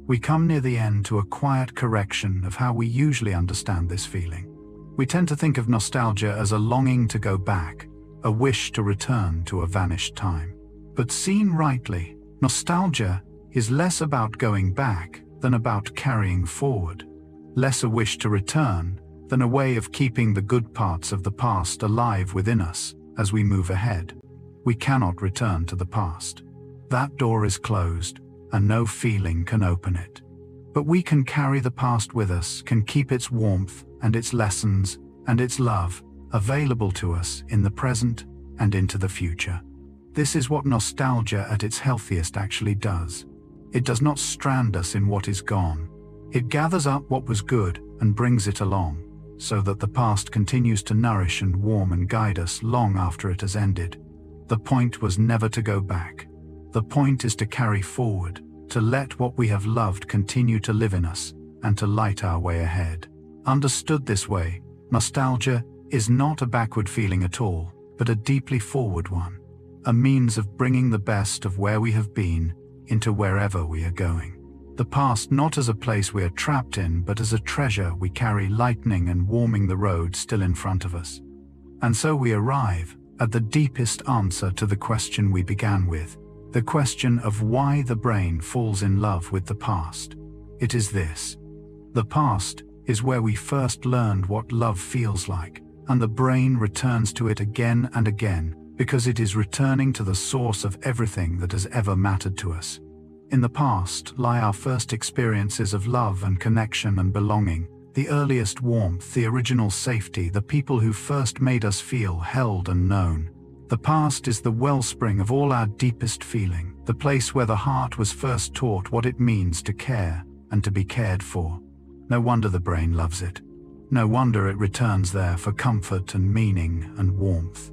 We come near the end to a quiet correction of how we usually understand this feeling. We tend to think of nostalgia as a longing to go back, a wish to return to a vanished time. But seen rightly, nostalgia is less about going back than about carrying forward, less a wish to return than a way of keeping the good parts of the past alive within us as we move ahead. We cannot return to the past. That door is closed, and no feeling can open it. But we can carry the past with us, can keep its warmth and its lessons and its love available to us in the present and into the future. This is what nostalgia at its healthiest actually does. It does not strand us in what is gone. It gathers up what was good and brings it along, so that the past continues to nourish and warm and guide us long after it has ended. The point was never to go back. The point is to carry forward, to let what we have loved continue to live in us, and to light our way ahead. Understood this way, nostalgia is not a backward feeling at all, but a deeply forward one, a means of bringing the best of where we have been into wherever we are going. The past not as a place we are trapped in, but as a treasure we carry, lightening and warming the road still in front of us. And so we arrive at the deepest answer to the question we began with, the question of why the brain falls in love with the past. It is this: the past is where we first learned what love feels like, and the brain returns to it again and again, because it is returning to the source of everything that has ever mattered to us. In the past lie our first experiences of love and connection and belonging, The earliest warmth, the original safety, the people who first made us feel held and known. The past is the wellspring of all our deepest feeling, the place where the heart was first taught what it means to care and to be cared for. No wonder the brain loves it. No wonder it returns there for comfort and meaning and warmth.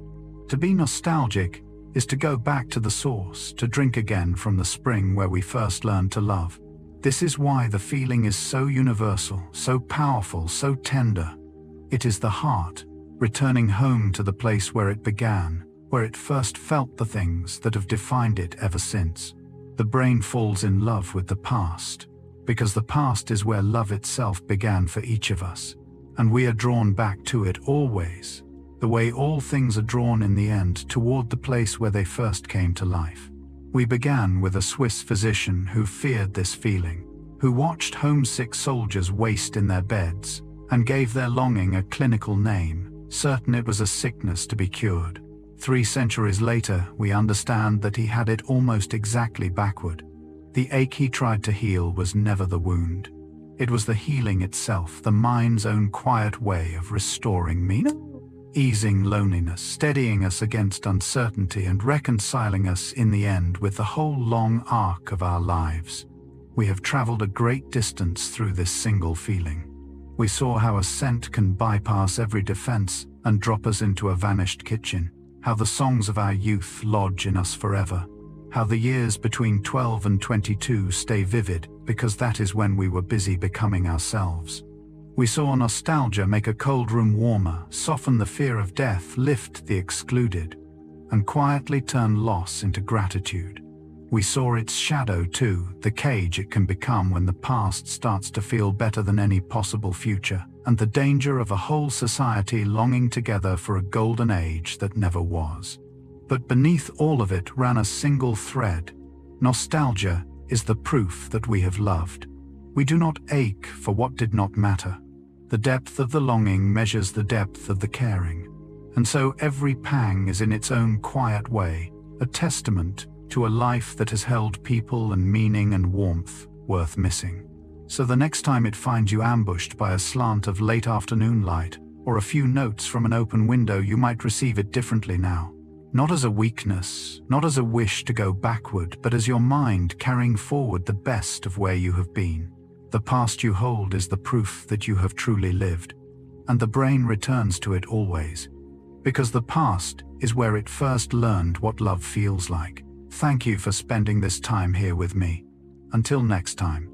To be nostalgic is to go back to the source, to drink again from the spring where we first learned to love. This is why the feeling is so universal, so powerful, so tender. It is the heart, returning home to the place where it began, where it first felt the things that have defined it ever since. The brain falls in love with the past, because the past is where love itself began for each of us, and we are drawn back to it always, the way all things are drawn in the end toward the place where they first came to life. We began with a Swiss physician who feared this feeling, who watched homesick soldiers waste in their beds, and gave their longing a clinical name, certain it was a sickness to be cured. 3 centuries later, we understand that he had it almost exactly backward. The ache he tried to heal was never the wound. It was the healing itself, the mind's own quiet way of restoring meaning, easing loneliness, steadying us against uncertainty, and reconciling us in the end with the whole long arc of our lives. We have traveled a great distance through this single feeling. We saw how a scent can bypass every defense and drop us into a vanished kitchen, how the songs of our youth lodge in us forever, how the years between 12 and 22 stay vivid because that is when we were busy becoming ourselves. We saw nostalgia make a cold room warmer, soften the fear of death, lift the excluded, and quietly turn loss into gratitude. We saw its shadow too, the cage it can become when the past starts to feel better than any possible future, and the danger of a whole society longing together for a golden age that never was. But beneath all of it ran a single thread. Nostalgia is the proof that we have loved. We do not ache for what did not matter. The depth of the longing measures the depth of the caring. And so every pang is in its own quiet way a testament to a life that has held people and meaning and warmth worth missing. So the next time it finds you ambushed by a slant of late afternoon light or a few notes from an open window, you might receive it differently now. Not as a weakness, not as a wish to go backward, but as your mind carrying forward the best of where you have been. The past you hold is the proof that you have truly lived, and the brain returns to it always, because the past is where it first learned what love feels like. Thank you for spending this time here with me. Until next time.